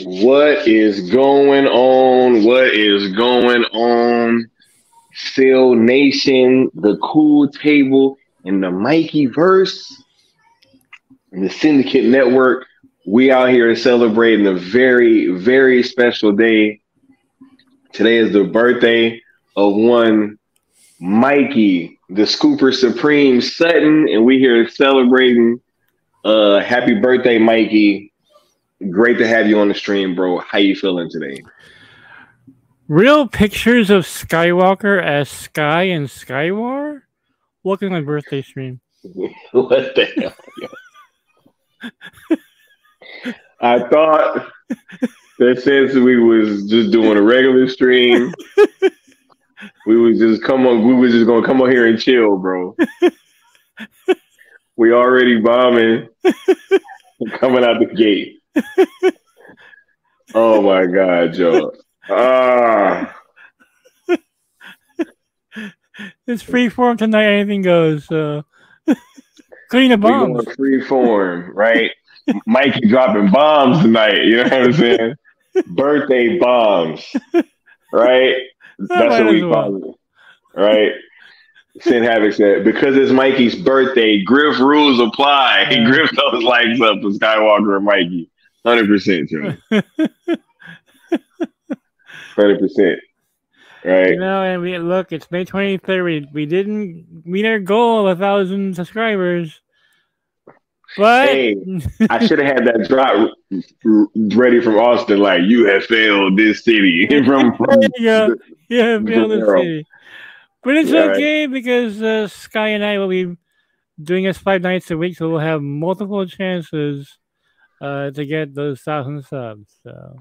What is going on? What is going on? Still Nation, the Cool Table, and the Mikey Verse, and the Syndicate Network. We out here celebrating a very, very special day. Today is the birthday of one Mikey, the Scooper Supreme Sutton, and we here celebrating. Happy birthday, Mikey. Great to have you on the stream, bro. How you feeling today? Real pictures of Skiiwalker as Sky and Skywar? Welcome to my birthday stream. What the hell? I thought that since we was just doing a regular stream, we was just gonna come on here and chill, bro. We already bombing coming out the gate. Oh my God, Joe. It's free form tonight. Anything goes. Clean the bombs. We going free form, right? Mikey dropping bombs tonight. You know what I'm saying? Birthday bombs, right? That's what we call it, right? Sin Havoc said, because it's Mikey's birthday, Griff rules apply. Yeah. Griff those likes up for Skiiwalker and Mikey. 100%, Joe. 100%. Right. You know, and we look, it's May 23rd. We didn't meet our goal of 1,000 subscribers. But hey, I should have had that drop ready from Austin, like, you have failed this city. from failed this city. But it's okay because Sky and I will be doing this 5 nights a week, so we'll have multiple chances to get those 1,000 subs. So.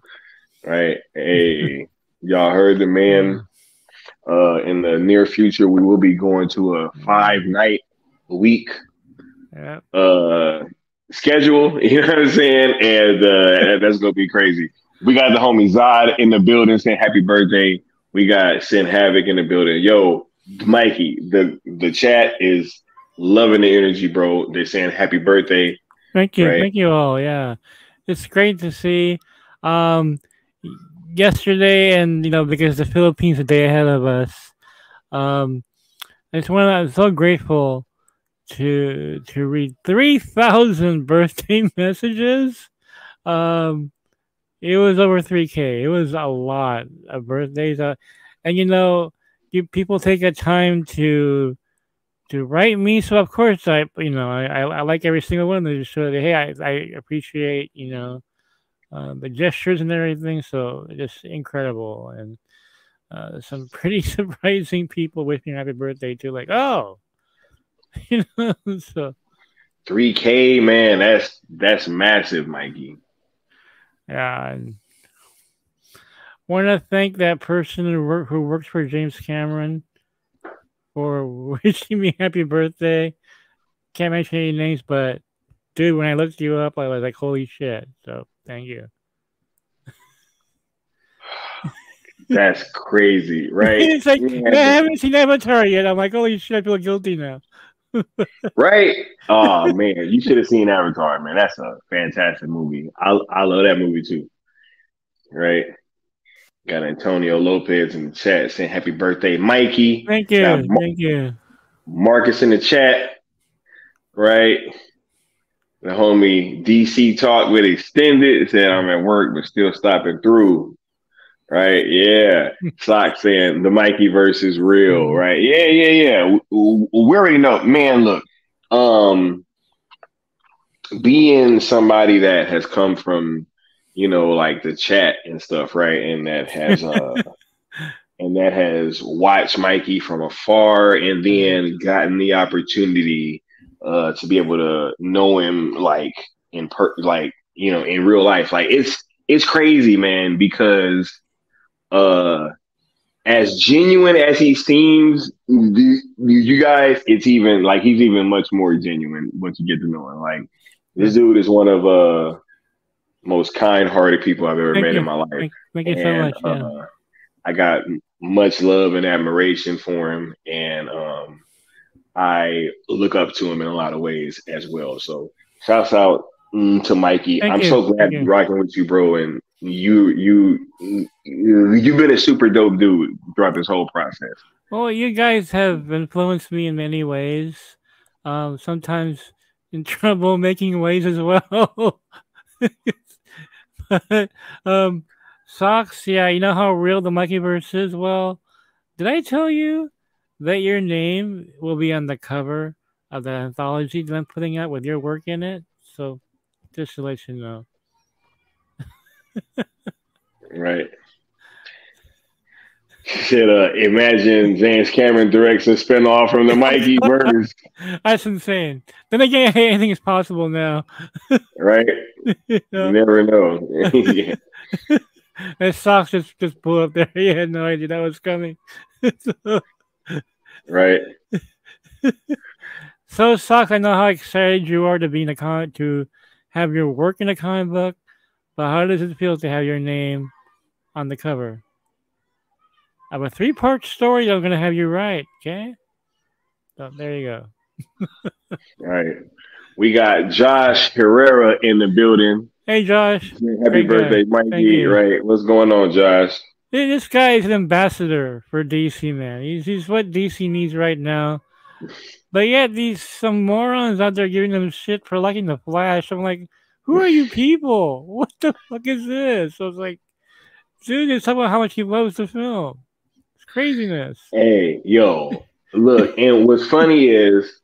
Right. Hey, y'all heard the man. In the near future, we will be going to a 5-night a week schedule. You know what I'm saying? And that's gonna be crazy. We got the homie Zod in the building saying happy birthday. We got Sin Havoc in the building. Yo, Mikey, the chat is loving the energy, bro. They're saying happy birthday. Thank you. Right? Thank you all. Yeah. It's great to see. Yesterday, and because the Philippines a day ahead of us, I'm so grateful to read 3,000 birthday messages. It was over 3K. It was a lot of birthdays, and people take the time to write me. So of course I like every single one. They just show that, hey, I appreciate the gestures and everything, so just incredible. And some pretty surprising people wishing happy birthday too, like, so 3K, man, that's massive, Mikey. Yeah. Want to thank that person who works for James Cameron for wishing me happy birthday. Can't mention any names, but dude, when I looked you up, I was like, holy shit. So thank you. That's crazy, right? It's like, I haven't seen Avatar yet. I'm like, holy shit, I feel guilty now. Right? Oh, man, you should have seen Avatar, man. That's a fantastic movie. I love that movie, too. Right? Got Antonio Lopez in the chat saying happy birthday, Mikey. Thank you. Thank you. Marcus in the chat, right? The homie DC Talk with Extended said, I'm at work, but still stopping through. Right? Yeah. Sock saying the Mikey verse is real, right? Yeah. We already know. Man, look, being somebody that has come from, like the chat and stuff, right? And that has watched Mikey from afar and then gotten the opportunity to be able to know him like in real life. Like it's crazy, man, because as genuine as he seems, you guys, it's even like he's even much more genuine once you get to know him. Like this dude is one of most kind-hearted people I've ever met in my life. Thank you so much. Yeah. I got much love and admiration for him, and I look up to him in a lot of ways as well. So shouts out to Mikey. Thank I'm you. so glad Thank to be you. rocking with you, bro. And you've been a super dope dude throughout this whole process. Well, you guys have influenced me in many ways. Sometimes in trouble making ways as well. But, Socks, yeah, you know how real the Monkeyverse is? Well, did I tell you that your name will be on the cover of the anthology that I'm putting out with your work in it? So, just to let you know. Right. Should imagine James Cameron directs a spinoff from the Mikey verse. That's insane. Then again, hey, anything is possible now. Right? You You never know. Yeah. And Socks just pulled up there. He had no idea that was coming. Right. So Socks, I know how excited you are to be in a comic, to have your work in a comic book, but how does it feel to have your name on the cover of a 3-part story that I'm gonna have you write? Okay, so there you go. All right. We got Josh Herrera in the building. Hey Josh, Happy great birthday, guy. Thank Mikey. you. Right. What's going on, Josh? This guy is an ambassador for DC, man. He's what DC needs right now. But yet some morons out there giving them shit for liking the Flash. I'm like, who are you people? What the fuck is this? So it's like, dude is talking about how much he loves the film. It's craziness. Hey, yo, look, and what's funny is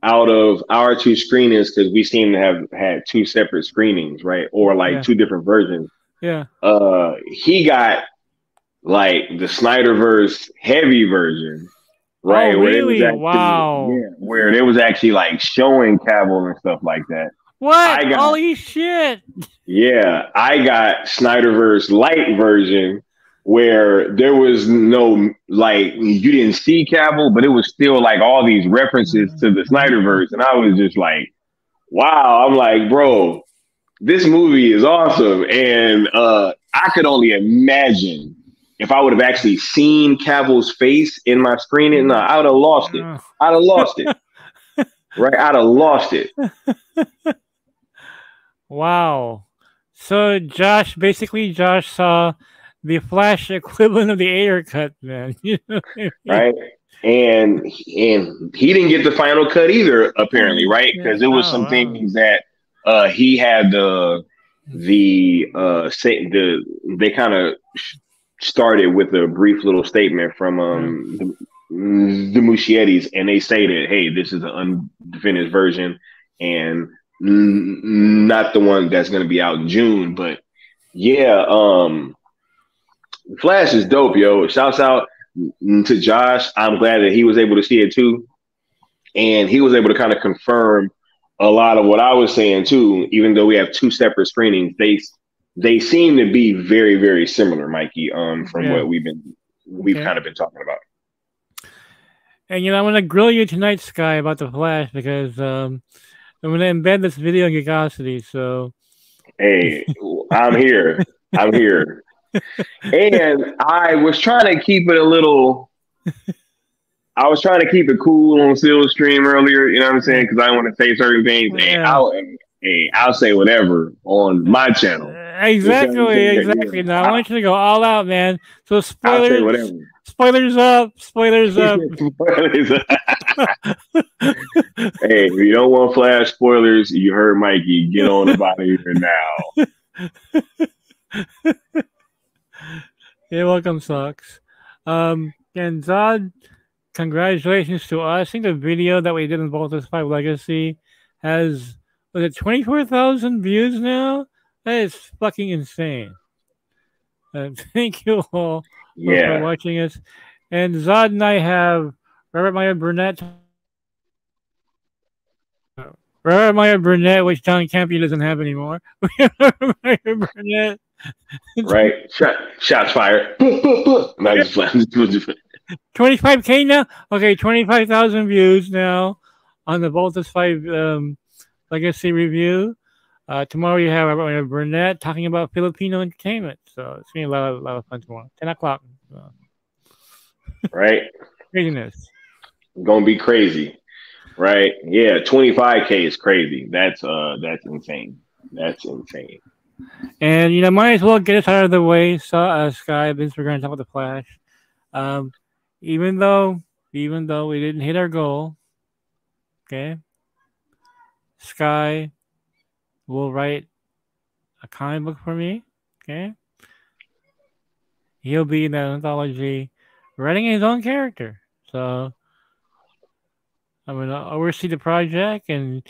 out of our 2 screenings, because we seem to have had 2 separate screenings, right? Or like Yeah. 2 different versions. Yeah. He got like the Snyderverse heavy version, right? Oh, Where it was really? actually, Wow. yeah, where it was actually like showing Cavill and stuff like that. What? Holy shit. Yeah, I got Snyderverse light version where there was no, like, you didn't see Cavill, but it was still like all these references to the Snyderverse, and I was just like, wow. I'm like, bro, this movie is awesome. And I could only imagine if I would have actually seen Cavill's face in my screening. No, I would have lost it. I'd have lost it. Right? I'd have lost it. Wow. So Josh saw the Flash equivalent of the Ayer cut, man. You know what I mean? Right? And he didn't get the final cut either, apparently, right? Because it was some things that he had they kind of started with a brief little statement from the Muschietis, and they stated, hey, this is an unfinished version and not the one that's going to be out in June. But yeah, Flash is dope, yo. Shouts out to Josh. I'm glad that he was able to see it too, and he was able to kind of confirm a lot of what I was saying too. Even though we have 2 separate screenings, they seem to be very, very similar, Mikey. From what we've kind of been talking about. And I'm gonna grill you tonight, Sky, about the Flash, because I'm gonna embed this video in Geekosity. So, hey, I'm here. I'm here. And I was trying to keep it cool on Silverstream earlier, you know what I'm saying? Because I don't want to say certain things. And I'll say whatever on my channel. Exactly. Now I want you to go all out, man. So spoilers. I'll say whatever. Spoilers up. Spoilers up. Hey, if you don't want Flash spoilers, you heard Mikey. Get on about it here now. You're welcome, Socks. And Zod, congratulations to us. I think the video that we did in Voltus 5 Legacy has, was it 24,000 views now? That is fucking insane. Thank you all for watching us. And Zod and I have Robert Meyer Burnett, which John Campion doesn't have anymore. Robert Meyer Burnett. Right. Shots fired. 25K now? Okay, 25,000 views now on the Voltus 5 Legacy review. Tomorrow you have Burnett talking about Filipino entertainment. So it's going to be a lot of fun tomorrow. 10 o'clock. So. Right? Craziness. Gonna be crazy. Right? Yeah, 25K is crazy. That's insane. That's insane. And might as well get us out of the way. So, Sky, since we're going to talk about the Flash, even though we didn't hit our goal, okay, Sky will write a comic book for me. Okay, he'll be in that anthology, writing his own character. So I'm gonna oversee the project and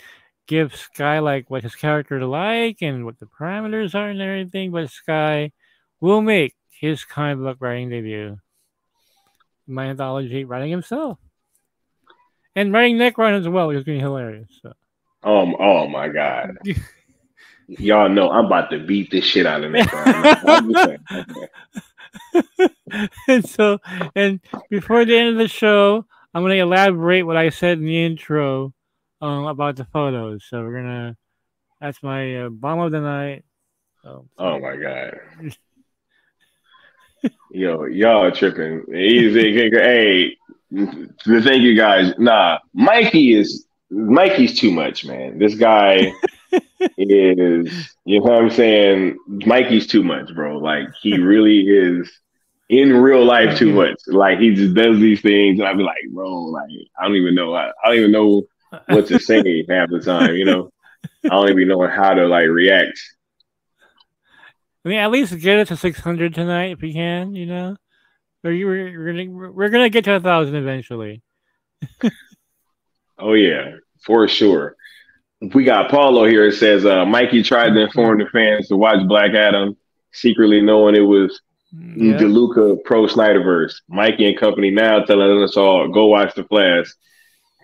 give Sky like what his character to like and what the parameters are and everything. But Sky will make his comic book writing debut in my anthology, writing himself and writing Necron as well. It's gonna be hilarious. So. Oh my God. Y'all know I'm about to beat this shit out of Necron. And before the end of the show, I'm gonna elaborate what I said in the intro about the photos. So that's my bomb of the night. Oh my God. Yo, y'all are tripping. Hey, thank you guys. Nah, Mikey's too much, man. This guy is, you know what I'm saying? Mikey's too much, bro. Like, he really is in real life too much. Like, he just does these things, and I be like, bro, like, I don't even know what to say half the time, I don't even know how to like react. I mean, at least get it to 600 tonight if we can, We're gonna get to 1,000 eventually. Oh yeah, for sure. We got Paulo here. It says Mikey tried to inform the fans to watch Black Adam, secretly knowing it was DeLuca pro Snyderverse. Mikey and company now telling us all go watch the Flash.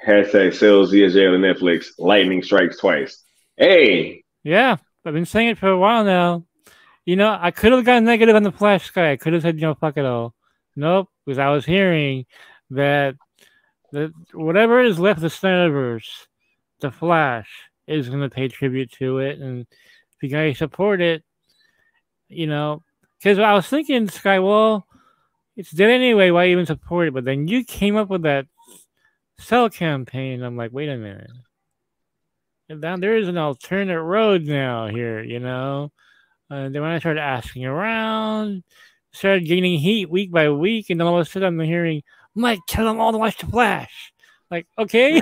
Hashtag sales ZSJ on Netflix. Lightning strikes twice. Hey. Yeah, I've been saying it for a while now. I could have gone negative on the Flash Sky. I could have said, fuck it all. Nope, because I was hearing that whatever is left of the Snyderverse, the Flash is going to pay tribute to it. And if you guys support it, because I was thinking, Sky, well, it's dead anyway. Why even support it? But then you came up with that Cell campaign. I'm like, wait a minute. Now there is an alternate road now here, And then when I started asking around, started gaining heat week by week, and then all of a sudden I'm hearing, Mike, tell them all to watch The Flash. Like, okay.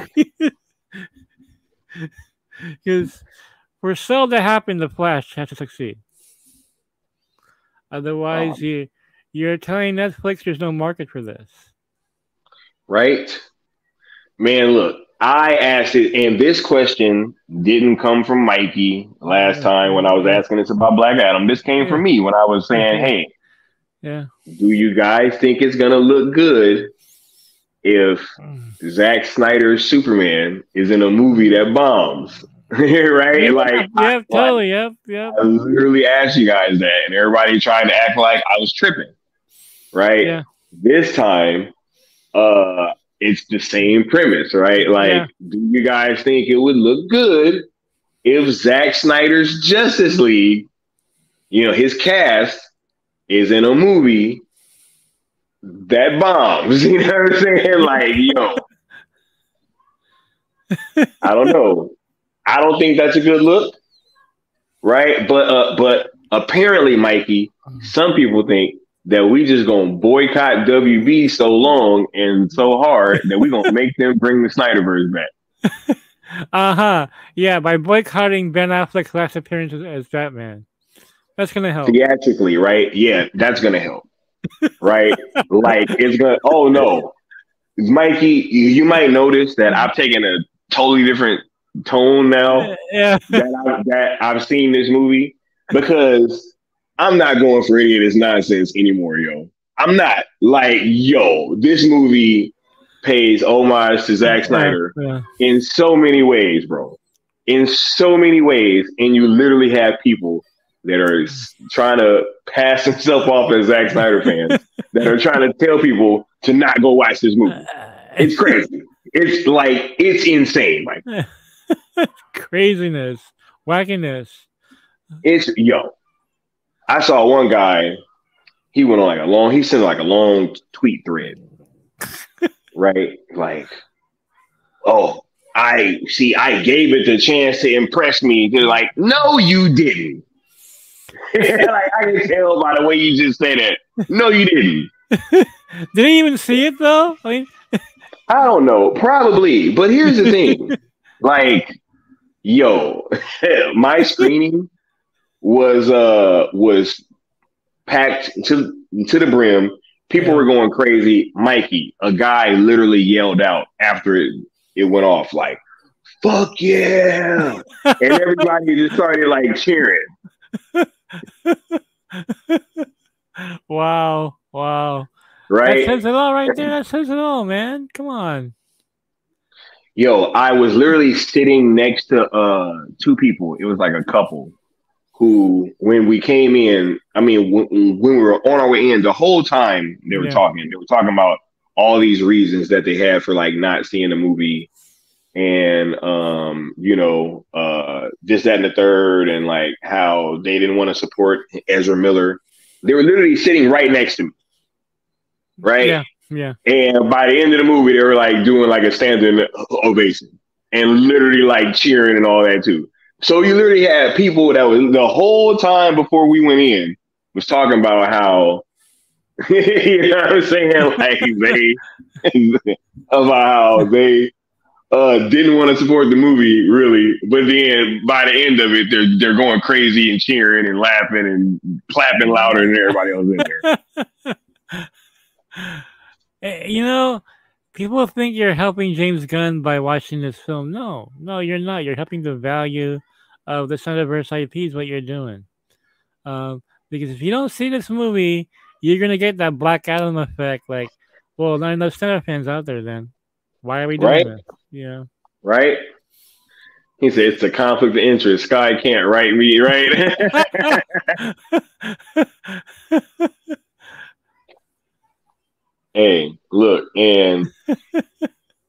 Because for Cell to happen, The Flash has to succeed. Otherwise, you're telling Netflix there's no market for this. Right? Man, look, I asked it, and this question didn't come from Mikey last time when I was asking this about Black Adam. This came from me when I was saying, hey, do you guys think it's going to look good if Zack Snyder's Superman is in a movie that bombs? Right? Like, totally. Yep. I literally asked you guys that, and everybody tried to act like I was tripping. Right? Yeah. This time, it's the same premise, right? Like, do you guys think it would look good if Zack Snyder's Justice League, his cast is in a movie that bombs? You know what I'm saying? Like, I don't know. I don't think that's a good look, right? But apparently, Mikey, some people think that we just gonna boycott WB so long and so hard that we gonna make them bring the Snyderverse back. Yeah, by boycotting Ben Affleck's last appearance as Batman. That's gonna help. Theatrically, right? Yeah, that's gonna help. Right? Like, it's gonna, oh no. Mikey, you might notice that I've taken a totally different tone now that I've seen this movie, because I'm not going for any of this nonsense anymore, yo. I'm not. Like, yo, this movie pays homage to Zack Snyder in so many ways, bro. In so many ways. And you literally have people that are trying to pass themselves off as Zack Snyder fans that are trying to tell people to not go watch this movie. It's crazy. It's like, it's insane, Mike. Craziness. Wackiness. It's, yo. I saw one guy, he went on he sent a long tweet thread, right? Like, oh, I gave it the chance to impress me. They're like, no, you didn't. Like, I can tell by the way you just said that. No, you didn't. Didn't even see it though. I mean, I don't know, probably. But here's the thing, like, yo, my screening was packed to the brim. People were going crazy. Mikey, a guy literally yelled out after it went off, like, fuck yeah. And everybody just started like cheering. Wow. Right? That says it all right there. That says it all, man. Come on. Yo, I was literally sitting next to two people. It was like a couple who, when we came in, I mean, when we were on our way in, the whole time they were talking. They were talking about all these reasons that they had for like not seeing the movie, and this, that, and the third, and like how they didn't want to support Ezra Miller. They were literally sitting right next to me, right? Yeah. And by the end of the movie, they were like doing like a standing ovation and literally like cheering and all that too. So you literally had people that was the whole time before we went in was talking about how, you know what I'm saying, like about how they didn't want to support the movie really, but then by the end of it, they're going crazy and cheering and laughing and clapping louder than everybody else in there. You know, people think you're helping James Gunn by watching this film. No, you're not. You're helping the value of the Snyderverse IP is what you're doing. Because if you don't see this movie, you're gonna get that Black Adam effect. Like, well, not enough Snyder fans out there. Then why are we doing this? Yeah. Right. He said it's a conflict of interest. Sky can't write me, right? Hey, look, and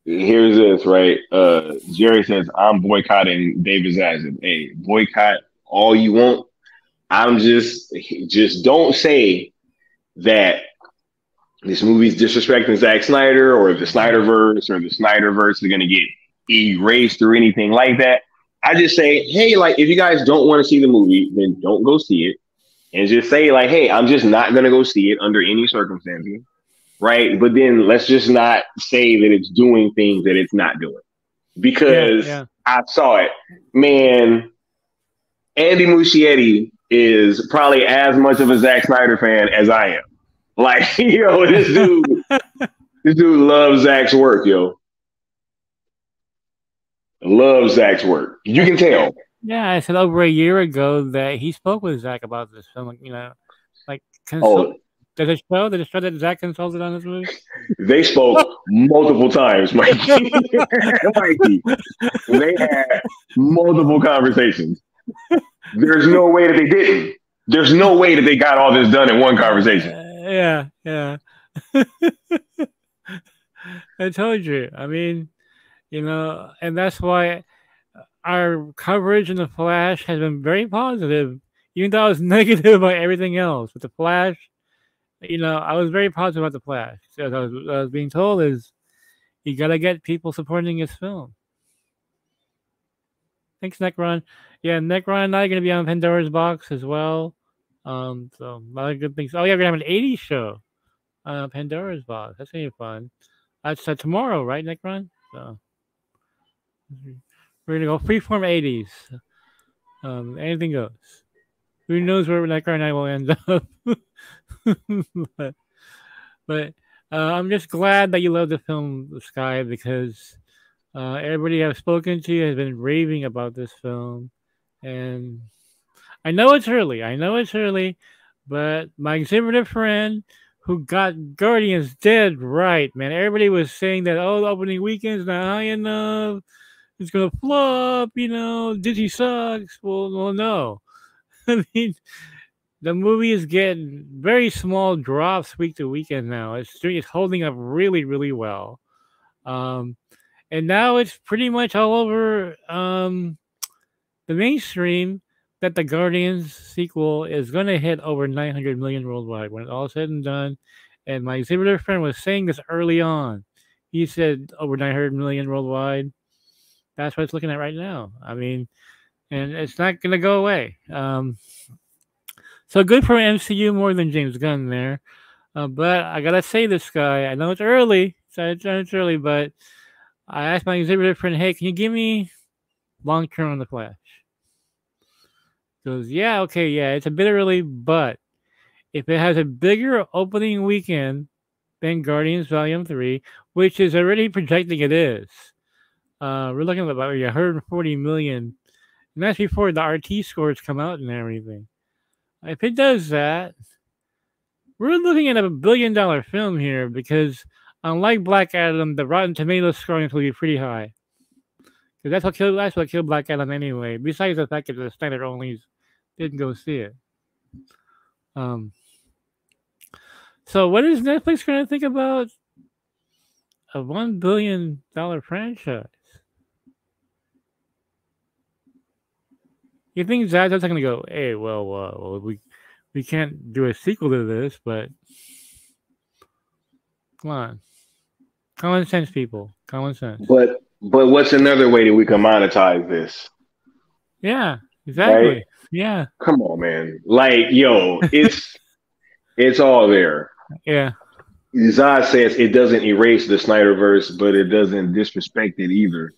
here's this, right? Jerry says, I'm boycotting David Zaslav. Hey, boycott all you want. I'm just don't say that this movie's disrespecting Zack Snyder or the Snyderverse or the Snyderverse is going to get erased or anything like that. I just say, hey, like, if you guys don't want to see the movie, then don't go see it. And just say, like, hey, I'm just not going to go see it under any circumstances. Right. But then let's just not say that it's doing things that it's not doing. Because I saw it. Man, Andy Muschietti is probably as much of a Zack Snyder fan as I am. Like, yo, this dude loves Zack's work, yo. Loves Zack's work. You can tell. Yeah, I said over a year ago that he spoke with Zack about this film. You know, like, did it show that Zack consulted on this movie? They spoke multiple times, Mikey. Mikey. They had multiple conversations. There's no way that they didn't. There's no way that they got all this done in one conversation. Yeah. I told you. I mean, you know, and that's why our coverage in The Flash has been very positive, even though I was negative about everything else. With The Flash, you know, I was very positive about The Flash. So I was being told is you got to get people supporting his film. Thanks, Necron. Yeah, Necron and I are going to be on Pandora's Box as well. So a lot of good things. Oh, yeah, we're going to have an 80s show on Pandora's Box. That's going to be fun. That's tomorrow, right, Necron? So we're going to go freeform 80s. Anything goes. Who knows where Necron and I will end up. but I'm just glad that you love the film, The Sky, because everybody I've spoken to has been raving about this film. And I know it's early, but my exhibitor friend who got Guardians dead right, man. Everybody was saying that, the opening weekend's not high enough. It's going to flop, you know. Disney sucks. Well, no. I mean, the movie is getting very small drops week to weekend now. It's holding up really, really well. And now it's pretty much all over the mainstream that the Guardians sequel is going to hit over 900 million worldwide when it's all said and done. And my exhibitor friend was saying this early on. He said over 900 million worldwide. that's what it's looking at right now. I mean, and it's not going to go away. So good for MCU more than James Gunn there. But I gotta say this guy. I know it's early. It's early, but I asked my exhibitor friend, "Hey, can you give me long term on the Flash?" He goes, "Yeah, okay, yeah, it's a bit early, but if it has a bigger opening weekend than Guardians Volume 3, which is already projecting it is, we're looking at about 140 million, and that's before the RT scores come out and everything. If it does that, we're looking at a $1 billion film here because, unlike Black Adam, the Rotten Tomatoes scoring will be pretty high. Because that's what killed Black Adam anyway. Besides the fact that the Snyder onlys didn't go see it. So what is Netflix going to think about a $1 billion franchise? You think Zach's not going to go, hey, well, we can't do a sequel to this, but come on. Common sense, people. Common sense. But what's another way that we can monetize this? Yeah, exactly. Right? Yeah. Come on, man. Like, yo, it's all there. Yeah. Zod says it doesn't erase the Snyderverse, but it doesn't disrespect it either.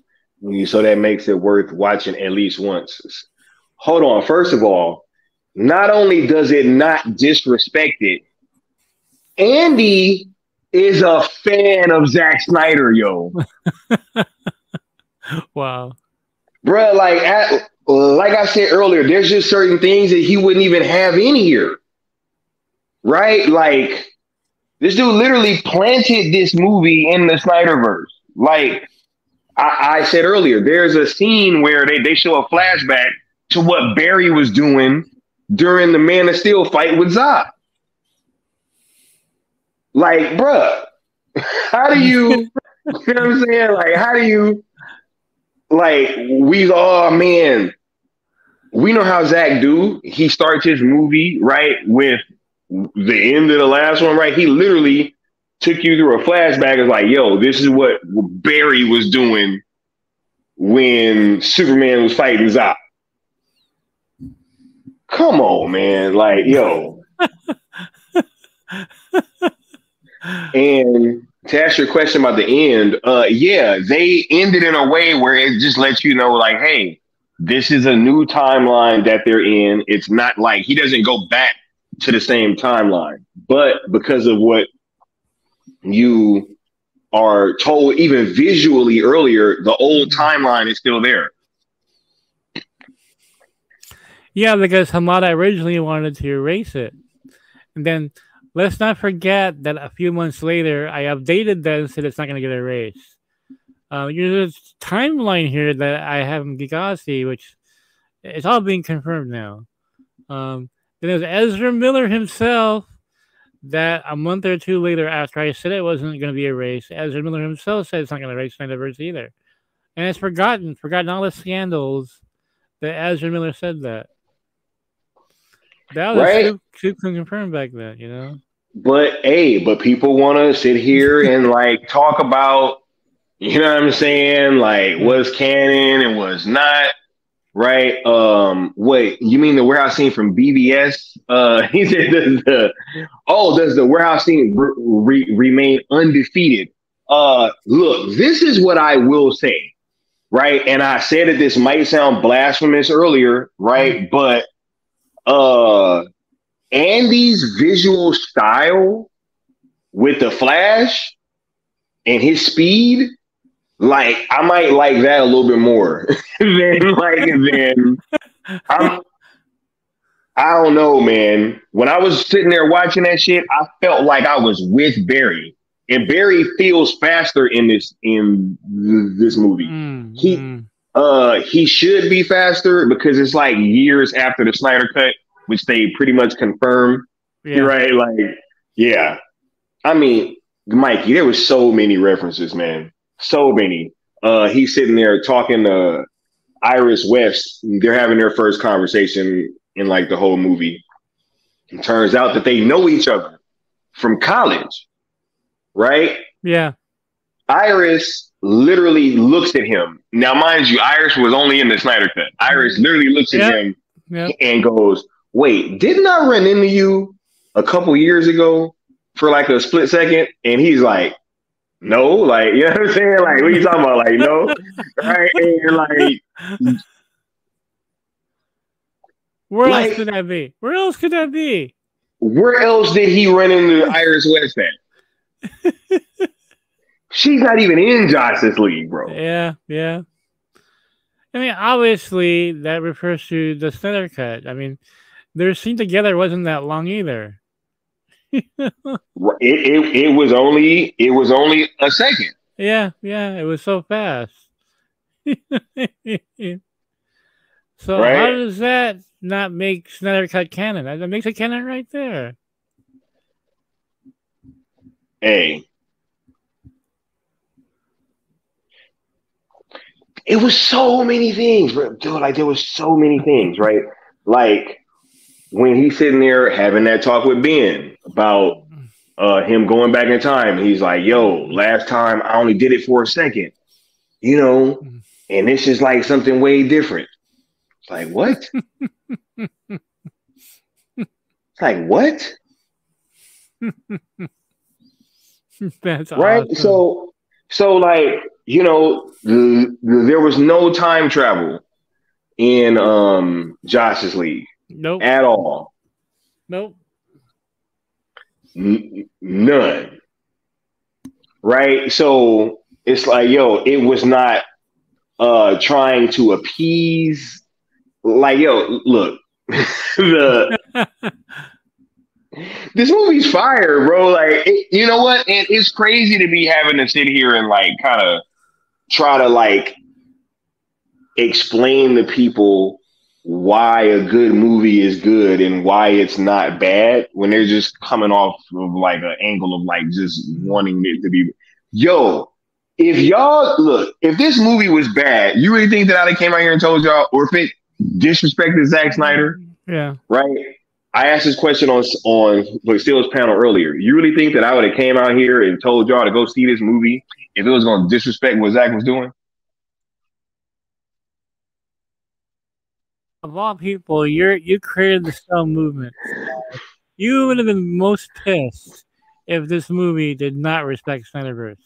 So that makes it worth watching at least once. Hold on. First of all, not only does it not disrespect it, Andy is a fan of Zack Snyder, yo. Wow. Bruh, like I said earlier, there's just certain things that he wouldn't even have in here. Right? Like, this dude literally planted this movie in the Snyderverse. Like, I said earlier, there's a scene where they show a flashback to what Barry was doing during the Man of Steel fight with Zod. Like, bruh, how do you, you know what I'm saying? Like, how do you, like, man, we know how Zach do. He starts his movie, right, with the end of the last one, right? He literally took you through a flashback. It's like, yo, this is what Barry was doing when Superman was fighting Zod. Come on, man. Like, yo. And to ask your question about the end, yeah, they ended in a way where it just lets you know, like, hey, this is a new timeline that they're in. It's not like he doesn't go back to the same timeline, but because of what you are told, even visually earlier, the old timeline is still there. Yeah, because Hamada originally wanted to erase it. And then let's not forget that a few months later, I updated that and said it's not going to get erased. There's a timeline here that I have in Gigasi, which it's all being confirmed now. Then there's Ezra Miller himself that a month or two later after I said it wasn't going to be erased, Ezra Miller himself said it's not going to erase Snyderverse either. And it's forgotten all the scandals that Ezra Miller said that. That was right? Too confirmed back then, you know? But people want to sit here and like talk about, you know what I'm saying? Like what's canon and what's not, right? Wait, you mean the warehouse scene from BBS? He said, does the warehouse scene remain undefeated? Look, this is what I will say, right? And I said that this might sound blasphemous earlier, right? But Andy's visual style with the Flash and his speed, like I might like that a little bit more than I don't know, man. When I was sitting there watching that shit, I felt like I was with Barry, and Barry feels faster in this movie. He should be faster because it's like years after the Snyder Cut, which they pretty much confirmed. Yeah. Right? Like, yeah. I mean, Mikey, there was so many references, man. So many. He's sitting there talking to Iris West. They're having their first conversation in like the whole movie. It turns out that they know each other from college. Right? Yeah. Iris literally looks at him. Now, mind you, Iris was only in the Snyder Cut. Iris literally looks at him and goes, "Wait, didn't I run into you a couple years ago for like a split second?" And he's like, "No," like, you know what I'm saying? Like, what are you talking about? Like, no, right? And like, where else could that be? Where else could that be? Where else did he run into Iris West at? She's not even in Justice League, bro. Yeah. I mean, obviously, that refers to the Snyder Cut. I mean, their scene together wasn't that long either. It was only a second. Yeah, it was so fast. So right? How does that not make Snyder Cut canon? That makes it canon right there. Hey. It was so many things, bro. Dude, like there was so many things, right? Like when he's sitting there having that talk with Ben about him going back in time, he's like, "Yo, last time I only did it for a second, you know, and this is like something way different." It's like, what? It's like, what? That's right. Awesome. So like, you know, there was no time travel in Justice League. Nope. At all. Nope. None. Right? So it's like, yo, it was not trying to appease. Like, yo, look, this movie's fire, bro. Like, you know what? And it's crazy to be having to sit here and like kind of try to like explain to people why a good movie is good and why it's not bad when they're just coming off of like an angle of like just wanting it to be. Yo, if this movie was bad, you really think that I came out here and told y'all, or if it disrespected Zack Snyder? Yeah. Right? I asked this question on Steele's panel earlier. You really think that I would have came out here and told y'all to go see this movie if it was going to disrespect what Zack was doing? Of all people, you created the Cell movement. You would have been most pissed if this movie did not respect Snyderverse.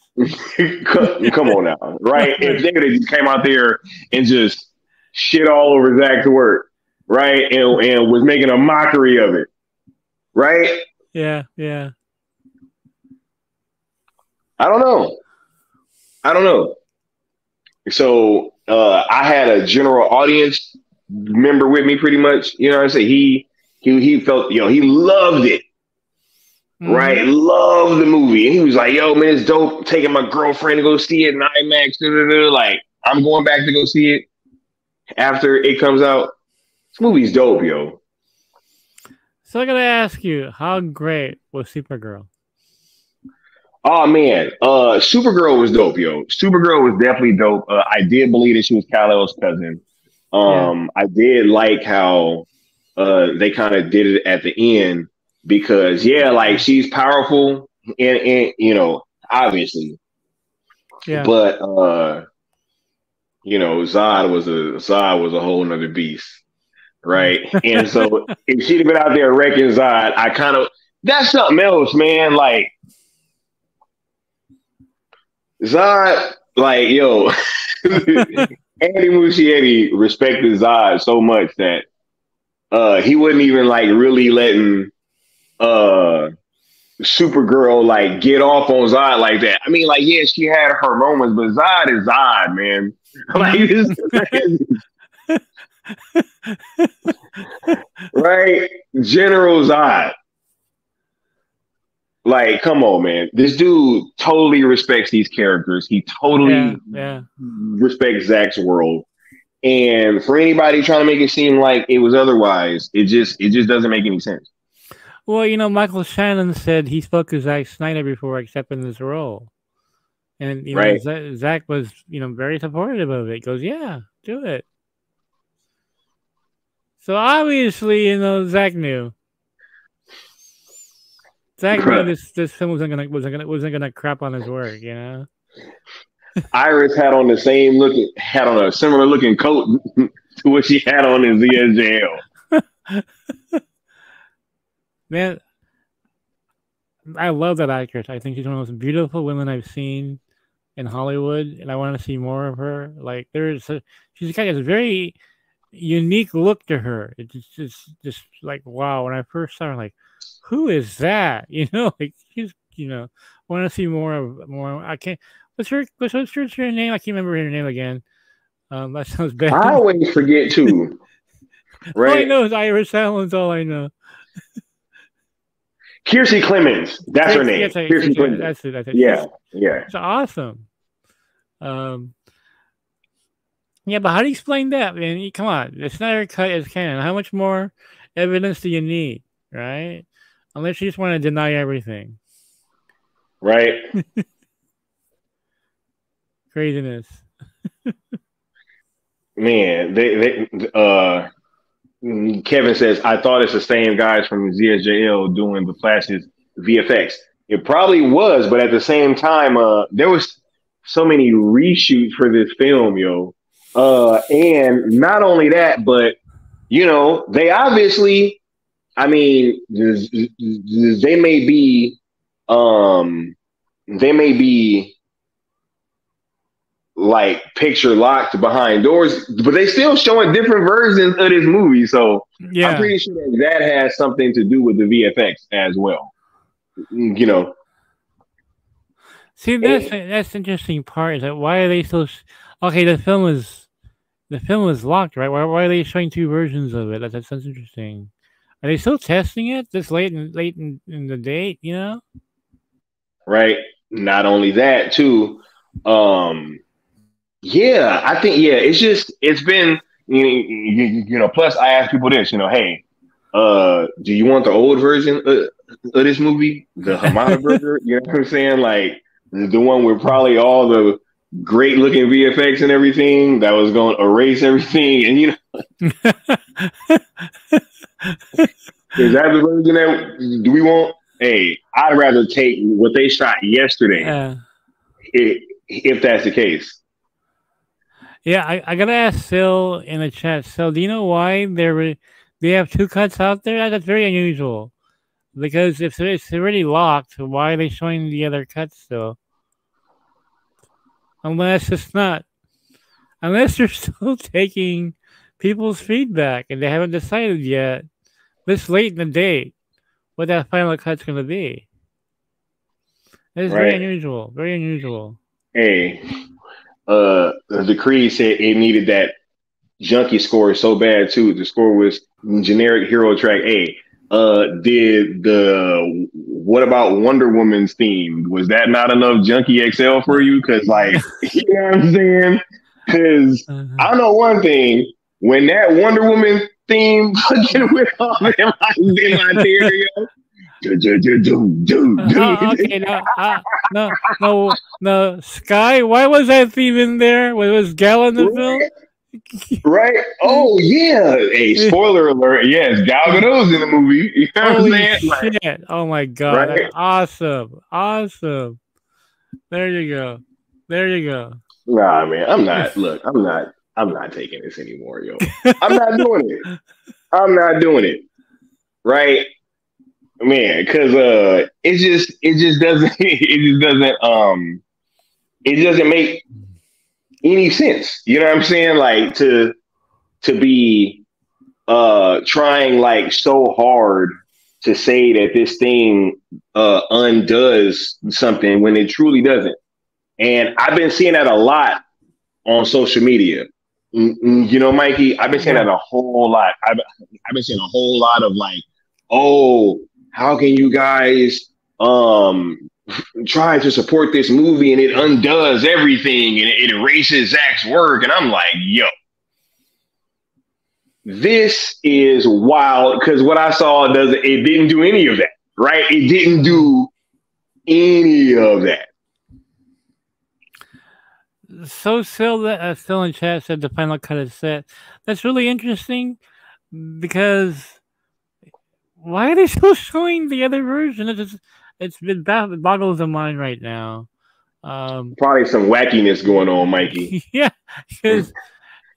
Come on now, right? If they just came out there and just shit all over Zack's work, right, and was making a mockery of it, right? Yeah. I don't know. So I had a general audience member with me, pretty much. You know what I'm saying? He felt, he loved it. Right? Loved the movie. And he was like, "Yo, man, it's dope taking my girlfriend to go see it in IMAX. Like, I'm going back to go see it after it comes out." This movie's dope, yo. So I gotta ask you, how great was Supergirl? Oh man, Supergirl was dope, yo. Supergirl was definitely dope. I did believe that she was Kal-El's cousin. I did like how they kind of did it at the end because like she's powerful and obviously. Yeah. But Zod was a whole nother beast. Right. And so if she'd have been out there wrecking Zod, that's something else, man. Like Zod, like, yo, Andy Muschietti respected Zod so much that he wasn't even like really letting Supergirl like get off on Zod like that. I mean, like, yeah, she had her moments, but Zod is Zod, man. Like, right? General Zod. Like, come on, man. This dude totally respects these characters. He totally respects Zack's world. And for anybody trying to make it seem like it was otherwise, it just doesn't make any sense. Well, Michael Shannon said he spoke to Zack Snyder before accepting this role. And Zack was, very supportive of it. He goes, "Yeah, do it." So obviously, Zack knew. Zack knew this film wasn't gonna crap on his work, Iris had on a similar looking coat to what she had on in ZSJL. Man, I love that actress. I think she's one of the most beautiful women I've seen in Hollywood, and I want to see more of her. Like she's got this very unique look to her. It's just like wow. When I first saw her, like, who is that? Like she's want to see more. I can't. What's her name? I can't remember her name again. That sounds bad. I always forget too. Right? All I know is Iris Allen's all I know. Kiersey Clemens. That's her name. Kiersey Clemens. That's it. Yeah. It's awesome. Yeah, but how do you explain that, man? Come on. The Snyder Cut is canon. How much more evidence do you need, right? Unless you just want to deny everything. Right. Craziness. Man, Kevin says, I thought it's the same guys from ZSJL doing the Flash's VFX. It probably was, but at the same time, there was so many reshoots for this film, yo. And not only that, but they obviously, I mean, they may be like picture locked behind doors, but they still showing different versions of this movie. So yeah. I'm pretty sure that has something to do with the VFX as well. See, that's the interesting part. Is that why are they so? Okay, the film was locked, right? Why are they showing two versions of it? That sounds interesting. Are they still testing it this late in the date? Right. Not only that, too. Yeah, I think it's been Plus, I ask people this. Hey, do you want the old version of this movie, the Hamada Burger? You know what I'm saying? Like the one with probably all the great looking VFX and everything that was going to erase everything, and is that the version that do we want? Hey, I'd rather take what they shot yesterday, if that's the case. Yeah, I gotta ask Phil in the chat. Phil, do you know why they have two cuts out there? That's very unusual. Because if it's already locked, why are they showing the other cuts still? Unless they're still taking people's feedback and they haven't decided yet, this late in the date, what that final cut's going to be. It's very unusual. Very unusual. Hey, the Creed said it needed that junkie score so bad too. The score was generic hero track. Hey, what about Wonder Woman's theme? Was that not enough Junkie XL for you? Because you know what I'm saying? Because I know one thing, when that Wonder Woman theme fucking went off in my stereo. Okay, no. Sky, why was that theme in there? Was Gal in the film? Right? Oh yeah. Hey, spoiler alert. Yes, Gal Gadot's in the movie. You know what I'm saying? Shit. Oh my god. Right? Awesome. There you go. Nah, man. I'm not taking this anymore, yo. I'm not doing it. Right? Man, because it just doesn't make any sense. You know what I'm saying? Like to be trying so hard to say that this thing undoes something when it truly doesn't. And I've been seeing that a lot on social media. Mikey, I've been seeing that a whole lot. I've been seeing a whole lot of oh, how can you guys try to support this movie and it undoes everything and it erases Zach's work? And I'm like, yo, this is wild, because what I saw it didn't do any of that, right? It didn't do any of that. So still in chat said the final cut is set. That's really interesting, because why are they still showing the other version? It boggles the mind right now. Probably some wackiness going on, Mikey. Yeah, because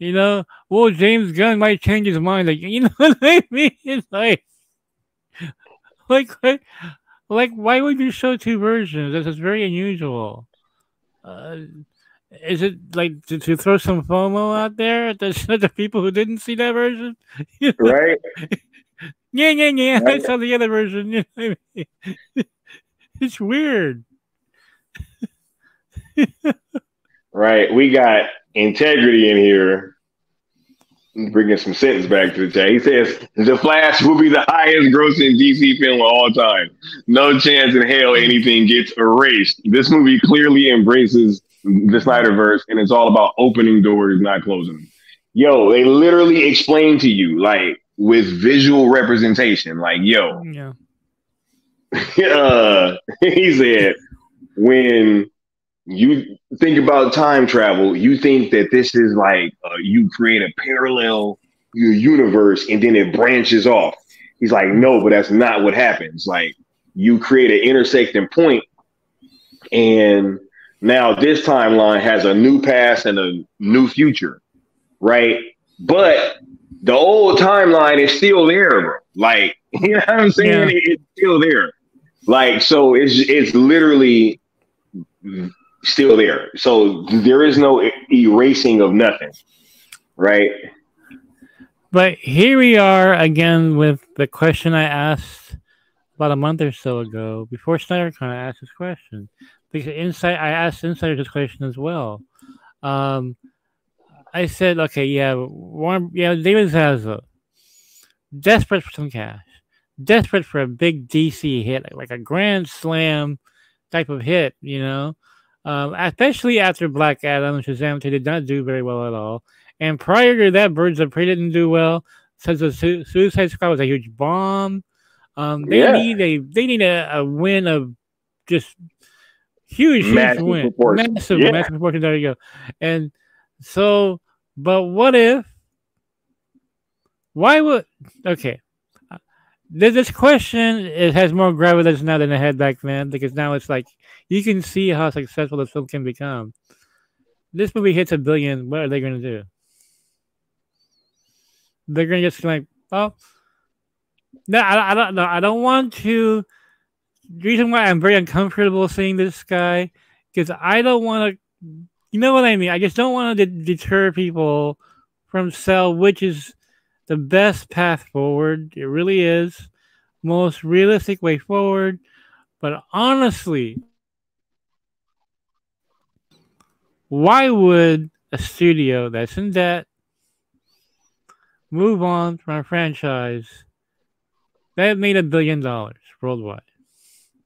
well, James Gunn might change his mind. Like, you know what I mean? It's like, why would you show two versions? This is very unusual. Is it like to throw some FOMO out there to the people who didn't see that version? Right? Yeah. I Right? saw the other version. You know what I mean? It's weird. Right. We got integrity in here. Bringing some sense back to the chat. He says The Flash will be the highest grossing DC film of all time. No chance in hell anything gets erased. This movie clearly embraces the Snyderverse, and it's all about opening doors, not closing them. Yo, they literally explain to you, like, with visual representation, like, yo, Yeah. he said, when you think about time travel, you think that this is like you create a parallel universe and then it branches off. He's like, no, but that's not what happens. Like, you create an intersecting point, and now this timeline has a new past and a new future, right? But the old timeline is still there, bro. Like, you know what I'm saying? Yeah. It's still there. Like, so it's literally still there. So there is no erasing of nothing, right? But here we are again with the question I asked about a month or so ago, before Snyder kind of asked this question. Because I asked Insider this question as well. I said, okay, David Zaslav, desperate for some cash, desperate for a big DC hit, like a grand slam type of hit, especially after Black Adam and Shazam 2 did not do very well at all. And prior to that, Birds of Prey didn't do well, since the Suicide Squad was a huge bomb. They need a win of just huge win. Massive proportion. There you go. And so, but what if? Why would? Okay, this question has more gravitas now than it had back then, because now it's like you can see how successful this film can become. This movie hits $1 billion. What are they going to do? They're going to just like, oh, no, I don't know. I don't want to. The reason why I'm very uncomfortable seeing this guy, because I don't want to. You know what I mean? I just don't want to deter people from Cell, which is the best path forward. It really is. Most realistic way forward. But honestly, why would a studio that's in debt move on from a franchise that made $1 billion worldwide,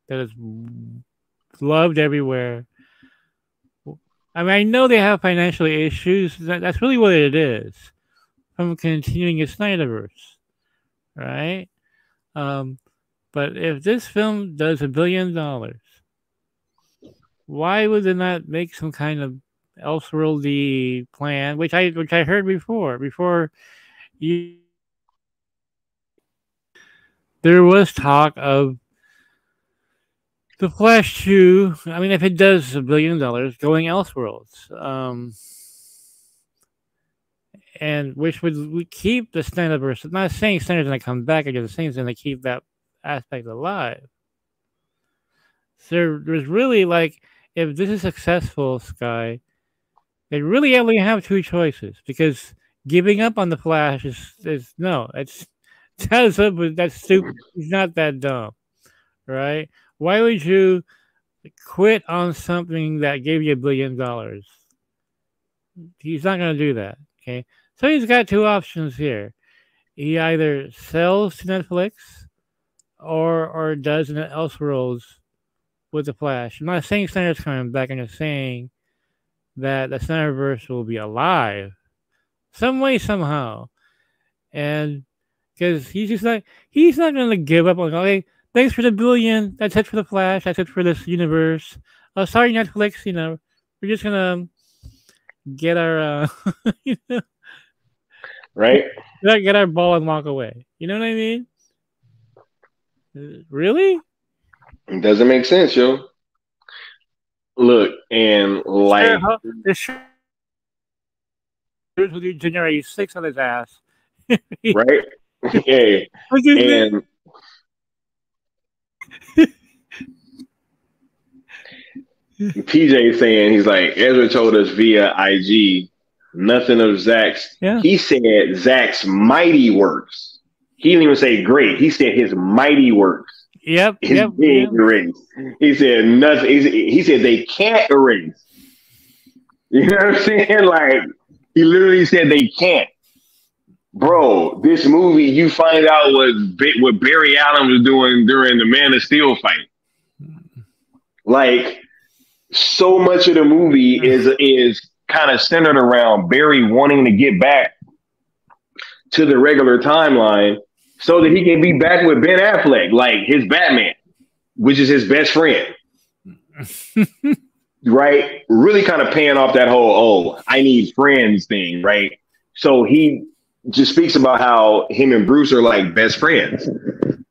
that is loved everywhere? I mean, I know they have financial issues. That's really what it is from continuing a Snyderverse, right? But if this film does $1 billion, why would they not make some kind of Elseworldy plan, which I heard before you? There was talk of The Flash 2. I mean, if it does $1 billion, going Elseworlds, and which would keep the Snyderverse. I'm not saying Snyder's going to come back. I'm just saying it's going to keep that aspect alive. So there's really, like, if this is successful, Sky, they really only have two choices, because giving up on the Flash is no. That's stupid. He's not that dumb, right? Why would you quit on something that gave you $1 billion? He's not going to do that. Okay, so he's got two options here. He either sells to Netflix or does an Elseworlds with the Flash. I'm not saying Snyder's coming back. I'm just saying that the Snyderverse will be alive some way, somehow. And because he's not going to give up on, okay, thanks for the $1 billion. That's it for the Flash. That's it for this universe. Oh, sorry, Netflix. We're just going to get our, right? Get our ball and walk away. You know what I mean? Really? It doesn't make sense, yo. look, and like, The shirt with your January 6 on his ass. right? Hey, What's his name? and PJ saying he's like, Ezra told us via IG nothing of Zach's. Yeah. He said Zach's mighty works. He didn't even say great. He said his mighty works. Yep. Is Yep. being Yep. erased. He said nothing. He said they can't erase. You know what I'm saying? Like, he literally said they can't. Bro, this movie, you find out what Barry Allen was doing during the Man of Steel fight. Like, so much of the movie is kind of centered around Barry wanting to get back to the regular timeline so that he can be back with Ben Affleck, like his Batman, which is his best friend. Right? Really kind of paying off that whole, I need friends thing, right? So he just speaks about how him and Bruce are like best friends,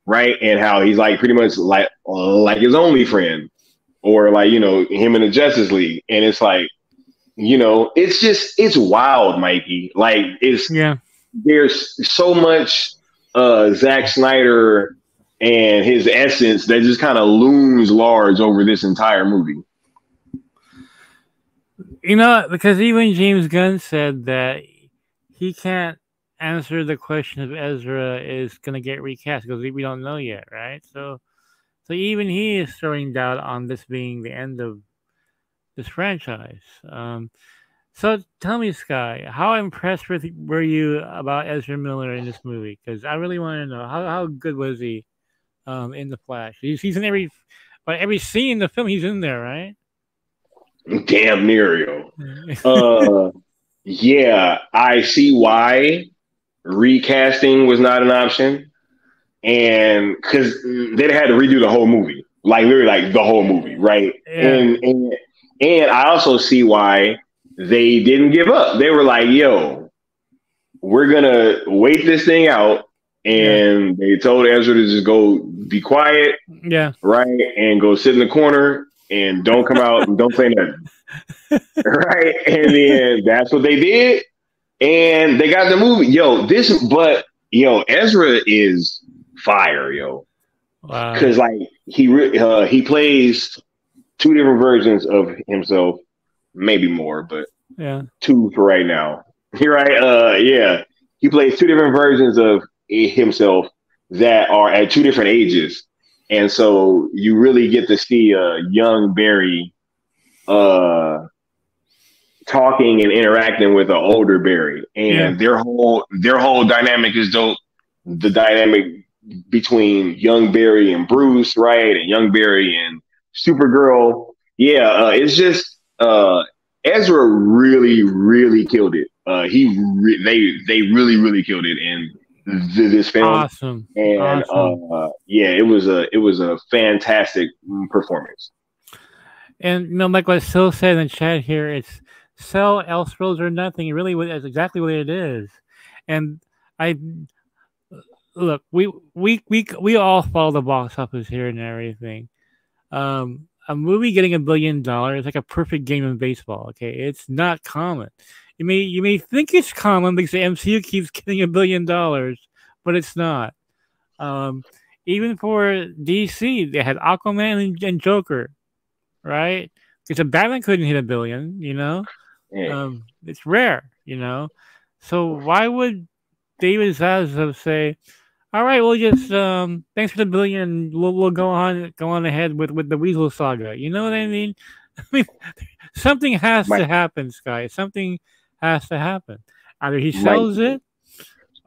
right? And how he's like pretty much like his only friend, or like, you know, him in the Justice League. And it's like, you know, it's wild, Mikey. Like, there's so much Zack Snyder and his essence that just kind of looms large over this entire movie. You know, because even James Gunn said that he can't answer the question if Ezra is going to get recast because we don't know yet, right? So even he is throwing doubt on this being the end of this franchise. So tell me, Sky, how impressed were you about Ezra Miller in this movie? Because I really want to know how good was he in the Flash? He's in every scene in the film. He's in there, right? Damn near, yo. Yeah, I see why recasting was not an option, and because they had to redo the whole movie, like literally, like the whole movie, right? Yeah. And I also see why they didn't give up. They were like, "Yo, we're gonna wait this thing out," and they told Ezra to just go be quiet, right, and go sit in the corner. And don't come out and don't say nothing. Right? And then that's what they did. And they got the movie. Yo, Ezra is fire, yo. Wow. Because like he plays two different versions of himself, maybe more, but two for right now. You're right. Yeah. He plays two different versions of himself that are at two different ages. And so you really get to see a young Barry talking and interacting with an older Barry. And their whole dynamic is dope. The dynamic between young Barry and Bruce, right? And young Barry and Supergirl. Yeah, it's just Ezra really, really killed it. They really, really killed it in this film. Awesome. And it was a fantastic performance. And you know, like what Sil said in the chat here, it's sell Elseworlds or nothing. It really is exactly what it is. And look, we all follow the box office here and everything. A movie getting $1 billion is like a perfect game of baseball. Okay, it's not common. You may think it's common because the MCU keeps getting $1 billion, but it's not. Even for DC, they had Aquaman and Joker, right? Because Batman couldn't hit $1 billion, you know. It's rare, you know. So why would David Zaslav say, "All right, we'll just thanks for the $1 billion. We'll go on ahead with the Weasel Saga." You know what I mean? I mean, something has to happen, Sky. Something has to happen. Either he sells it,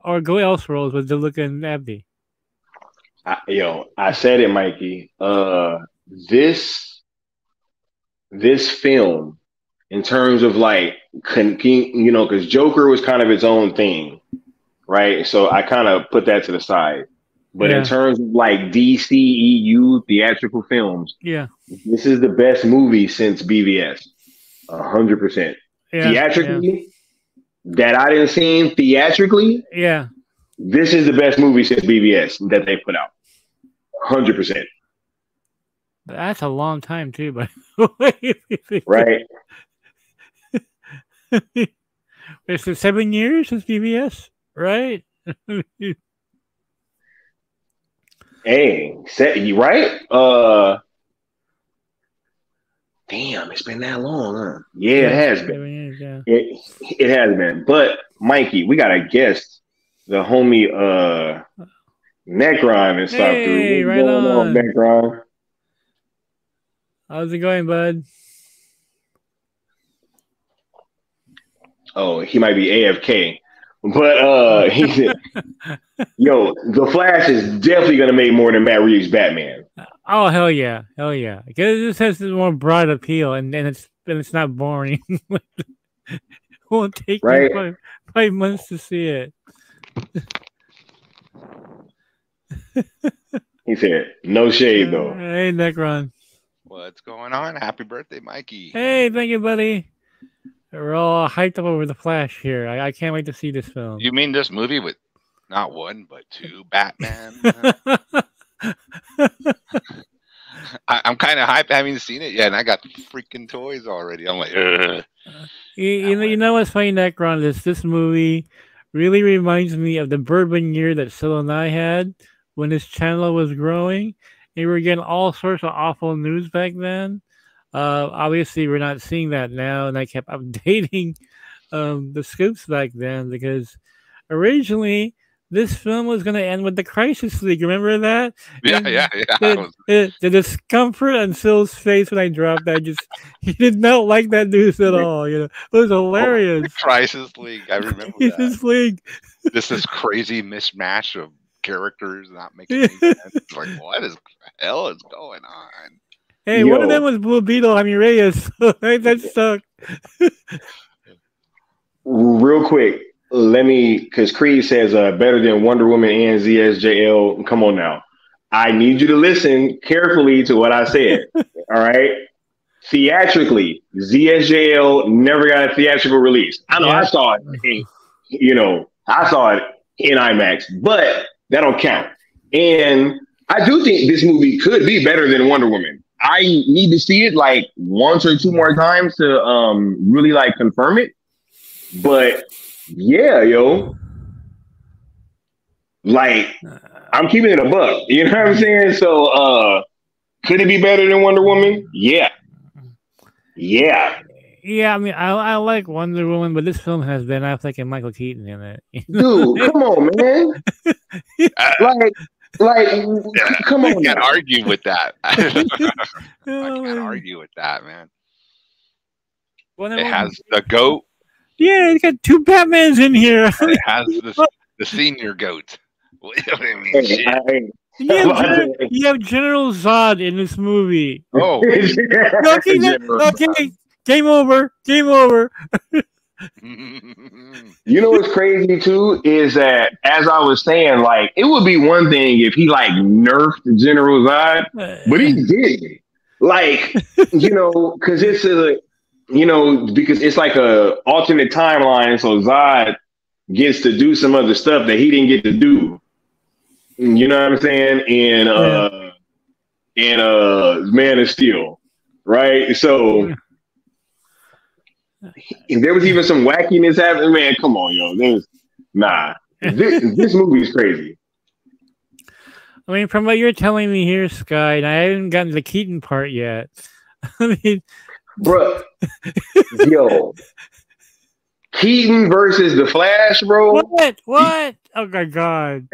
or go Elseworlds with DeLuca and Abdi. I said it, Mikey. This film, in terms of like, you know, because Joker was kind of its own thing, right? So I kind of put that to the side. But in terms of like DCEU theatrical films, this is the best movie since BVS, 100%. Theatrically, that I didn't see theatrically, this is the best movie since BVS that they put out, 100%. That's a long time too, by the way. Right? It's 7 years since BBS, right? Hey, you right? Damn, it's been that long, huh? Yeah, it has been. 7 years, yeah. It has been. But Mikey, we got a guest, the homie Necron and stuff through. Hey, What's right going on, on. Necron? How's it going, bud? Oh, he might be AFK. But he said, yo, The Flash is definitely gonna make more than Matt Reeves' Batman. Oh hell yeah, because this has a more broad appeal, and it's not boring. It won't take Right? me 5 months to see it. He said, no shade though. Hey, Necron. What's going on? Happy birthday, Mikey. Hey, thank you, buddy. We're all hyped up over The Flash here. I can't wait to see this film. You mean this movie with not one, but two Batman? I'm kind of hyped. I haven't seen it yet, and I got freaking toys already. I'm like, ugh. You know what's funny, Necron? This movie really reminds me of the bourbon year that Syl and I had when this channel was growing. And we were getting all sorts of awful news back then. Obviously, we're not seeing that now, and I kept updating the scoops back then because originally this film was going to end with the Crisis League. Remember that? Yeah. The discomfort on Syl's face when I dropped that, he did not like that news at all. You know, it was hilarious. The Crisis League, I remember Crisis that. League. This is crazy mismatch of characters not making any sense. It's like, what the hell is going on? Hey, one of them was Blue Beetle. Reyes. That sucked. Real quick, because Creed says better than Wonder Woman and ZSJL. Come on now. I need you to listen carefully to what I said. All right? Theatrically, ZSJL never got a theatrical release. I know I saw it. I saw it in IMAX, but that don't count. And I do think this movie could be better than Wonder Woman. I need to see it like once or two more times to really like confirm it. But yeah, yo, like I'm keeping it a buck. You know what I'm saying? So could it be better than Wonder Woman? Yeah. I like Wonder Woman, but this film has Ben Affleck and Michael Keaton in it. Dude, come on, man. Like, come on. I can't argue with that. I can't argue with that, man. It has the goat. Yeah, it's got two Batmans in here. It has the senior goat. What do you mean? You have General Zod in this movie. Oh. Okay, game over. You know what's crazy too is that, as I was saying, like it would be one thing if he like nerfed General Zod, but he didn't. Like, because because it's like a alternate timeline, so Zod gets to do some other stuff that he didn't get to do. You know what I'm saying? In Man of Steel, right? So. And there was even some wackiness happening. Man, come on, yo. This movie is crazy. I mean, from what you're telling me here, Sky, and I haven't gotten to the Keaton part yet. Bro, yo. Keaton versus the Flash, bro. What? Oh my God.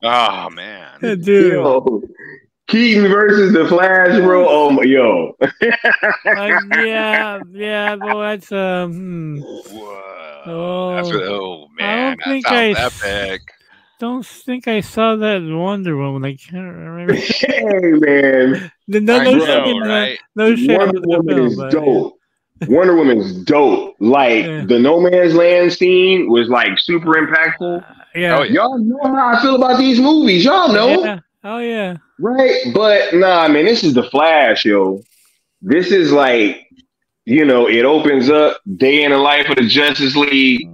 Oh man. Dude. Yo. Keaton versus the Flash, bro. Oh my, yo. Yeah, boy, that's Whoa. Man, that sounds epic. Don't think I saw that in Wonder Woman. I can't remember. Hey, man. No shit. Wonder Woman is dope. Wonder Woman's dope. Like the No Man's Land scene was like super impactful. Y'all know how I feel about these movies. Y'all know. Yeah. Oh yeah. Right, but nah, man, this is the Flash, yo. This is like, it opens up day in the life of the Justice League.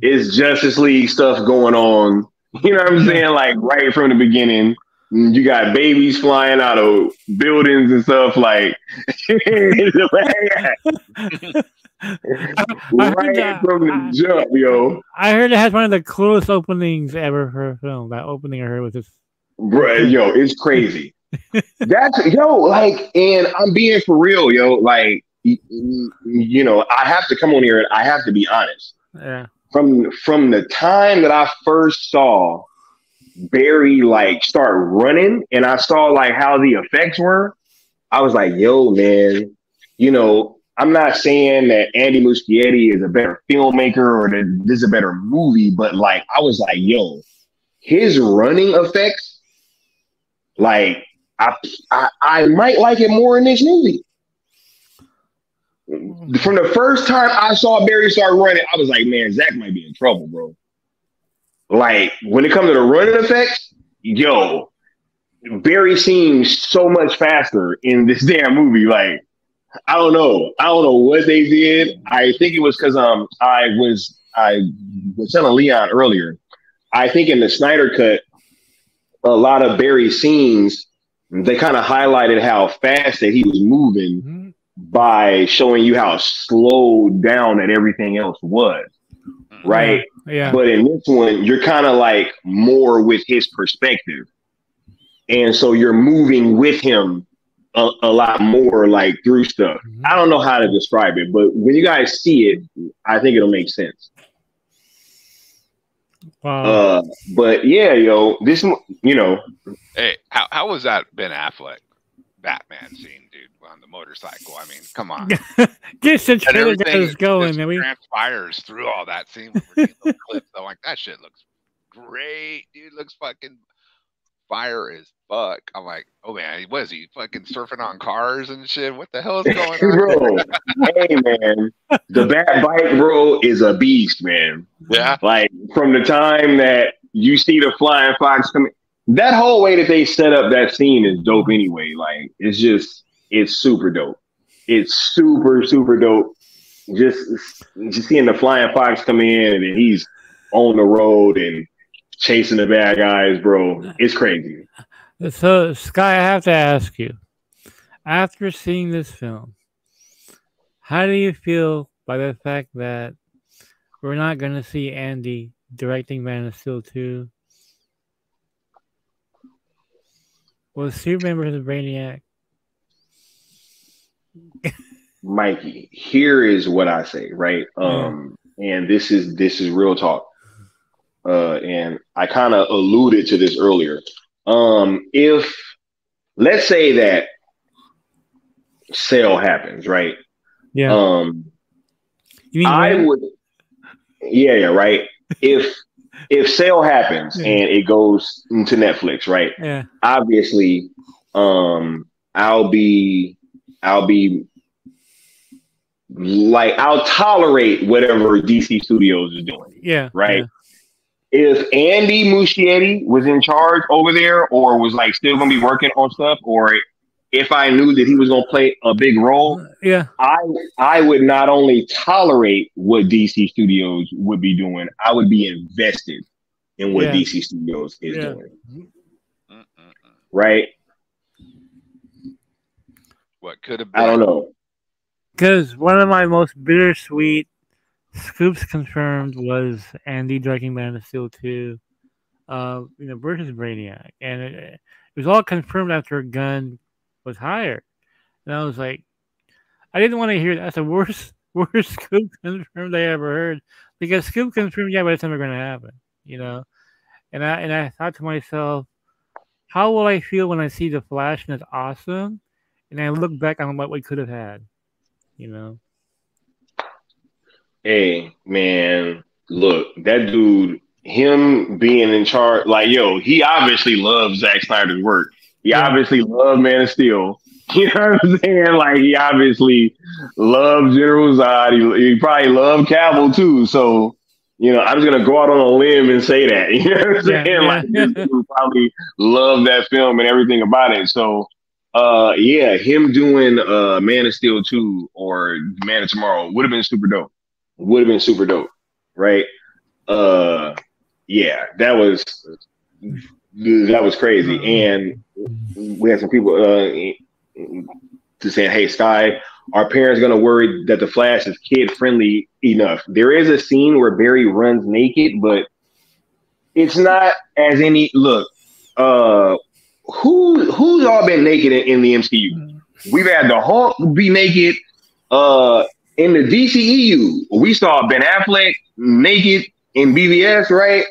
It's Justice League stuff going on. You know what I'm saying? Like right from the beginning. You got babies flying out of buildings and stuff like right from the jump, yo. I heard it has one of the coolest openings ever for a film. That opening I heard was just, Bruh, yo, it's crazy. That's yo, like, and I'm being for real, yo. Like, you know, I have to come on here and I have to be honest. Yeah. From the time that I first saw Barry like start running, and I saw like how the effects were, I was like, yo, man, you know, I'm not saying that Andy Muschietti is a better filmmaker or that this is a better movie, but like, I was like, yo, his running effects, like, I might like it more in this movie. From the first time I saw Barry start running, I was like, man, Zach might be in trouble, bro. Like, when it comes to the running effects, yo, Barry seems so much faster in this damn movie. Like, I don't know what they did. I think it was because I was telling Leon earlier. I think in the Snyder cut, a lot of Barry's scenes, they kind of highlighted how fast that he was moving by showing you how slowed down that everything else was. Right? Yeah. But in this one, you're kind of like more with his perspective. And so you're moving with him a lot more, like through stuff. I don't know how to describe it, but when you guys see it, I think it'll make sense. Wow. But yeah, yo, this, you know. Hey, how was that Ben Affleck Batman scene, dude, on the motorcycle? I mean, come on. Get the trailer guys going, man. Transpires through all that scene with those clips. I'm like, that shit looks great, dude. Looks fucking fire as fuck. I'm like, oh man, what is he fucking surfing on cars and shit? What the hell is going on? Bro, hey man, the Bat bike, bro, is a beast, man. Yeah. Like from the time that you see the flying fox coming, that whole way that they set up that scene is dope anyway. Like it's super dope. It's super, super dope. Just seeing the flying fox come in and he's on the road and chasing the bad guys, bro. It's crazy. So, Sky, I have to ask you, after seeing this film, how do you feel by the fact that we're not going to see Andy directing Man of Steel 2? Was Superman vs. Brainiac? Mikey, here is what I say, right? And this is real talk. And I kind of alluded to this earlier. If let's say that sale happens, right? Yeah. I would. Yeah, right. If sale happens and it goes into Netflix, right? Yeah. Obviously, I'll be like I'll tolerate whatever DC Studios is doing. Yeah. Right. Yeah. If Andy Muschietti was in charge over there or was like still gonna be working on stuff, or if I knew that he was gonna play a big role, I would not only tolerate what DC Studios would be doing, I would be invested in what DC Studios is doing. Right? What could have been? I don't know. Because one of my most bittersweet scoops confirmed was Andy directing Man of Steel 2, versus Brainiac, and it was all confirmed after Gunn was hired. And I was like, I didn't want to hear that. That's the worst scoop confirmed I ever heard, because scoop confirmed, but it's never going to happen, And I thought to myself, how will I feel when I see the Flash and it's awesome, and I look back on what we could have had, Hey, man, look, that dude, him being in charge, like, yo, he obviously loves Zack Snyder's work. He obviously loved Man of Steel. You know what I'm saying? Like, he obviously loved General Zod. He probably loved Cavill, too. So, I'm just going to go out on a limb and say that. You know what I'm saying? Yeah. Like, this dude probably loved that film and everything about it. So, him doing Man of Steel 2 or Man of Tomorrow would have been super dope. Would have been super dope, right? That was that was crazy. And we had some people to say, "Hey, Sky, our parents gonna worry that the Flash is kid friendly enough." There is a scene where Barry runs naked, but it's not as any look. Who's all been naked in the MCU? We've had the Hulk be naked. In the DCEU, we saw Ben Affleck naked in BVS, right?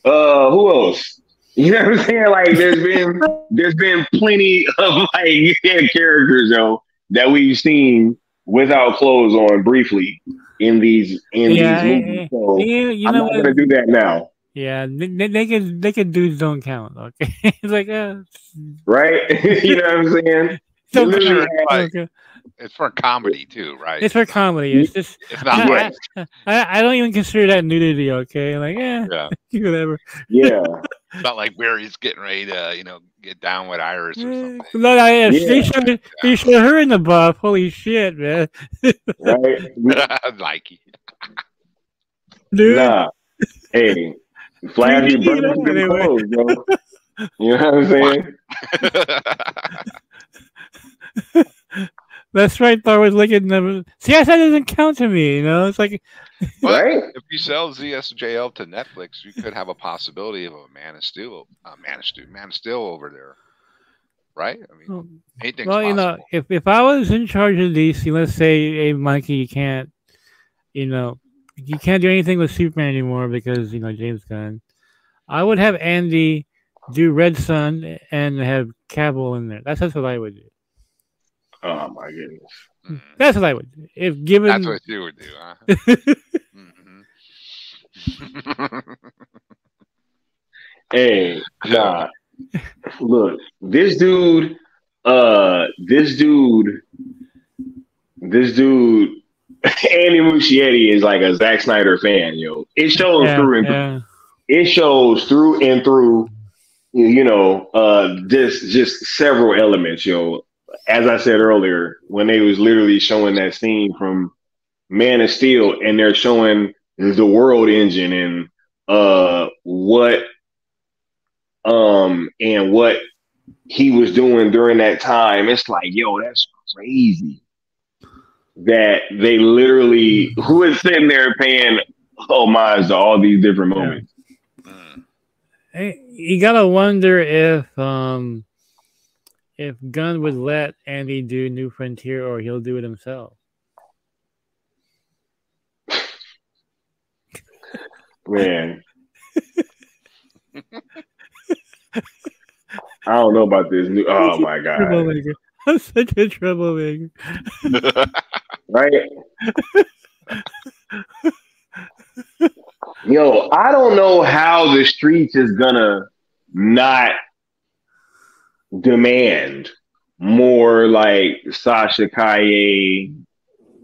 Who else? You know what I'm saying? Like, there's been plenty of like characters, though, that we've seen without clothes on briefly in these movies. So I'm not gonna do that now. Yeah, naked dudes don't count. Okay, it's like right. You know what I'm saying? It's for comedy too, right? It's for comedy. It's just it's not right. I don't even consider that nudity. Okay, like whatever. Yeah, it's not like Barry's getting ready to get down with Iris or something. No, they showed her in the buff. Holy shit, man! Right, Mikey. Dude. Nah, hey, Flash, you burn some clothes, bro. You know what I'm saying? That's right. Thor was looking at them. CSI doesn't count to me. It's like, right? If you sell ZSJL to Netflix, you could have a possibility of a Man of Steel over there, right? I mean, anything's possible. If I was in charge of DC, let's say, hey, Mikey, you can't do anything with Superman anymore because James Gunn. I would have Andy do Red Sun and have Cavill in there. That's what I would do. Oh my goodness. That's what I would do. If given that's what you would do, huh? Hey, nah. Look, this dude, Andy Muschietti is like a Zack Snyder fan, yo. It shows through and through. It shows through and through, just several elements, yo. As I said earlier, when they was literally showing that scene from Man of Steel and they're showing the world engine and what he was doing during that time, it's like, yo, that's crazy. That they literally who is sitting there paying homage to all these different moments. Hey, you gotta wonder if Gunn would let Andy do New Frontier or he'll do it himself. Man. I don't know about this new. Oh my god! I'm such a troublemaker. Right? Yo, I don't know how the streets is gonna not demand more like Sasha Kaye.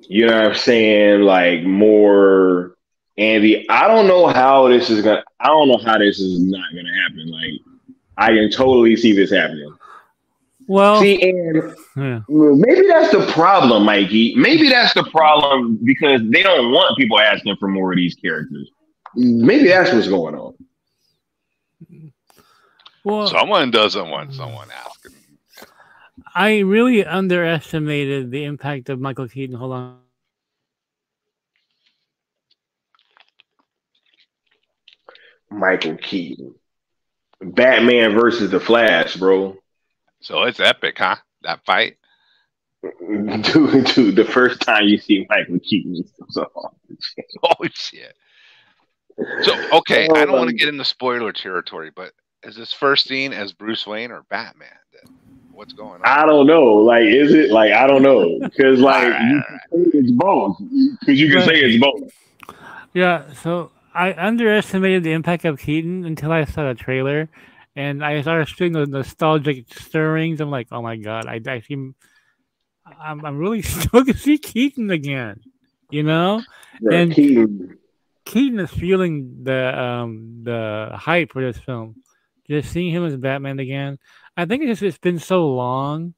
You know what I'm saying? Like more Andy. I don't know how this is not gonna happen. Like, I can totally see this happening. Well, and maybe that's the problem, Mikey. Maybe that's the problem because they don't want people asking for more of these characters. Maybe that's what's going on. Well, someone doesn't want someone asking. I really underestimated the impact of Michael Keaton. Hold on. Michael Keaton. Batman versus the Flash, bro. So it's epic, huh? That fight? Dude, the first time you see Michael Keaton. Holy shit. So, okay, I don't want to get into spoiler territory, but is this first scene as Bruce Wayne or Batman? What's going on? I don't know. Like, is it? Like, I don't know. Because, like, it's both. Because you can say it's both. Yeah, so I underestimated the impact of Keaton until I saw the trailer. And I started feeling the nostalgic stirrings. I'm like, oh my god, I'm really stoked to see Keaton again. Yeah, and Keaton is feeling the hype for this film. Just seeing him as Batman again. I think it's been so long,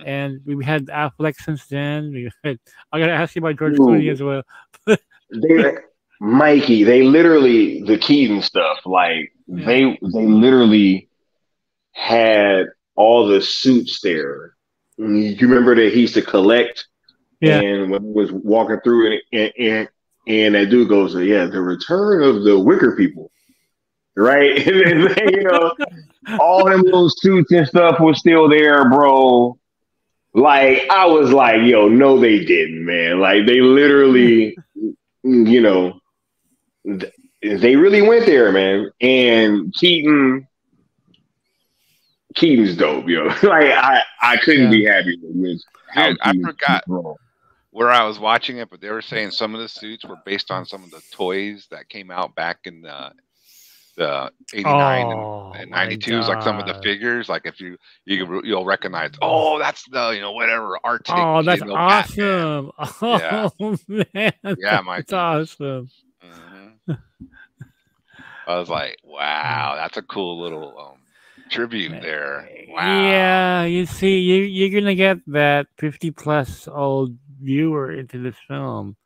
and we had Affleck since then. I gotta ask you about George Clooney as well. Mikey, they literally the Keaton stuff. Like they literally had all the suits there. You remember that he used to collect, and when he was walking through, and that dude goes, "Yeah, the return of the Wicker people." Right? And then, you know, all them little suits and stuff was still there, bro. Like, I was like, yo, no, they didn't, man. Like, they literally, you know, they really went there, man. And Keaton's dope, yo. Like, I couldn't be happy with how I forgot where I was watching it, but they were saying some of the suits were based on some of the toys that came out back in the 89 and 92s, like some of the figures, like if you'll recognize, oh, that's the, you know, whatever Arctic. Oh, that's awesome. Yeah. Oh man, yeah, Mike, that's awesome. I was like, wow, that's a cool little tribute there. Wow. Yeah, you see, you're gonna get that 50+ old viewer into this film,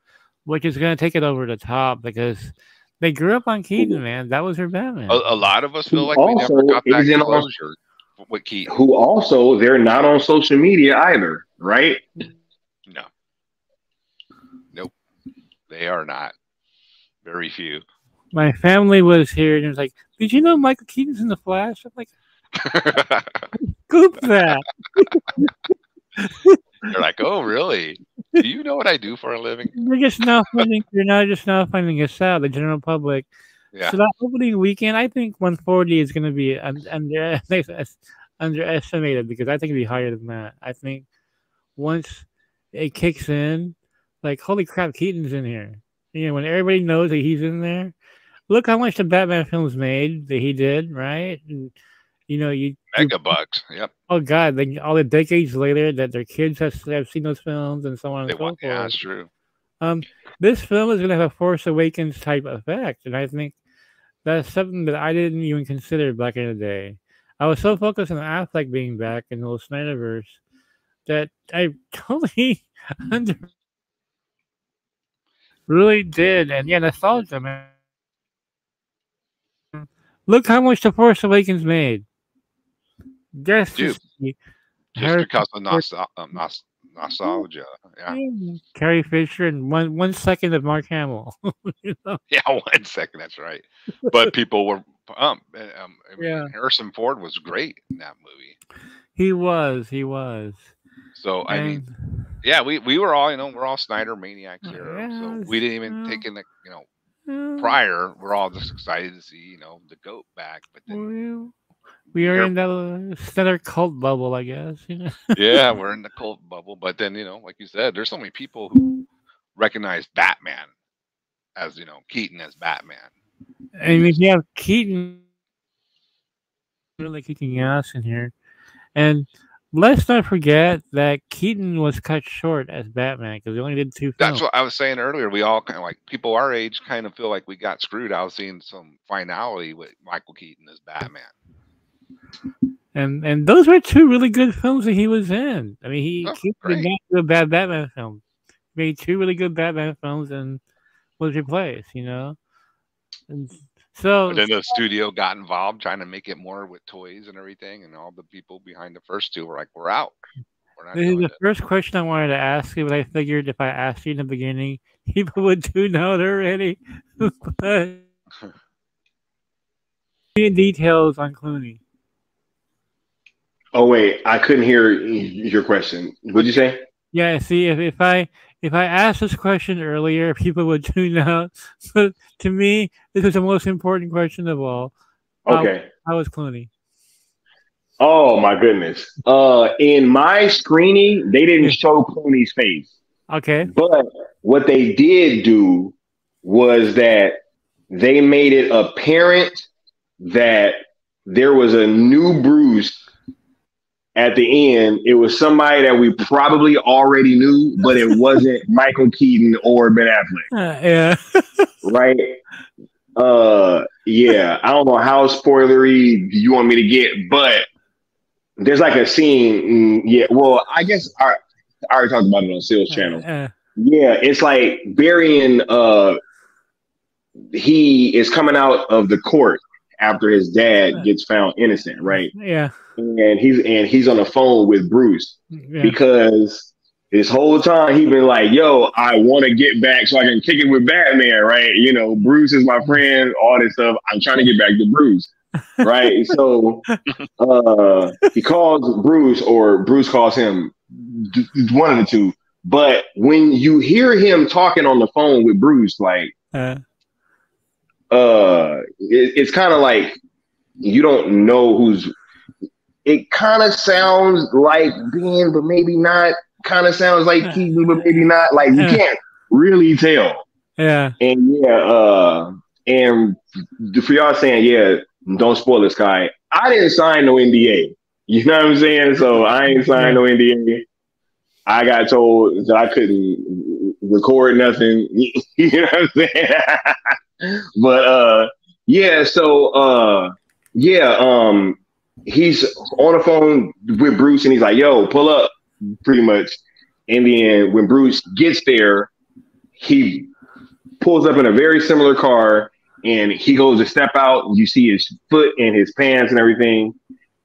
which is gonna take it over the top because they grew up on Keaton, man. That was her Batman. A lot of us feel like we never got that closure with Keaton. Who also, they're not on social media either, right? No. Nope. They are not. Very few. My family was here and it was like, did you know Michael Keaton's in The Flash? I'm like, scoop that. They're like, oh, really? Do you know what I do for a living? You're not just now finding us out, the general public. Yeah. So that opening weekend, I think 140 is going to be underestimated because I think it'll be higher than that. I think once it kicks in, like, holy crap, Keaton's in here. You know, when everybody knows that he's in there, look how much the Batman films made that he did, right? And, you know, mega bucks. Yep. Oh God! All the decades later that their kids have seen those films and so on and so forth. Yeah, that's true. This film is going to have a Force Awakens type effect, and I think that's something that I didn't even consider back in the day. I was so focused on Affleck being back in the whole Snyderverse that I totally really did, and yeah, nostalgia, man. Look how much the Force Awakens made. Just because of nostalgia. Yeah. Carrie Fisher and 1 second of Mark Hamill. You know? Yeah, 1 second. That's right. But people were pumped. Harrison Ford was great in that movie. He was. So I mean, yeah, we were all, you know, we're all Snyder maniacs here. So we didn't even take in the, you know, prior. We're all just excited to see, you know, the GOAT back. But then we are in the Snyder cult bubble, I guess. You know? Yeah, we're in the cult bubble. But then, you know, like you said, there's so many people who recognize Batman as, you know, Keaton as Batman. And if you have Keaton really kicking ass in here, and let's not forget that Keaton was cut short as Batman because he only did 2 films. That's what I was saying earlier. We all kind of, like, people our age kind of feel like we got screwed. I was seeing some finality with Michael Keaton as Batman. And those were 2 really good films that he was in. I mean, he did not do a bad Batman film. He made 2 really good Batman films and was replaced, you know? And so then the studio got involved trying to make it more with toys and everything, and all the people behind the first 2 were like, we're out. This is the first question I wanted to ask you, but I figured if I asked you in the beginning, people would tune out already. Details on Clooney. Oh wait, I couldn't hear your question. What'd you say? Yeah, see, if I asked this question earlier, people would tune out. So to me, this is the most important question of all. Okay. How was Clooney? Oh my goodness. In my screening, they didn't show Clooney's face. Okay. But what they did do was that they made it apparent that there was a new Bruce at the end. It was somebody that we probably already knew, but it wasn't Michael Keaton or Ben Affleck. Yeah. Right? Yeah. I don't know how spoilery you want me to get, but there's like a scene. Yeah. Well, I guess I already talked about it on Sales channel. Yeah. It's like Barry and he is coming out of the court after his dad gets found innocent, right? Yeah. And he's on the phone with Bruce because this whole time he been like, "Yo, I want to get back so I can kick it with Batman, right? You know, Bruce is my friend, all this stuff. I'm trying to get back to Bruce, right?" So he calls Bruce, or Bruce calls him, one of the two. But when you hear him talking on the phone with Bruce, like, it's kind of like you don't know who's. It kind of sounds like Ben, but maybe not. Kind of sounds like Keaton, but maybe not. Like, you can't really tell. Yeah. And and for y'all saying, don't spoil this guy. I didn't sign no NDA. You know what I'm saying? So I ain't signed no NDA. I got told that I couldn't record nothing. You know what I'm saying? But he's on the phone with Bruce and he's like, "Yo, pull up," pretty much. And then when Bruce gets there, he pulls up in a very similar car and he goes to step out. You see his foot and his pants and everything.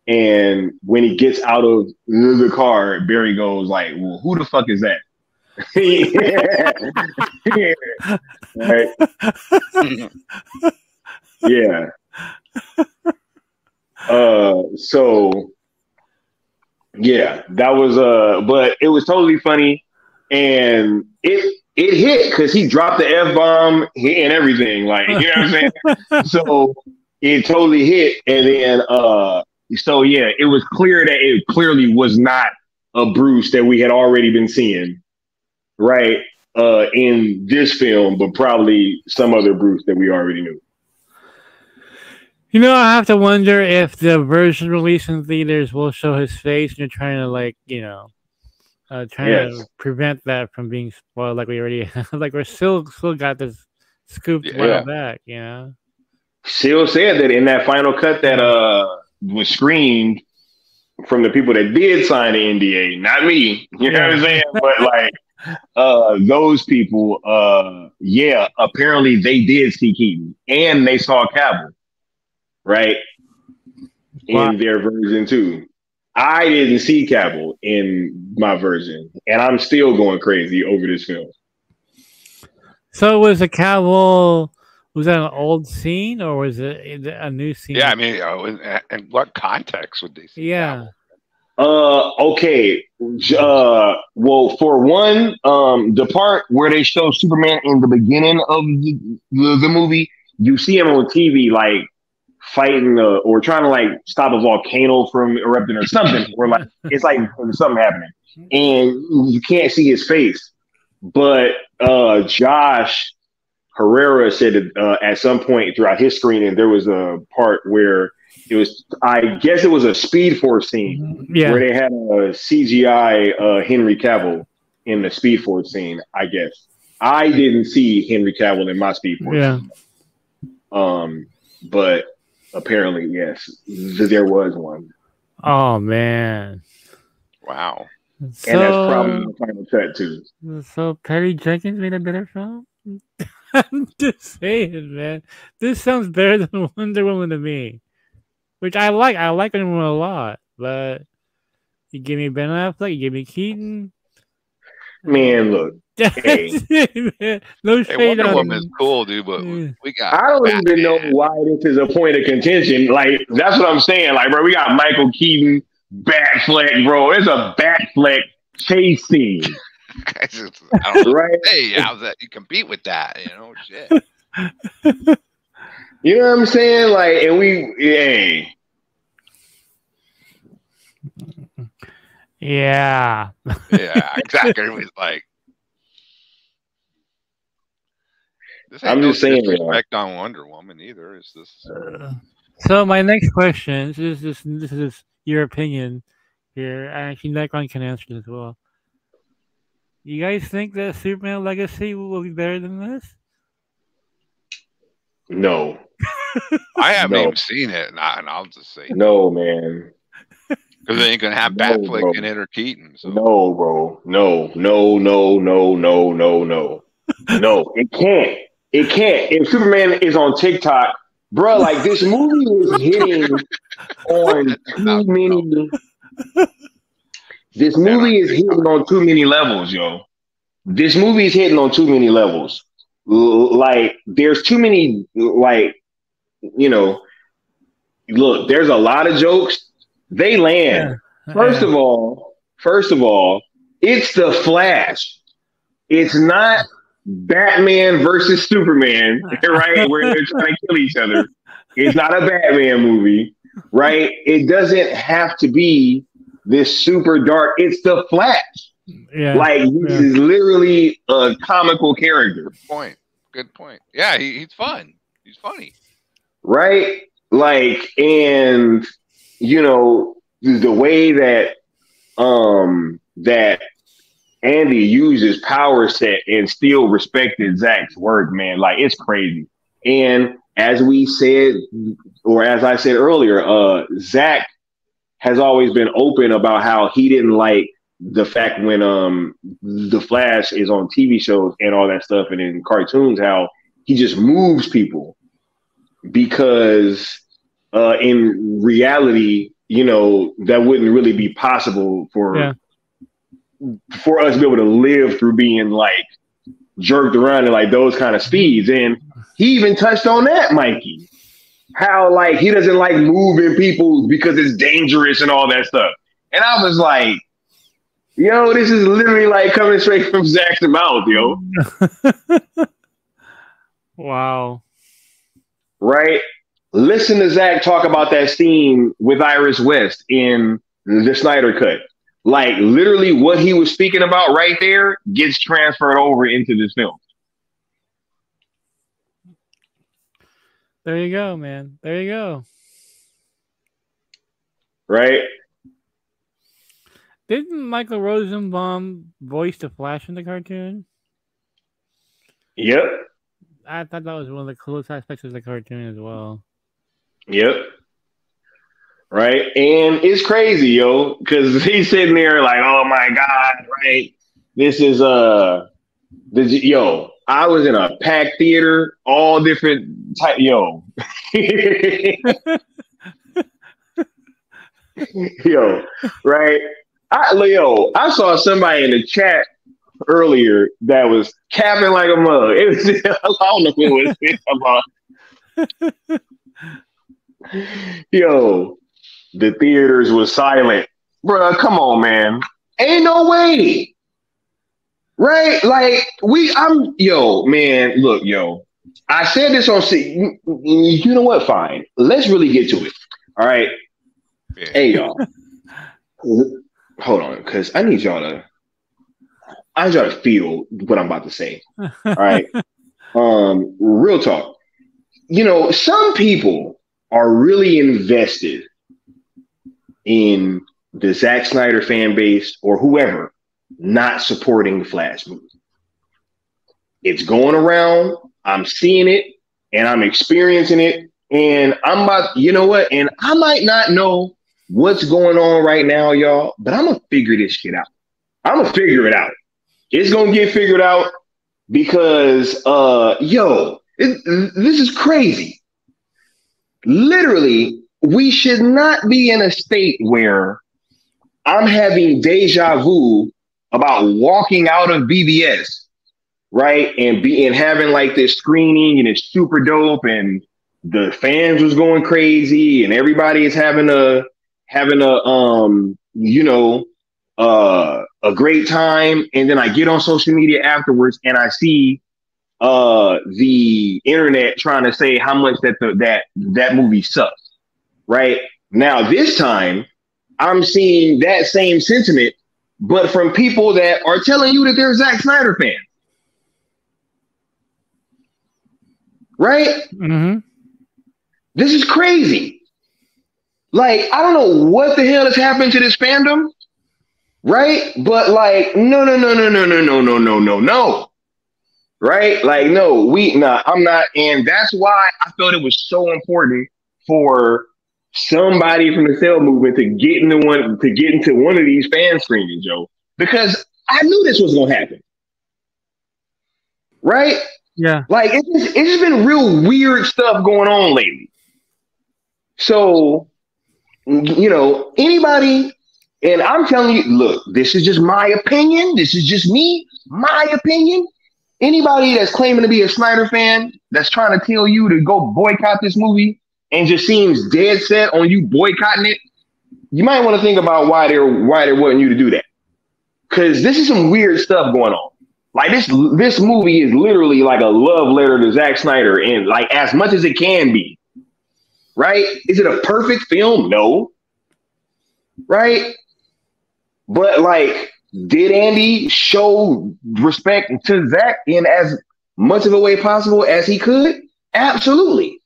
And when he gets out of the car, Barry goes like, "Well, who the fuck is that?" Right? Yeah. So yeah, that was but it was totally funny, and it hit because he dropped the F-bomb and everything, like, you know what I'm saying? So it totally hit, and then so yeah, it was clear that it clearly was not a Bruce that we had already been seeing, right? In this film, but probably some other Bruce that we already knew. You know, I have to wonder if the version released in theaters will show his face, and you're trying to, like, you know, to prevent that from being spoiled. Like we already, like we're still got this scooped while back. You know, Seal said that in that final cut that was screened from the people that did sign the NDA, not me. You know what I'm saying? But like those people, apparently they did see Keaton and they saw Cavill. Right? In their version too. I didn't see Cavill in my version, and I'm still going crazy over this film. So was the Cavill, was that an old scene or was it a new scene? Yeah, I mean, in what context would they see Cavill? Okay. Well, for one, the part where they show Superman in the beginning of the movie, you see him on TV like fighting or trying to like stop a volcano from erupting or something, or like it's like something happening, and you can't see his face. But Josh Herrera said that at some point throughout his screening, there was a part where it was, I guess it was a Speed Force scene where they had a CGI Henry Cavill in the Speed Force scene. I guess I didn't see Henry Cavill in my Speed Force scene. But apparently, yes, there was one. Oh man! Wow! So, and that's probably the final cut too. So Patty Jenkins made a better film. I'm just saying, man. This sounds better than Wonder Woman to me, which I like. I like Wonder Woman a lot, but you give me Ben Affleck, you give me Keaton. Man, look. Hey. No shade. Wonder Woman's cool, dude, but we got. I don't even know why this is a point of contention. Like, that's what I'm saying. Like, bro, we got Michael Keaton, Batfleck, bro. It's a Batfleck chase scene. Right? Hey, how's that? You compete with that, you know? Shit. You know what I'm saying? Like, and hey. Yeah. Yeah, exactly. It was like. I'm just saying, disrespect on Wonder Woman either. Is this? So my next question this is your opinion here. Actually, Necron can answer this as well. You guys think that Superman Legacy will be better than this? No. I haven't even seen it, and I'll just say no, man. Because they ain't gonna have Batfleck in it or Keaton. So. No, bro. No. No, it can't. It can't. If Superman is on TikTok bro. Like this movie is hitting on too many. This movie is hitting on too many levels, yo. This movie is hitting on too many levels. Like there's too many. Like you know, look, there's a lot of jokes. They land. Yeah. First of all, it's the Flash. It's not Batman versus Superman, right? Where they're trying to kill each other. It's not a Batman movie, right? It doesn't have to be this super dark. It's the Flash. Yeah. Like this is literally a comical character. Good point. Yeah, he's fun. He's funny. Right? Like, and you know, the way that that Andy used his power set and still respected Zach's work, man, like it's crazy. And as we said, or as I said earlier, Zach has always been open about how he didn't like the fact when the Flash is on TV shows and all that stuff and in cartoons, how he just moves people because in reality, you know, that wouldn't really be possible for us to be able to live through being like jerked around in like those kind of speeds. And he even touched on that, Mikey, how like he doesn't like moving people because it's dangerous and all that stuff. And I was like, yo, this is literally like coming straight from Zach's mouth, yo. Wow. Right? Listen to Zach talk about that scene with Iris West in the Snyder Cut. Like literally what he was speaking about right there gets transferred over into this film. There you go, man. There you go. Right? Didn't Michael Rosenbaum voice the Flash in the cartoon? Yep. I thought that was one of the coolest aspects of the cartoon as well. Yep. Right. And it's crazy, yo, because he's sitting there like, oh my God, right? This is yo, I was in a packed theater, all different type, yo. Yo, right? I saw somebody in the chat earlier that was capping like a mug. It was, I don't know who it was about. Yo, the theaters was silent. Bruh, come on, man. Ain't no way. Right? Like, yo, man, look, yo. I said this on, you know what? Fine. Let's really get to it. All right. Yeah. Hey, y'all. Hold on, because I need y'all to feel what I'm about to say. All right. Real talk. You know, some people are really invested in the Zack Snyder fan base or whoever not supporting the Flash movie. It's going around. I'm seeing it and I'm experiencing it. And I'm about, you know what? And I might not know what's going on right now, y'all, but I'm going to figure this shit out. I'm going to figure it out. It's going to get figured out because, this is crazy. Literally, we should not be in a state where I'm having deja vu about walking out of BBS, right? And having like this screening and it's super dope and the fans was going crazy and everybody is having a great time. And then I get on social media afterwards and I see the internet trying to say how much that movie sucks. Right now, this time I'm seeing that same sentiment, but from people that are telling you that they're Zack Snyder fans. Right? Mm-hmm. This is crazy. Like, I don't know what the hell has happened to this fandom. Right? But like, no. Right? Like, no, I'm not. And that's why I thought it was so important for somebody from the Cell movement to get into one of these fan screenings, Joe, because I knew this was going to happen. Right? Yeah. Like it's just been real weird stuff going on lately. So, you know, anybody, and I'm telling you, look, this is just my opinion. This is just me, my opinion. Anybody that's claiming to be a Snyder fan that's trying to tell you to go boycott this movie and just seems dead set on you boycotting it, you might want to think about why they're wanting you to do that. Because this is some weird stuff going on. Like this movie is literally like a love letter to Zack Snyder, and like as much as it can be. Right? Is it a perfect film? No. Right? But like, did Andy show respect to Zack in as much of a way possible as he could? Absolutely.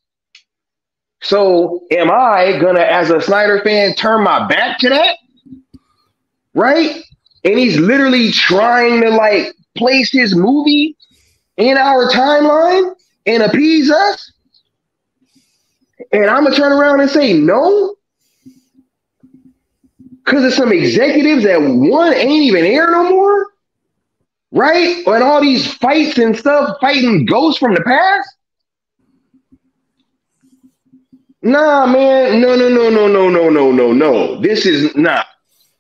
So am I gonna, as a Snyder fan, turn my back to that? Right? And he's literally trying to like place his movie in our timeline and appease us? And I'm gonna turn around and say no? Because of some executives that one ain't even air no more? Right? And all these fights and stuff, fighting ghosts from the past? Nah, man. No. This is not.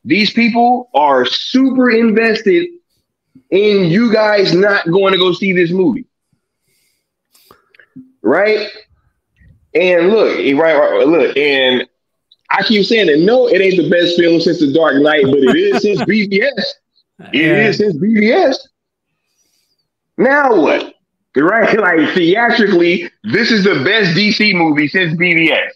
These people are super invested in you guys not going to go see this movie. Right? And look, look, and I keep saying that no, it ain't the best film since The Dark Knight, but it is since BVS. It is since BVS. Now what? Right? Like theatrically, this is the best DC movie since BVS.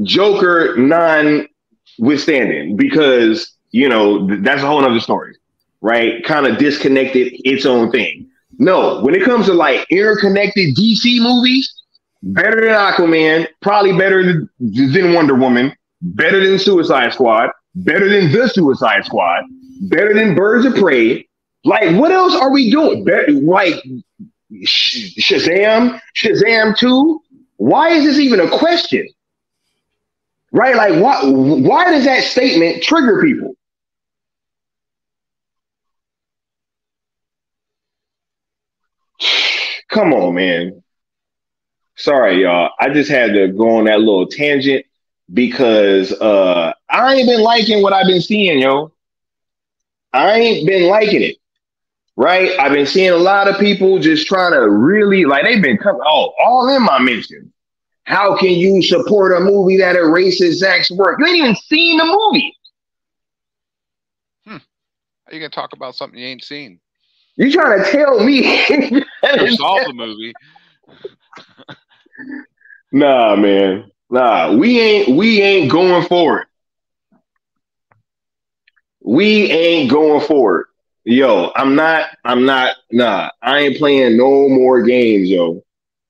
Joker notwithstanding, because you know that's a whole other story, right? Kind of disconnected, its own thing. No, when it comes to like interconnected DC movies, better than Aquaman, probably better than Wonder Woman, better than Suicide Squad, better than The Suicide Squad, better than Birds of Prey. Like, what else are we doing? Like Shazam 2? Why is this even a question? Right? Like, why does that statement trigger people? Come on, man. Sorry, y'all. I just had to go on that little tangent because I ain't been liking what I've been seeing, yo. I ain't been liking it. Right? I've been seeing a lot of people just trying to really, like, they've been coming all in my mention. How can you support a movie that erases Zack's work? You ain't even seen the movie. How you gonna talk about something you ain't seen? You trying to tell me You saw the movie? Nah, man. Nah, we ain't going for it. We ain't going for it. Yo, I'm not, nah, I ain't playing no more games, yo.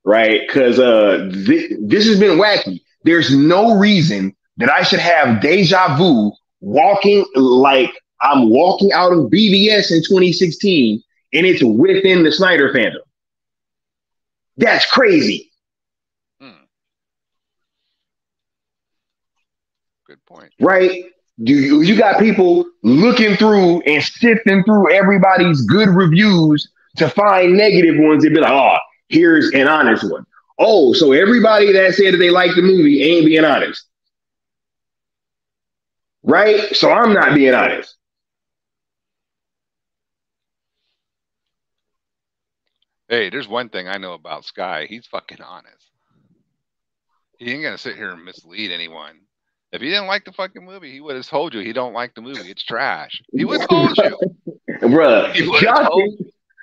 Right? Because this has been wacky. There's no reason that I should have deja vu walking like I'm walking out of BVS in 2016 and it's within the Snyder fandom. That's crazy. Good point. Right? You got people looking through and sifting through everybody's good reviews to find negative ones and be like, oh, here's an honest one. Oh, so everybody that said that they liked the movie ain't being honest. Right? So I'm not being honest. Hey, there's one thing I know about Sky. He's fucking honest. He ain't gonna sit here and mislead anyone. If he didn't like the fucking movie, he would have told you he don't like the movie. It's trash. He would have told you. Bruh,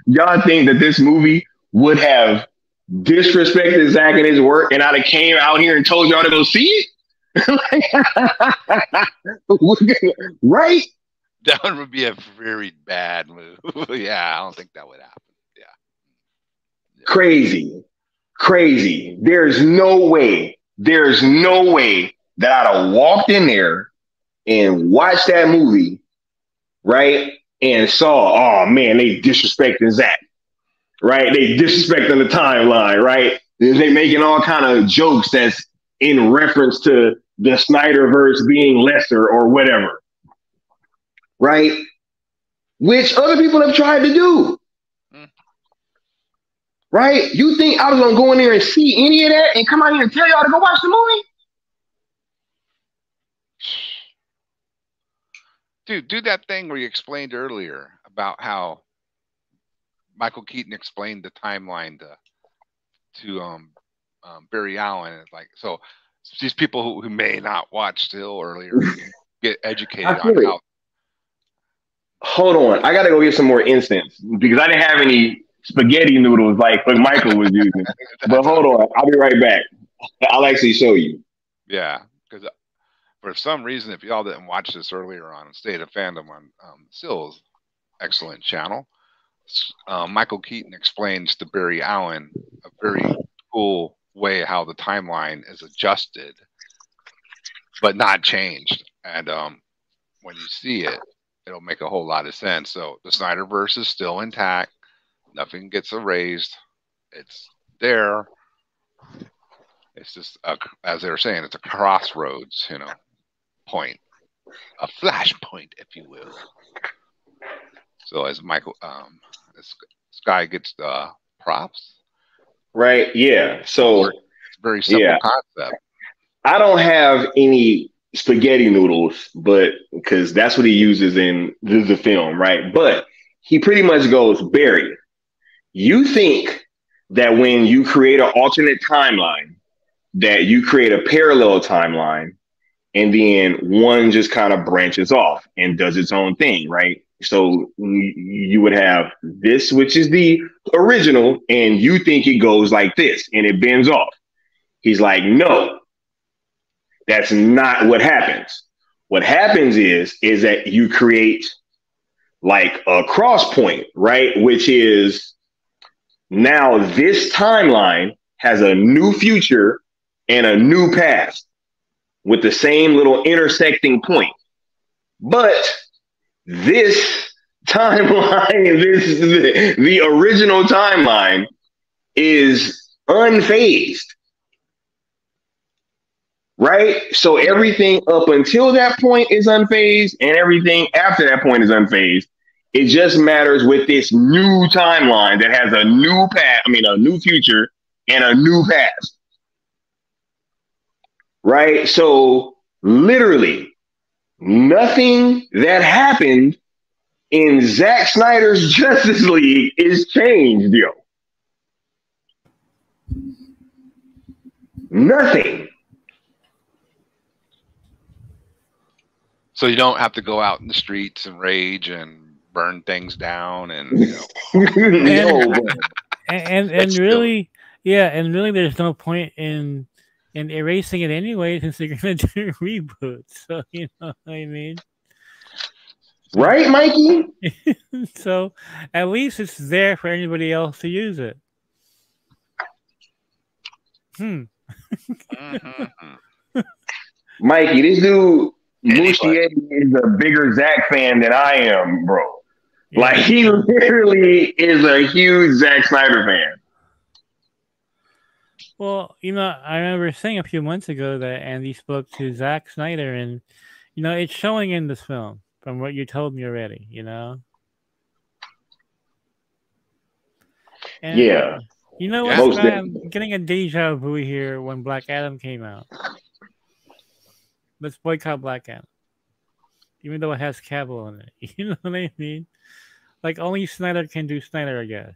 y'all think that this movie would have disrespected Zack and his work and I'd have came out here and told y'all to go see it? Right? That would be a very bad move. Yeah, I don't think that would happen. Yeah. Crazy. There's no way that I'd have walked in there and watched that movie, right? And saw, oh man, they disrespecting Zack, right? They disrespecting the timeline, right? They making all kind of jokes that's in reference to the Snyderverse being lesser or whatever, right? Which other people have tried to do. right? You think I was gonna go in there and see any of that and come out here and tell y'all to go watch the movie? Dude, do that thing where you explained earlier about how Michael Keaton explained the timeline to Barry Allen. Like, so these people who may not watch still earlier get educated on how. Hold on, I gotta go get some more incense because I didn't have any spaghetti noodles like Michael was using. But hold on, I'll be right back. I'll actually show you. Yeah, because for some reason, if y'all didn't watch this earlier on State of Fandom on Sill's excellent channel, Michael Keaton explains to Barry Allen a very cool way how the timeline is adjusted, but not changed. And when you see it, it'll make a whole lot of sense. So the Snyderverse is still intact. Nothing gets erased. It's there. It's just, as they were saying, it's a crossroads, point. A flashpoint, if you will. So as Michael, this guy gets the props. Right, yeah. So it's a very simple concept. I don't have any spaghetti noodles, but because that's what he uses in the film, right? But he pretty much goes, Barry, you think that when you create an alternate timeline, that you create a parallel timeline, and then one just kind of branches off and does its own thing, right? So you would have this, which is the original, and you think it goes like this, and it bends off. He's like, no. That's not what happens. What happens is that you create like a cross point, right? Which is now this timeline has a new future and a new past with the same little intersecting point. But this timeline, the original timeline is unfazed. Right? So everything up until that point is unfazed, and everything after that point is unfazed. It just matters with this new timeline that has a new a new future and a new past. Right? So literally nothing that happened in Zack Snyder's Justice League is changed, yo. Nothing. So you don't have to go out in the streets and rage and burn things down and and really, there's no point in erasing it anyway since they're gonna do a reboot. So you know what I mean, right, Mikey? So at least it's there for anybody else to use it. Mikey, this dude Muschiette is a bigger Zack fan than I am, bro. Yeah. Like, he literally is a huge Zack Snyder fan. Well, I remember saying a few months ago that Andy spoke to Zack Snyder, and, it's showing in this film from what you told me already, And, yeah. You know what? I'm getting a deja vu here when Black Adam came out. Let's boycott Black Adam. Even though it has Cavill in it. You know what I mean? Like, only Snyder can do Snyder, I guess.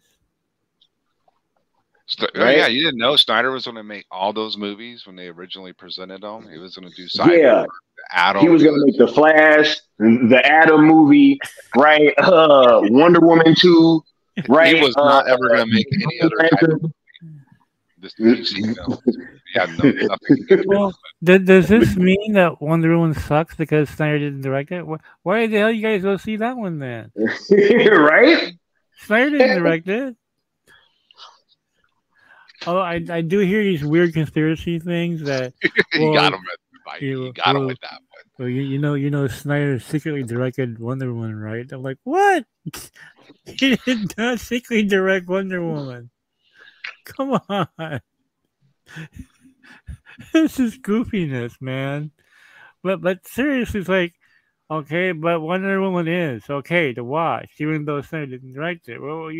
Right? Yeah, you didn't know Snyder was going to make all those movies when they originally presented them? He was going to do Cyborg, Adam. He was going to make The Flash, the Adam movie, right? Wonder Woman 2, right? He was not ever going to make any other type of this DC film. Yeah, nothing. Well, does this mean that Wonder Woman sucks because Snyder didn't direct it? Why the hell you guys go see that one then? Right? Snyder didn't direct it. Oh, I do hear these weird conspiracy things that you got him. You got him with that one. Well, you know, Snyder secretly directed Wonder Woman, right? I'm like, what? He did not secretly direct Wonder Woman. Come on. This is goofiness, man. But seriously, it's like, okay, but Wonder Woman is okay to watch, even though Snyder didn't direct it. Well,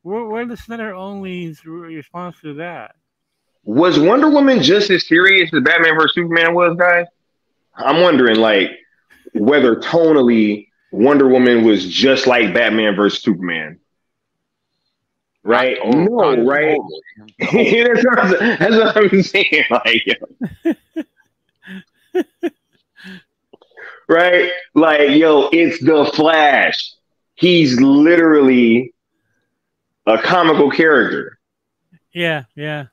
Where the Snyder Only's response to that? Was Wonder Woman just as serious as Batman vs Superman was, guys? I'm wondering, like, whether tonally Wonder Woman was just like Batman vs Superman. Right? No, right? Totally. That's what I'm saying. Like, right? Like, yo, it's the Flash. He's literally a comical character. Yeah, yeah.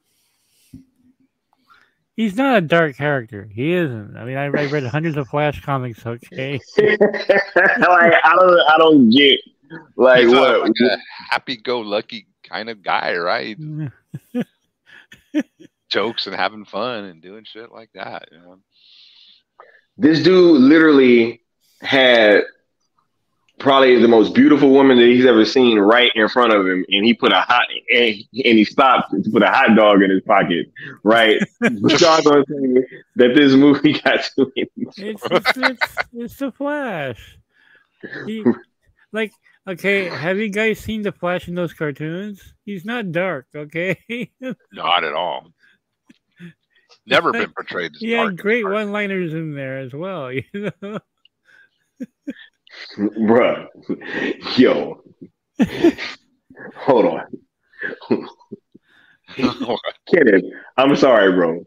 He's not a dark character. He isn't. I mean, I read hundreds of Flash comics. Okay. Like, I don't get like he's what like a happy-go-lucky kind of guy, right? Jokes and having fun and doing shit like that. You know? This dude literally had probably the most beautiful woman that he's ever seen right in front of him, and he put he stopped to put a hot dog in his pocket, right? But y'all gonna say that this movie got too it's the Flash. Okay, have you guys seen the Flash in those cartoons? He's not dark, okay? Not at all. Never been portrayed as dark. He had great one-liners in there as well, you know. Bruh, yo, hold on. Kenneth, I'm sorry, bro.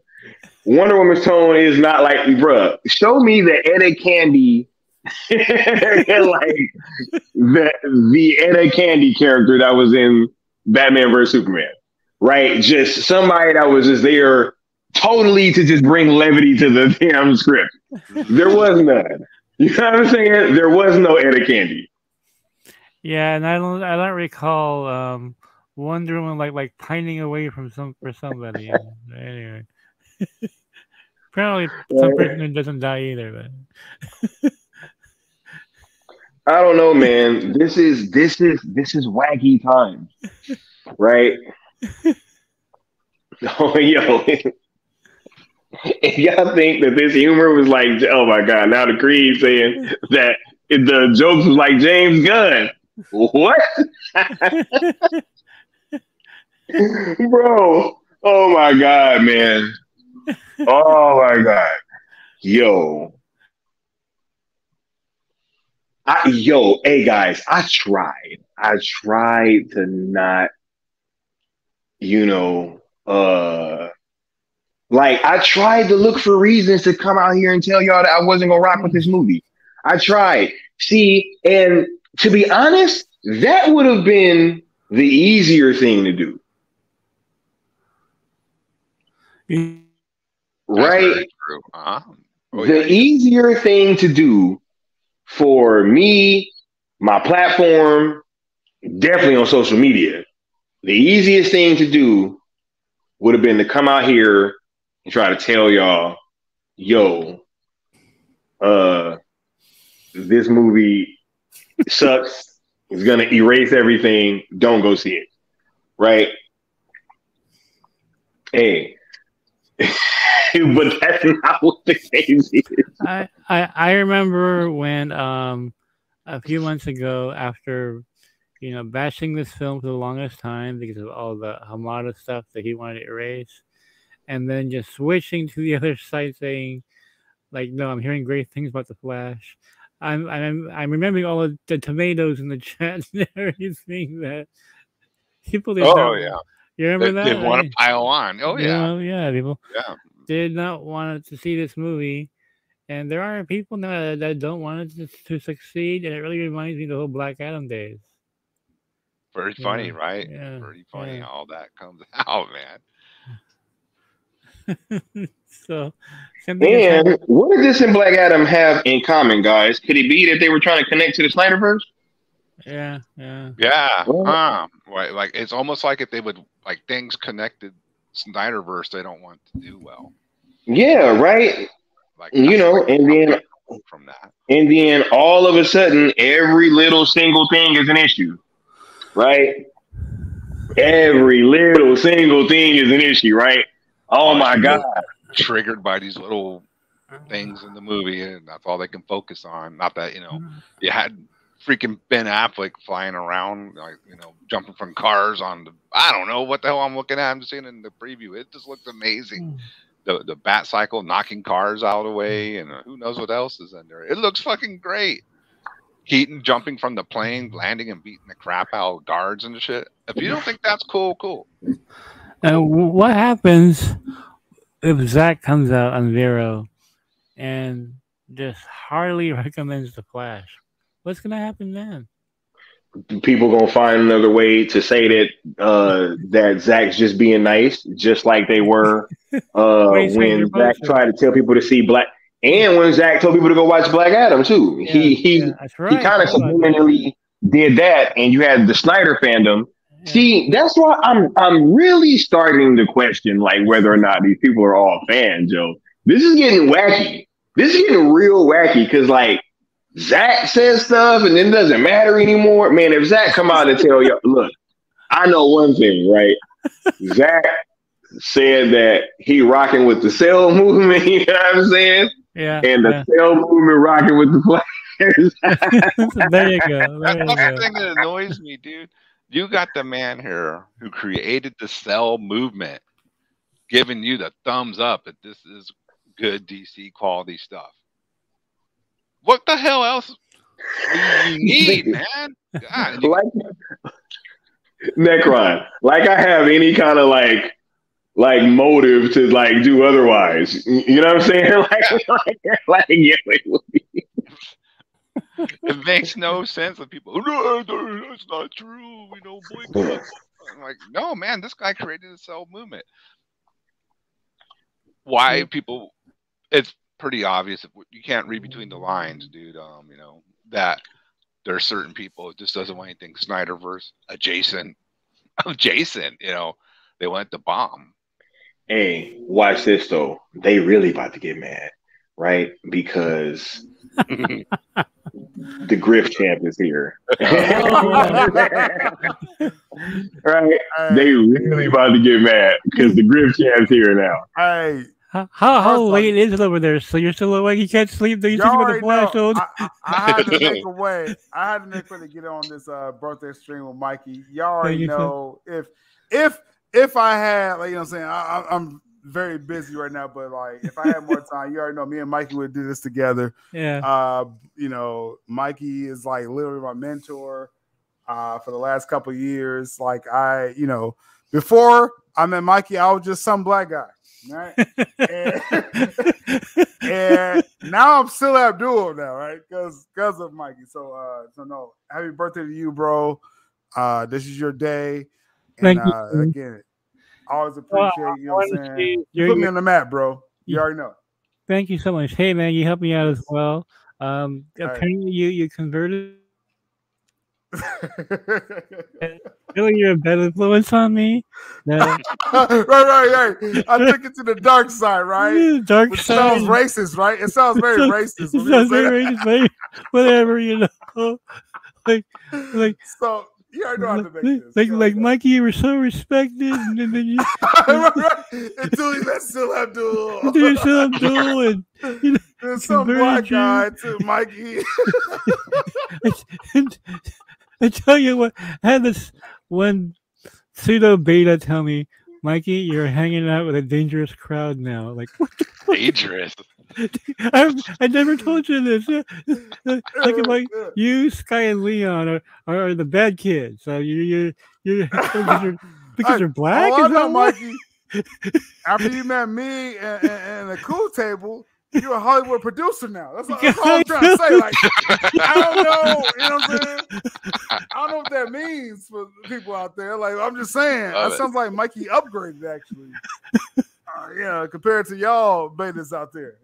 Wonder Woman's tone is not like, bruh, show me the Etta Candy, like the Etta Candy character that was in Batman vs Superman, right? Just somebody that was just there totally to just bring levity to the damn script. There was none. You know what I'm saying? There was no Etta Candy. Yeah, and I don't recall Wonder Woman like pining away for somebody. Anyway, apparently some person who doesn't die either. But I don't know, man. This is wacky times, right? Oh, yo. If y'all think that this humor was like, oh my God, now the Creed saying that the jokes was like James Gunn. What? Bro, oh my God, man. Oh my God. Yo. Hey guys, I tried to not, like, I tried to look for reasons to come out here and tell y'all that I wasn't going to rock with this movie. I tried. See, and to be honest, that would have been the easier thing to do. Right? The easier thing to do for me, my platform, definitely on social media, the easiest thing to do would have been to come out here and try to tell y'all, yo, this movie sucks. It's gonna erase everything. Don't go see it. Right? Hey. But that's not what the case is. I remember when a few months ago, after bashing this film for the longest time because of all the Hamada stuff that he wanted to erase, and then just switching to the other side saying, like, no, I'm hearing great things about the Flash. I'm remembering all of the tomatoes in the chat and everything that people did. Oh yeah, you remember that? They want to pile on. Oh yeah, yeah. People did not want to see this movie, and there are people now that don't want it to succeed, and it really reminds me of the whole Black Adam days. Very funny, right? Yeah, very funny how all that comes out, man. So, and what did this and Black Adam have in common, guys? Could it be that they were trying to connect to the Snyderverse? Yeah. Like it's almost like if they would like things connected Snyderverse, they don't want to do well. Yeah, right. Like and then from that, and then all of a sudden, every little single thing is an issue, right? Every little single thing is an issue, right? Oh my God! Triggered by these little things in the movie, and that's all they can focus on. Not that you had freaking Ben Affleck flying around, like, you know, jumping from cars on the, I don't know what the hell I'm looking at. I'm just seeing it in the preview. It just looks amazing. The bat cycle knocking cars out of the way, and who knows what else is in there. It looks fucking great. Keaton jumping from the plane, landing and beating the crap out of guards and shit. If you don't think that's cool, cool. What happens if Zach comes out on Vero and just hardly recommends the Flash? What's gonna happen then? People gonna find another way to say that that Zach's just being nice, just like they were when Zach tried to tell people to see Black, and when Zach told people to go watch Black Adam too. Yeah, he kind of subliminally did that, and you had the Snyder fandom. Yeah. See, that's why I'm really starting to question like whether or not these people are all fans, Joe. This is getting wacky. This is getting real wacky because like Zach says stuff and then it doesn't matter anymore. Man, if Zach come out and tell you, look, I know one thing, right? Zach said that he rocking with the cell movement, you know what I'm saying? Yeah. And the cell movement rocking with the players. There you go. That's the thing that annoys me, dude. You got the man here who created the cell movement giving you the thumbs up that this is good DC quality stuff. What the hell else do you need, man? God, like Necron, like I have any kind of like motive to like do otherwise. You know what I'm saying? It makes no sense when people, no, that's not true. We don't boycott. I'm like, no, man, this guy created a cell movement. Why people? It's pretty obvious. You can't read between the lines, dude. You know that there are certain people who just doesn't want anything Snyderverse adjacent. You know, they want the bomb. Hey, watch this though. They really about to get mad, right? Because the Griff champ is here. Right? They really about to get mad because the Griff champ's here now. Hey. How late is it over there? So you're still awake? You can't sleep? Do you think with the Flash on? I had to make a way. I had to make a way to get on this birthday stream with Mikey. Y'all already know if I had, like, you know what I'm saying, I'm very busy right now, but like if I had more time, you already know me and Mikey would do this together. Yeah. You know, Mikey is like literally my mentor for the last couple of years. Like you know, before I met Mikey, I was just some black guy. Right? and now I'm still Abdul now, right? Because of Mikey. So no, happy birthday to you, bro. This is your day. And Thank you. Again, always appreciate you know what I'm saying. You put me on the map, bro. You already know. Thank you so much. Hey man, you helped me out as well. Apparently you converted. Really, you're a bad influence on me. No. right. I took it to the dark side, right? Dark side. It sounds racist, right? It sounds very racist. It sounds very racist. Whatever, you know. Like. So you already know how to make this. Like Mikey, you were so respected, and then you. Until you met still Abdul. And you know, there's some black guy too, Mikey. I tell you what, I had this one pseudo beta tell me, Mikey, you're hanging out with a dangerous crowd now. Like, what dangerous? I never told you this. Like, like you, Sky, and Leon are the bad kids. So you're because you're black. Oh, I know, Mikey. After you met me and the cool table, you're a Hollywood producer now. That's all I'm trying to say. Like, I don't know. You know what I'm saying? I don't know what that means for people out there. Like, I'm just saying. That sounds like Mikey upgraded, actually. Yeah, compared to y'all betas out there.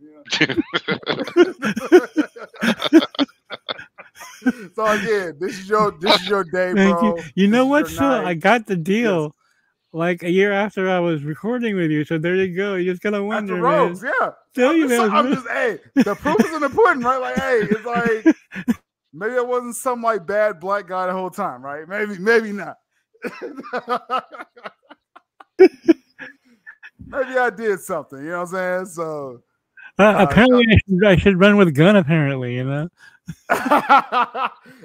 So again, this is your day, bro. You know what? So I got the deal. Yes. Like a year after I was recording with you, so there you go. You just gotta wonder, man. Rose, yeah. I'm just, hey, the proof is in the pudding, right? Like, hey, it's like maybe I wasn't some like bad black guy the whole time, right? Maybe not. Maybe I did something, you know what I'm saying? So apparently I should run with a gun. Apparently, you know.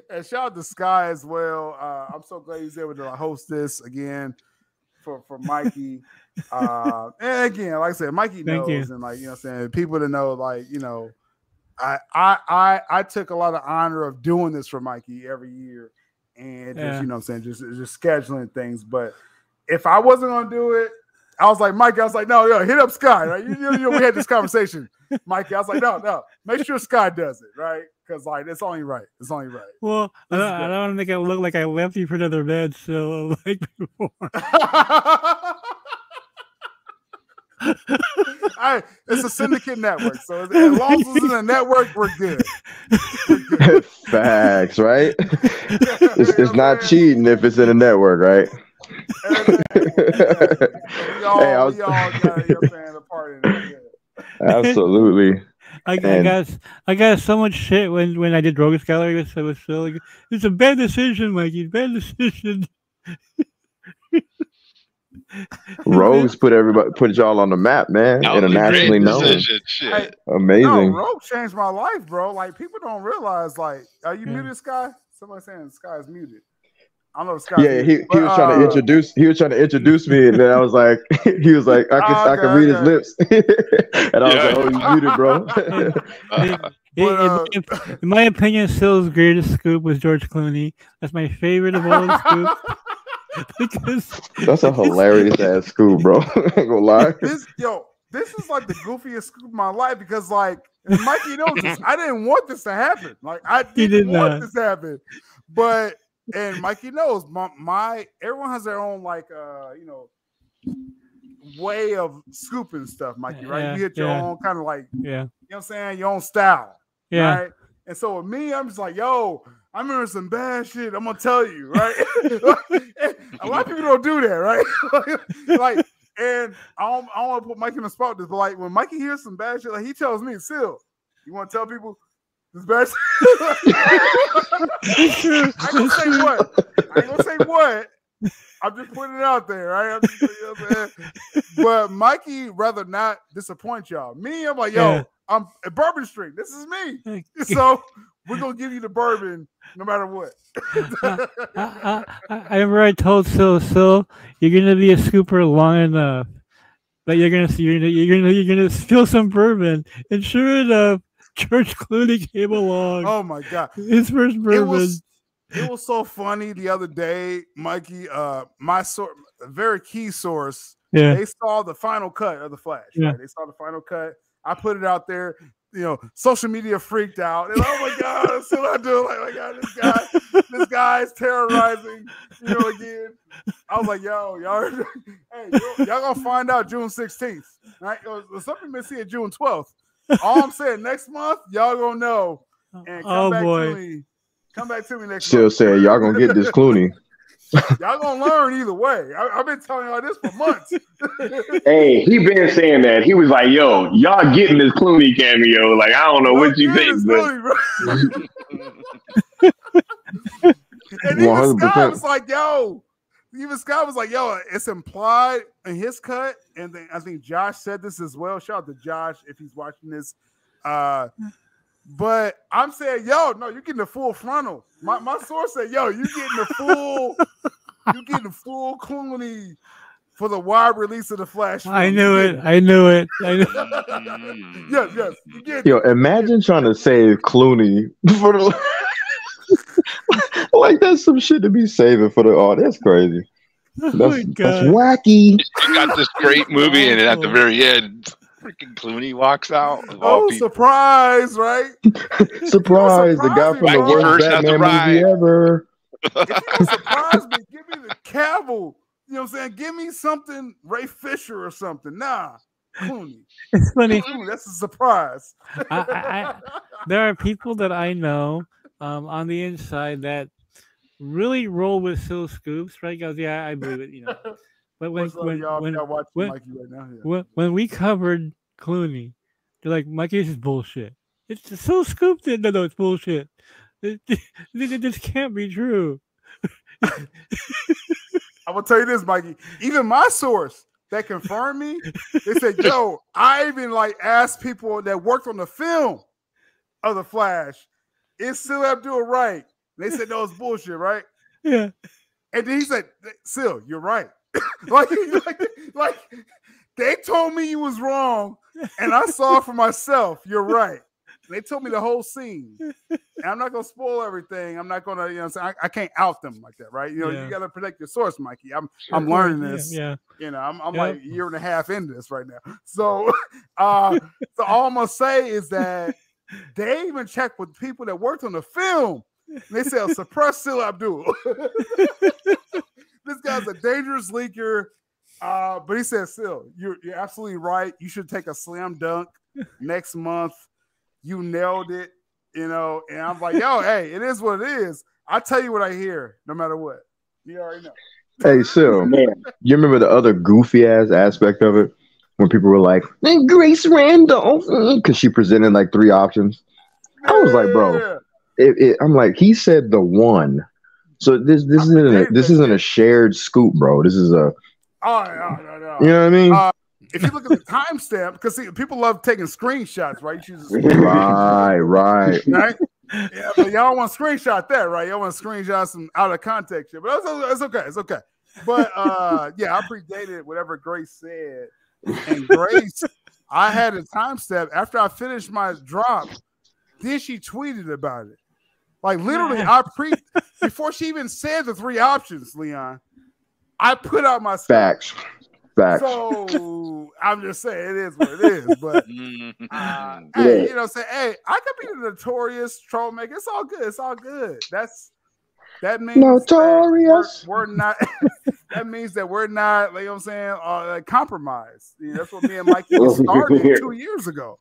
And shout out to Sky as well. I'm so glad he's able to host this again for Mikey. And again, like I said, Mikey knows, and like, you know what I'm saying, people to know, like, you know, I took a lot of honor of doing this for Mikey every year, and just, you know what I'm saying, just scheduling things. But if I wasn't gonna do it, I was like, Mikey, I was like, no, hit up Sky, right? You know, we had this conversation, Mikey. I was like, no, make sure Sky does it, right? Because like it's only right. It's only right. Well, I don't want to make it look like I left you for another bed, so like before. It's a syndicate network, so as long as it's in a network, we're good. Facts, right? It's not cheating if it's in a network, right? We all got a part in it. Absolutely. I got so much shit when I did Rogues Gallery. It was so like, it's a bad decision, Mikey. Bad decision. Rogues put y'all on the map, man. Internationally known. Shit. Amazing. No, Rogue changed my life, bro. Like, people don't realize, like, are you muted, Sky? Somebody saying Sky is muted. I don't know if Sky. Yeah, he was trying to introduce. He was trying to introduce me, and then I was like, he was like, I can read his lips, and I was like, oh, you muted, bro. In my opinion, Sill's greatest scoop was George Clooney. That's my favorite of all the scoops. Because that's a hilarious ass scoop, bro. I ain't gonna lie. This is like the goofiest scoop of my life, because like, and Mikey knows this. I didn't want this to happen. Like, I didn't want this to happen. But and Mikey knows my everyone has their own, like, you know, way of scooping stuff, Mikey, right? You hit your own kind of, like, you know what I'm saying, your own style. Yeah. Right. And so with me, I'm just like, yo, I remember some bad shit. I'm gonna tell you, right? A lot of people don't do that, right? Like, and I don't want to put Mikey in the spot, but like, when Mikey hears some bad shit, like, he tells me, Sil, you want to tell people this bad shit? I ain't gonna say what. I'm just putting it out there, right? You know what I'm saying? But Mikey rather not disappoint y'all. Me, I'm like, yo, I'm at Bourbon Street. This is me. So we're gonna give you the bourbon no matter what. I remember I told Sil, you're gonna be a scooper long enough that you're gonna spill some bourbon, and sure enough, George Clooney came along. Oh my god, his first bourbon. It was so funny the other day, Mikey. My source, a very key source. They saw the final cut of The Flash. Right? They saw the final cut. I put it out there. You know, social media freaked out. And oh my god, so I do. Like, oh my god, this guy is terrorizing. You know, again. I was like, yo, y'all, hey, y'all gonna find out June 16th. Right? Something may see it June 12th. All I'm saying, next month, y'all gonna know. And come back to me. Come back to me next month. Still saying y'all gonna get this Clooney. Y'all gonna learn either way. I've been telling y'all this for months. Hey, he been saying that. He was like, yo, y'all getting this Clooney cameo. Like, I don't know what you think. And even Scott was like, yo. It's implied in his cut. And then I think Josh said this as well. Shout out to Josh if he's watching this. But I'm saying, yo, no, you're getting the full frontal. My source said, yo, you're getting the full Clooney for the wide release of The Flash film. I knew it. Yes. Yo, imagine trying to save Clooney for the like, that's some shit to be saving for the. Oh, that's crazy. That's wacky. You got this great movie, and at the very end, freaking Clooney walks out. Oh, surprise, right? Surprise, the guy from the worst Batman movie ever. If you don't surprise me, give me the Cavill. You know what I'm saying? Give me something, Ray Fisher or something. Nah, Clooney. It's funny. That's a surprise. There are people that I know on the inside that really roll with Sil Scoops, right? Goes, yeah, I believe it, you know. But when we covered Clooney, they're like, Mikey, this is bullshit. It's so scooped it. No, it's bullshit. This can't be true. I'm gonna tell you this, Mikey. Even my source that confirmed me, they said, yo, I even like asked people that worked on the film of The Flash. is Sil Abdul right? They said, no, it's bullshit, right? Yeah. And then he said, Sil, you're right. like, they told me you was wrong, and I saw it for myself. You're right. They told me the whole scene. And I'm not gonna spoil everything. I'm not gonna, you know, I can't out them like that, right? You know, you gotta protect your source, Mikey. I'm learning this. Yeah. You know, I'm like a year and a half into this right now. So all I'm gonna say is that they even checked with people that worked on the film. They said suppress Sil Abdul. This guy's a dangerous leaker. But he said, Sil, you're absolutely right. You should take a slam dunk next month. You nailed it, you know. And I'm like, yo, hey, it is what it is. I tell you what I hear, no matter what. You already know. Hey, Sil, Man. you remember the other goofy ass aspect of it when people were like, Grace Randolph, because she presented like 3 options. I was like, bro, I'm like, he said the one. So this isn't a shared scoop, bro. This is a. Oh, no. You know what I mean? If you look at the timestamp, because people love taking screenshots, right? Right. Yeah, but y'all want to screenshot that, right? Y'all want to screenshot some out of context shit, but it's okay. But yeah, I predated whatever Grace said, and Grace, I had a timestamp after I finished my drop. Then she tweeted about it, like literally. Before she even said the 3 options, Leon, I put out my facts. So I'm just saying it is what it is. But hey, you know, say, hey, I could be the notorious troublemaker. It's all good. That means notorious. That we're not. That means that we're not. Like, you know what I'm saying, compromised. You know, that's what me and Mikey started 2 years ago.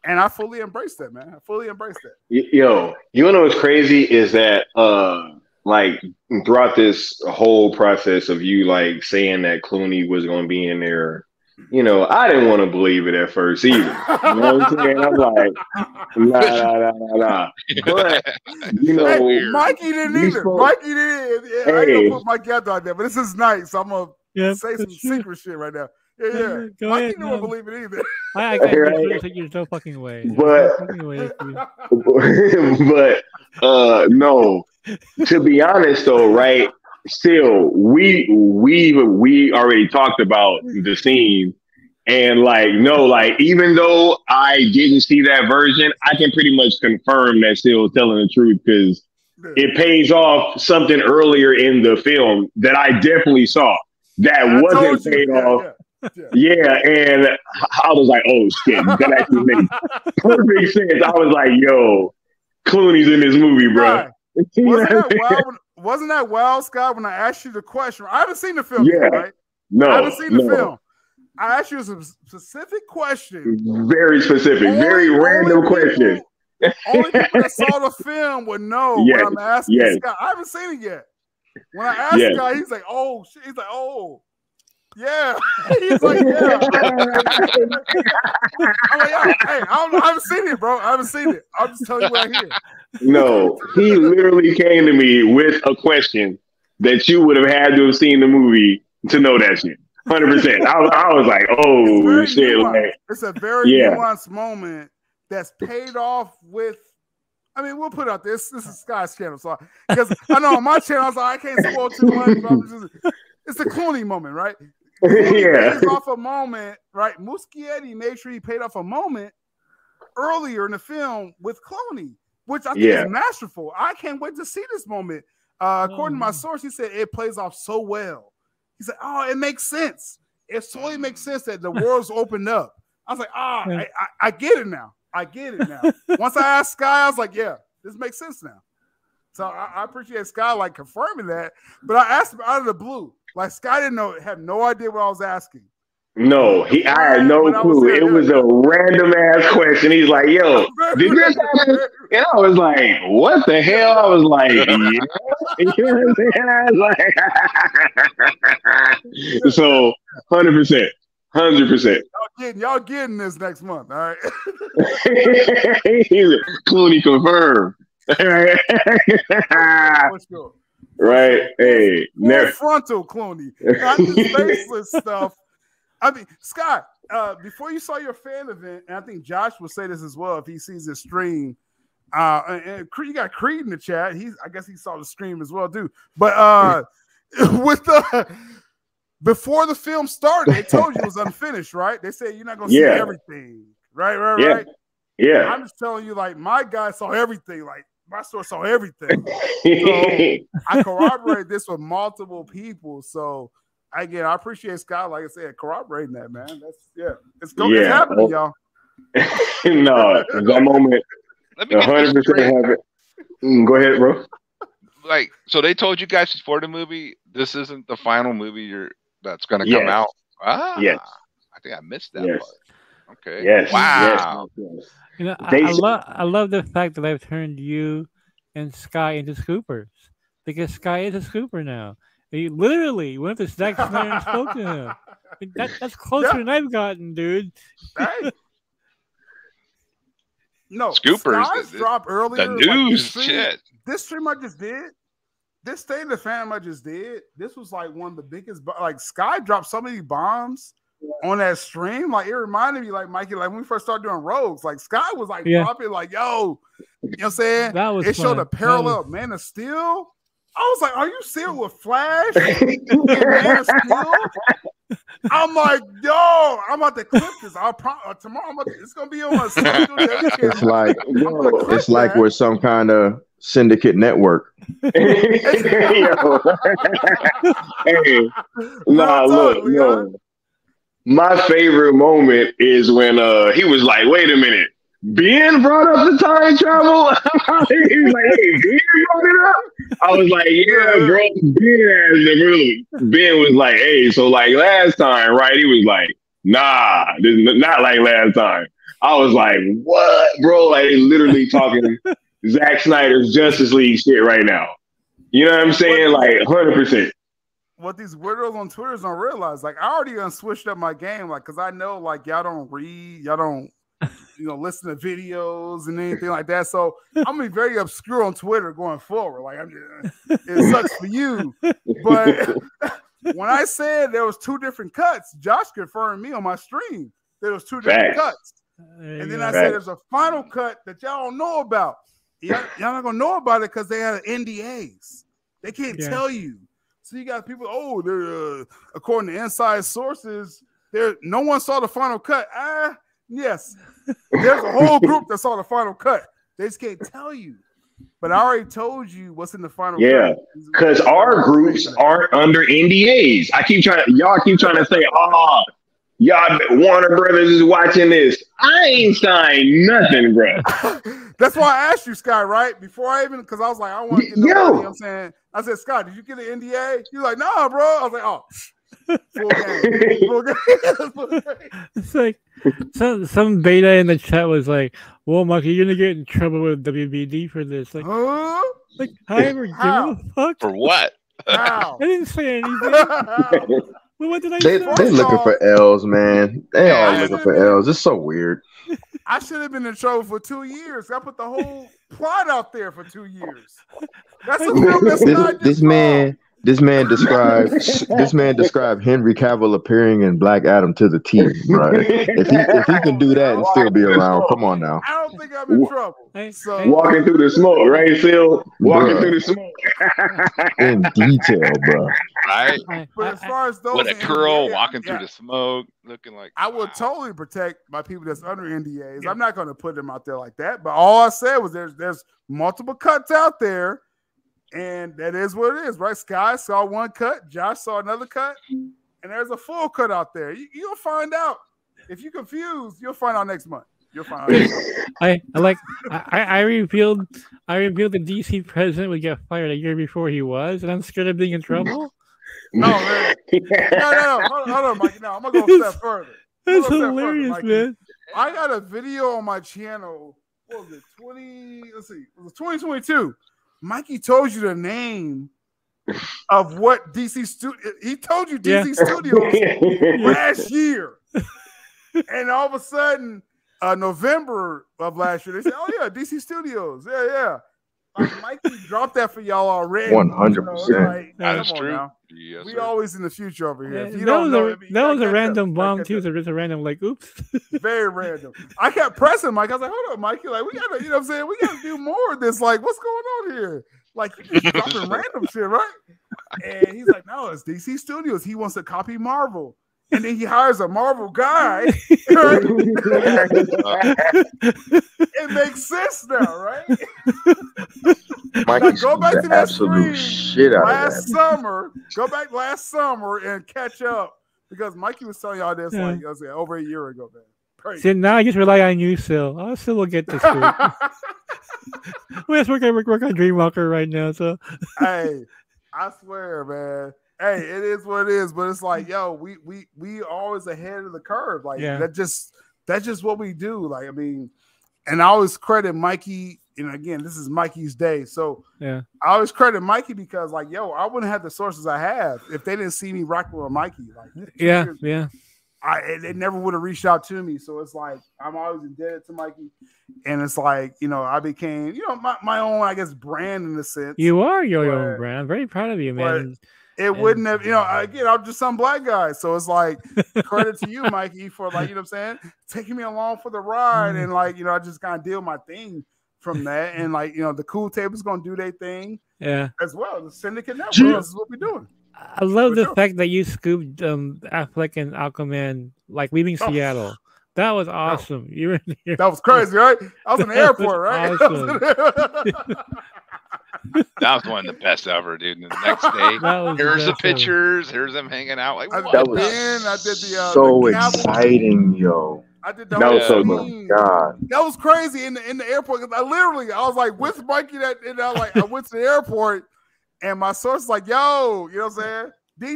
And I fully embraced that, man. I fully embraced that. Yo, you know what's crazy is that like throughout this whole process of you like saying that Clooney was going to be in there, you know, I didn't want to believe it at first either. You know what I'm saying? I'm like, nah. But you know, hey, Mikey didn't either. Mikey didn't. Yeah, I ain't gonna put Mikey out there, but this is nice. So I'm gonna say some secret shit right now. Yeah. Mikey didn't believe it either. I can't you no fucking way. But no. To be honest, though, right? Still, we already talked about the scene, and like, no, like, even though I didn't see that version, I can pretty much confirm that Still's telling the truth because it pays off something earlier in the film that I definitely saw that wasn't paid off. Yeah, and I was like, oh shit, that actually makes perfect sense. I was like, yo, Clooney's in this movie, bro. Wasn't that wild, Scott, when I asked you the question? I haven't seen the film yet, right? No, I haven't seen the film. I asked you a specific question. Very specific, very random question. Only people that saw the film would know what I'm asking Scott. I haven't seen it yet. When I asked Scott, he's like, oh, shit. He's like, oh. Yeah, he's like, yeah. I'm like, yeah, hey, I haven't seen it, bro. I haven't seen it. I'm just telling you what I hear. No, he literally came to me with a question that you would have had to have seen the movie to know that shit. 100%. I was like, oh shit! Like, it's a very nuanced moment that's paid off with. I mean, we'll put out this. This is Scott's channel, so because I know on my channel, I was like, I can't spoil too much. It's a Clooney moment, right? Pays off a moment, right? Muschietti made sure he paid off a moment earlier in the film with Clooney, which I think is masterful. I can't wait to see this moment. According to my source, he said it plays off so well. He said, "Oh, it makes sense. It totally makes sense that the world's opened up." I was like, I get it now. I get it now. Once I asked Sky, I was like, yeah, this makes sense now. So I appreciate Sky like confirming that. But I asked him out of the blue. Like Sky had no idea what I was asking. No, I had no clue. It was a random ass question. He's like, "Yo, did this happen?" And I was like, "What the hell?" I was like, "Yeah." You know what I'm saying? I was like, so 100%. Y'all getting this next month, all right? Clooney confirmed. Right? Hey, never frontal Clooney, not this faceless stuff. I mean, Scott, before you saw your fan event, and I think Josh will say this as well if he sees this stream. And you got Creed in the chat. I guess he saw the stream as well, too. But with before the film started, they told you it was unfinished, right? They said you're not gonna see everything, right? Yeah. I'm just telling you, like, my guy saw everything. Like, my store saw everything. So I corroborate this with multiple people. So again, I appreciate Scott, like I said, corroborating that, man. It's happening, y'all. No, that moment. Let me get 100% have it. Go ahead, bro. Like, so they told you guys before the movie, this isn't the final movie that's going to come out. Yes. I think I missed that part. Okay. Yes. Wow. Yes. You know, I love the fact that I've turned you and Sky into scoopers, because Sky is a scooper now. He literally went to Zack Snyder and spoke to him. I mean, that's closer than I've gotten, dude. Hey. No, Scoopers. Sky's dropped earlier. The news like shit. This stream I just did. This State of the Fam I just did. This was like one of the biggest. Like, Sky dropped so many bombs on that stream. Like, it reminded me, like, Mikey, like when we first started doing Rogues, like Sky was like dropping, like, yo, you know what I'm saying? That was it fun. showed a parallel Man of Steel. I was like, are you serious with Flash and Man of Steel? I'm like, yo, I'm about to clip this. Tomorrow, it's gonna be on my social. It's like we're some kind of syndicate network. Hey, look. My favorite moment is when he was like, wait a minute, Ben brought up the time travel? He was like, hey, Ben brought it up? I was like, yeah, bro, Ben was like, hey, so like last time, right? He was like, nah, this is not like last time. I was like, what, bro? Like, literally talking Zack Snyder's Justice League shit right now. You know what I'm saying? Like, 100%. What these weirdos on Twitter don't realize, like, I already switched up my game, like, because I know, like, y'all don't read, y'all don't, listen to videos and anything like that. So I'm gonna be very obscure on Twitter going forward. Like, it sucks for you, but when I said there was 2 different cuts, Josh confirmed me on my stream. There was 2 different cuts, and then I said there's a final cut that y'all don't know about. Y'all not gonna know about it because they have NDAs. They can't tell you. So you got people, they're according to inside sources, no one saw the final cut. Yes. There's a whole group that saw the final cut. They just can't tell you. But I already told you what's in the final cut. Yeah, because our groups aren't under NDAs. Y'all keep trying to say, y'all Warner Brothers is watching this. I ain't signed nothing, bro. That's why I asked you, Scott, right? Before I even, because I was like, I want to get you know what I'm saying? I said, Scott, did you get an NDA? You're like, nah, bro. I was like, full game. It's like some beta in the chat was like, well, Mikey, you're gonna get in trouble with WBD for this. Like, like I ever give a fuck? For what? How? I didn't say anything. Well, what did I say? They looking for L's, man. They all looking for L's. It's so weird. I should have been in trouble for 2 years. I put the whole plot out there for 2 years. That's a film that's not This man described Henry Cavill appearing in Black Adam to the T, right? If he can do that and still be around, come on now. I don't think I'm in trouble. So walking through the smoke, right, Phil? Walking through the smoke. In detail, bro. Right? But as far as those with a curl, walking through the smoke, looking like I would totally protect my people that's under NDAs. I'm not going to put them out there like that. But all I said was there's multiple cuts out there. And that is what it is, right? Sky saw one cut, Josh saw another cut, and there's a full cut out there. You'll find out. If you're confused, you'll find out next month. You'll find out. I revealed the DC president would get fired a year before he was, and I'm scared of being in trouble. No, man. No. Hold on, Mikey. No, I'm gonna go a step further. That's hilarious, man. I got a video on my channel. What was it? 2022. Mikey told you the name of what DC Studio. He told you DC Studios last year, and all of a sudden, November of last year, they said, "Oh yeah, DC Studios, yeah." Mikey dropped that for y'all already. 100%. That's come on true. now. Yes, We sir. always in the future over here. If you that don't know, was a random bomb too. So just a random like, oops. Very random. I kept pressing Mike. I was like, hold up, Mikey. Like, we gotta, you know what I'm saying? We gotta do more of this. Like, what's going on here? Like, you just dropping random shit, right? And he's like, no, it's DC Studios. He wants to copy Marvel. And then he hires a Marvel guy. Right? It makes sense now, right? Mikey Go back to that absolute shit out last of that. summer. Go back last summer and catch up because Mikey was telling y'all this like I said, over a year ago, man. Crazy. See, now I just rely on you, Sil. I still will get this. We're work on Dreamwalker right now, so. Hey, I swear, man. Hey, it is what it is, but it's like, yo, we always ahead of the curve. Like that's just what we do. Like, I mean, and I always credit Mikey. And again, this is Mikey's day, so I always credit Mikey because, like, yo, I wouldn't have the sources I have if they didn't see me rocking with Mikey. Like, they never would have reached out to me. So it's like I'm always indebted to Mikey, and it's like, you know, I became, you know, my own, I guess, brand in a sense. You are your own brand. I'm very proud of you, man. It wouldn't have, you know, again, I'm just some black guy. So it's like credit to you, Mikey, for, like, you know what I'm saying, taking me along for the ride. And, like, you know, I just kind of did my thing from that. And, like, you know, the Cool Table's going to do their thing as well. The Syndicate Network, this is what we're doing. I love the fact that you scooped Affleck and Aquaman, like, leaving Seattle. That was awesome. You were in here. That was crazy, right? I was in the airport, right? Awesome. That was one of the best ever, dude. And the next day, here's the pictures. Here's them hanging out. Like, that was so exciting, yo. I did the that whole was so scene. God. That was crazy in the airport. I was like with Mikey and I went to the airport and my source was like, yo, you know what I'm saying?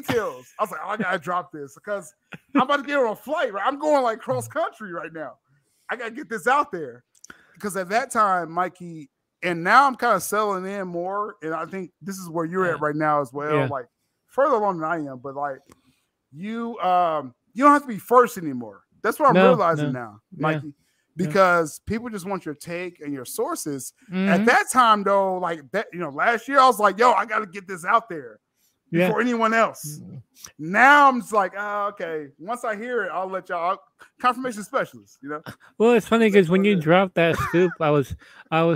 Details. I was like, oh, I gotta drop this because I'm about to get on a flight, right? I'm going like cross country right now. I gotta get this out there. Because at that time, Mikey, and now I'm kind of settling in more, and I think this is where you're at right now as well. Like further along than I am, but like you don't have to be first anymore. That's what I'm realizing now, Mikey, because people just want your take and your sources. At that time, though, like that, you know, last year I was like, yo, I got to get this out there before anyone else. Now I'm just like, oh, okay. Once I hear it, I'll let y'all. Confirmation specialist, you know. Well, it's funny because when you dropped that scoop, I was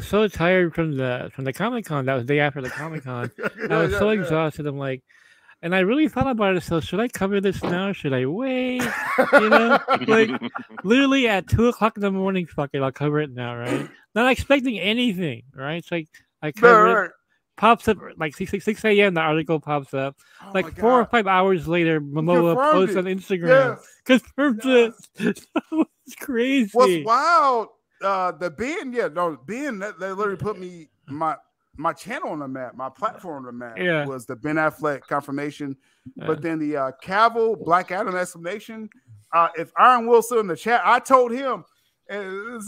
so tired from the Comic-Con. That was the day after the Comic-Con. I was so exhausted. I'm like, and I really thought about it. So should I cover this now? Should I wait? You know, like literally at 2:00 in the morning. Fuck it, I'll cover it now. Right? Not expecting anything. Right? It's like I cover it. Pops up like 6 a.m. The article pops up. Like 4 or 5 hours later, Momoa posts on Instagram. Confirmed it. It's crazy. What's wild? The Ben, Ben. They literally put me my channel on the map, my platform on the map. Was the Ben Affleck confirmation, but then the Cavill Black Adam explanation. If Iron Will's still in the chat, I told him, and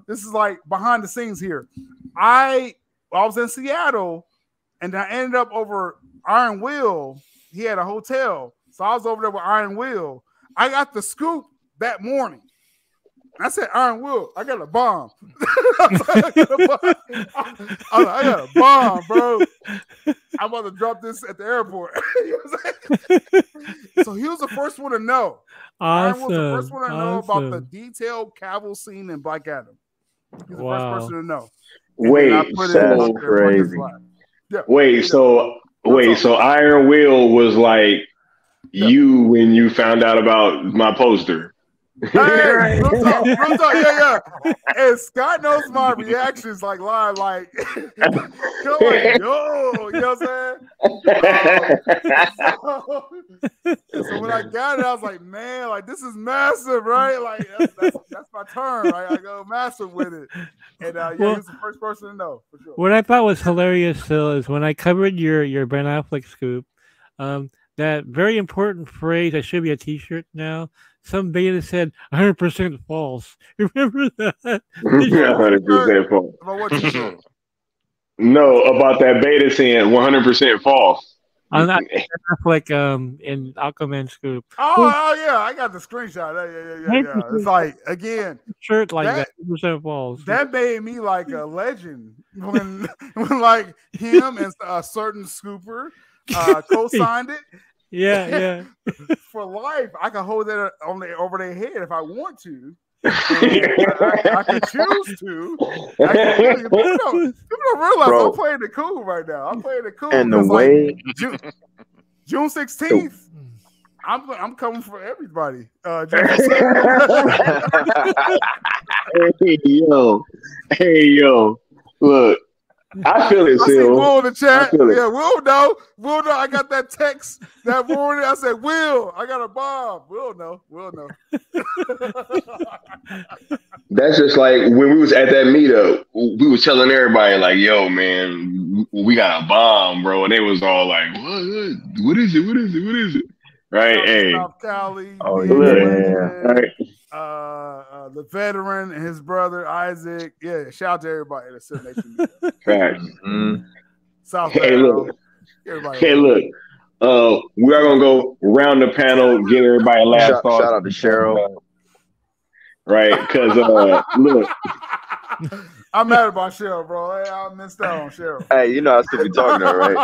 this is like behind the scenes here. I was in Seattle, and I ended up over Iron Will. He had a hotel, so I was over there with Iron Will. I got the scoop that morning. I said, Iron Will, I got a bomb. I got a bomb, bro. I'm about to drop this at the airport. So he was the first one to know. Awesome. Iron was the first one to know about the detailed Cavill scene in Black Adam. He's the first person to know. Wait, so crazy. Wait, so Iron Will was like you when you found out about my poster. Hey, real talk, And Scott knows my reactions like live, like, yo, you know what I'm saying? So when I got it, I was like, man, like this is massive, right? Like that's my turn, right? I go massive with it, and he's the first person to know for sure. What I thought was hilarious still is when I covered your Ben Affleck scoop, that very important phrase that should be a T-shirt now. Some beta said 100% false. Remember that? 100% false. No, about that beta saying 100% false. like in Aquaman Scoop. Oh yeah, I got the screenshot. Yeah. It's like again, shirt like that. That made me like a legend when like him and a certain scooper co-signed it. Yeah. For life, I can hold that over their head if I want to. I could choose to. People don't realize I'm playing the cool right now. I'm playing the cool. And the way June 16th, I'm coming for everybody. Hey yo, look. I feel it, Sil. Will in the chat. Yeah, Will know. I got that text that morning. I said, Will, I got a bomb. Will know. That's just like when we was at that meetup, we was telling everybody like, yo, man, we got a bomb, bro. And they was all like, what is it? Right? Hey. South Cali. Oh, yeah. Right. The veteran and his brother Isaac. Yeah, shout out to everybody at the Nation. Facts. South look. We are gonna go around the panel, give everybody a last thought. Shout out to Cheryl. Right, because look. I'm mad about Cheryl, bro. Hey, I missed out on Cheryl. Hey, you know I still be talking to her, right?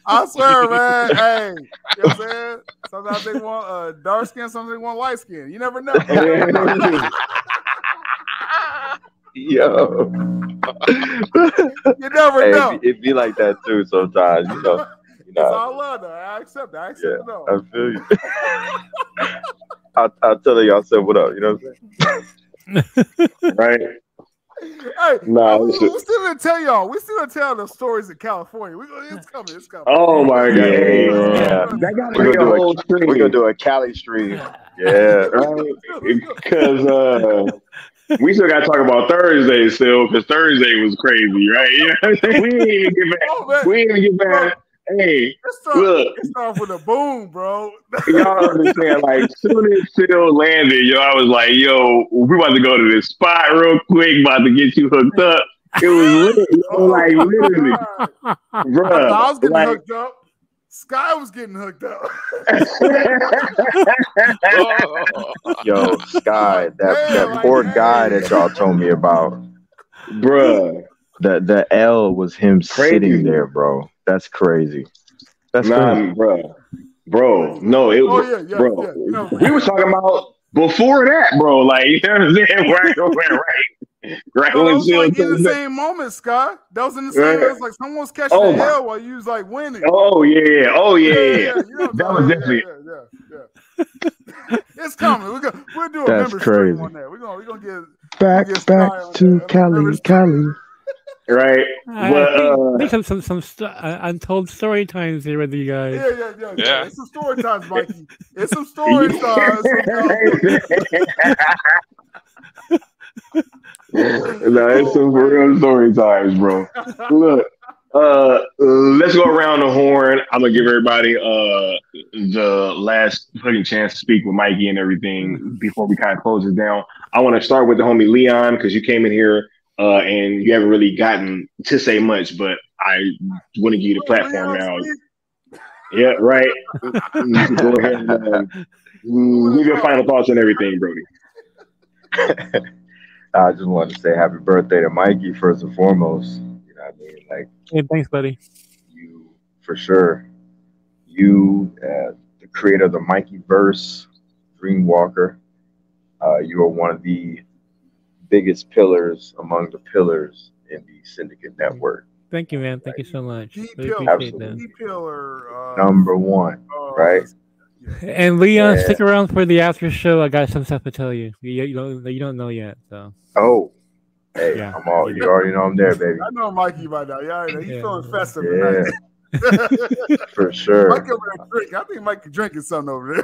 I swear, man. Hey, you know what I'm saying? Sometimes they want dark skin, sometimes they want light skin. You never know. Yo. You never know. It be like that too sometimes, you know. It's all love, though. I accept it. it all. I feel you. I'll tell y'all said what up, you know what I'm saying? Right. Hey, we still didn't tell y'all. We still didn't tell the stories in California. It's coming. Oh my god! Yeah. That got to be a whole stream. We're gonna do a Cali stream. Yeah, right. Because we still got to talk about Thursday still, because Thursday was crazy, right? You know what I'm saying? We didn't even get back. We didn't even get back. Hey, look. It started with a boom, bro. Y'all understand? Like, soon as Phil landed, I was like, "Yo, we about to go to this spot real quick. About to get you hooked up." It was lit, like literally, bro. I was getting hooked up. Sky was getting hooked up. Yo, Sky, that poor guy that y'all told me about, bro. The L was him sitting there, bro. That's crazy. That's crazy. Bro. No, it was, bro. Yeah. We were talking about before that, bro. Like, you know what I'm saying? Right. Bro, that was like in the same moment, Scott. That was in the same. It was like someone was catching the L while you was like winning. Oh yeah. You know that was definitely. Yeah. It's coming. We'll do a membership stream on that. We're gonna get back to Cali. Right, I think some untold story times here with you guys. Yeah. It's some story times, Mikey. It's some story times. No, it's some real story times, bro. Look, let's go around the horn. I'm gonna give everybody the last fucking chance to speak with Mikey and everything before we kind of close this down. I want to start with the homie Leon, because you came in here. And you haven't really gotten to say much, but I want to give you the platform now. Yeah, right. Go ahead and leave your final thoughts on everything, Brody. I just wanted to say happy birthday to Mikey first and foremost. You know what I mean? Like, hey, thanks, buddy. You, for sure. You, the creator of the Mikey verse, Dreamwalker. You are one of the biggest pillars among the pillars in the Syndicate Network. Thank you, man. Thank you so much. Absolutely. Number one, right? And Leon, stick around for the after show. I got some stuff to tell you. You don't know yet, so. Oh, hey, yeah. You already know I'm there, baby. I know Mikey by now. He's feeling festive tonight. For sure. Mike over there drink. I think Mike drinking something over there.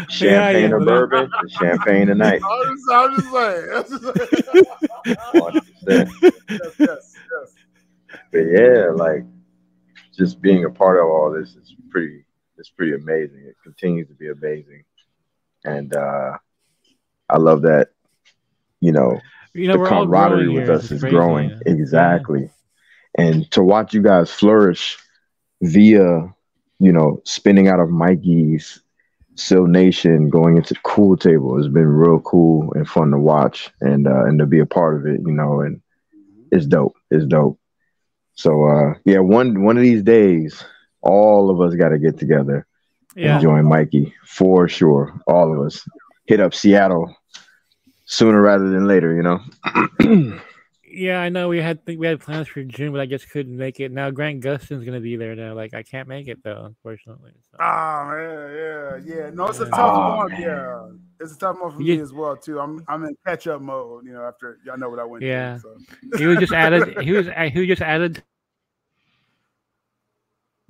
Champagne or bourbon? Champagne tonight. I'm just saying. 100%. Yes. But yeah, like, just being a part of all this is pretty amazing. It continues to be amazing. And I love that, the camaraderie with us is growing. Yeah. Exactly. And to watch you guys flourish via, spinning out of Mikey's Sil Nation, going into the cool table has been real cool and fun to watch and to be a part of it, and it's dope. It's dope. So yeah, one of these days, all of us got to get together and join Mikey for sure. All of us hit up Seattle sooner rather than later, Yeah, I know we had plans for June, but I just couldn't make it. Now Grant Gustin's gonna be there now. Like I can't make it though, unfortunately. So. Man, yeah. No, it's a tough one. Yeah, it's a tough one for me as well too. I'm in catch up mode. After y'all know what I went through. So. He was just added. He just added.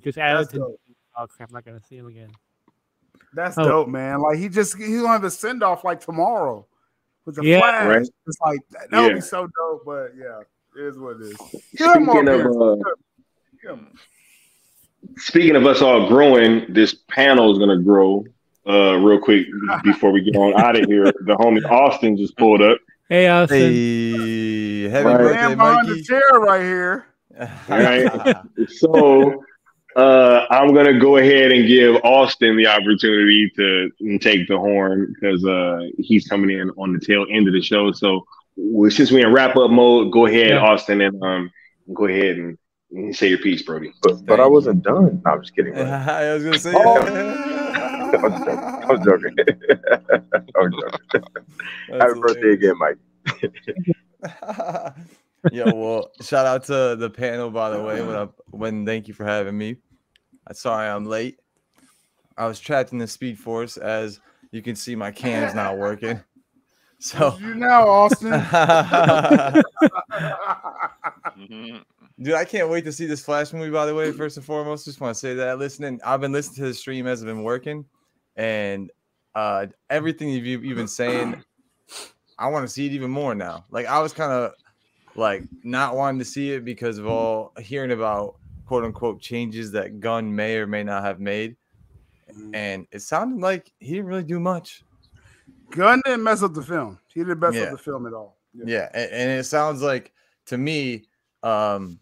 Just added to. Dope. Oh crap! I'm not gonna see him again. That's dope, man. Like he's gonna have a send off like tomorrow. With the flash, right? It's like that would be so dope, but it is what it is. Speaking of us all growing, this panel is gonna grow real quick before we get on out of here. The homie Austin just pulled up. Hey Austin. Hey, happy birthday, behind the chair right here. All right. So I'm gonna go ahead and give Austin the opportunity to take the horn because he's coming in on the tail end of the show. So since we're in wrap up mode, go ahead, Austin, and go ahead and say your piece, Brody. But I wasn't done. No, I'm just kidding. I was gonna say. I was joking. Happy birthday again, Mike. Yeah, well, shout out to the panel, by the way. Thank you for having me. I'm sorry I'm late. I was trapped in the Speed Force. As you can see, my cam's not working. So you know, Austin. Dude, I can't wait to see this Flash movie, by the way. First and foremost, just want to say that. I've been listening to the stream as I've been working, and everything you've been saying, I want to see it even more now. Like, I was kind of not wanting to see it because of all hearing about quote unquote changes that Gunn may or may not have made, and it sounded like he didn't really do much. Gunn didn't mess up the film. He didn't mess up the film at all. Yeah, and it sounds like to me, it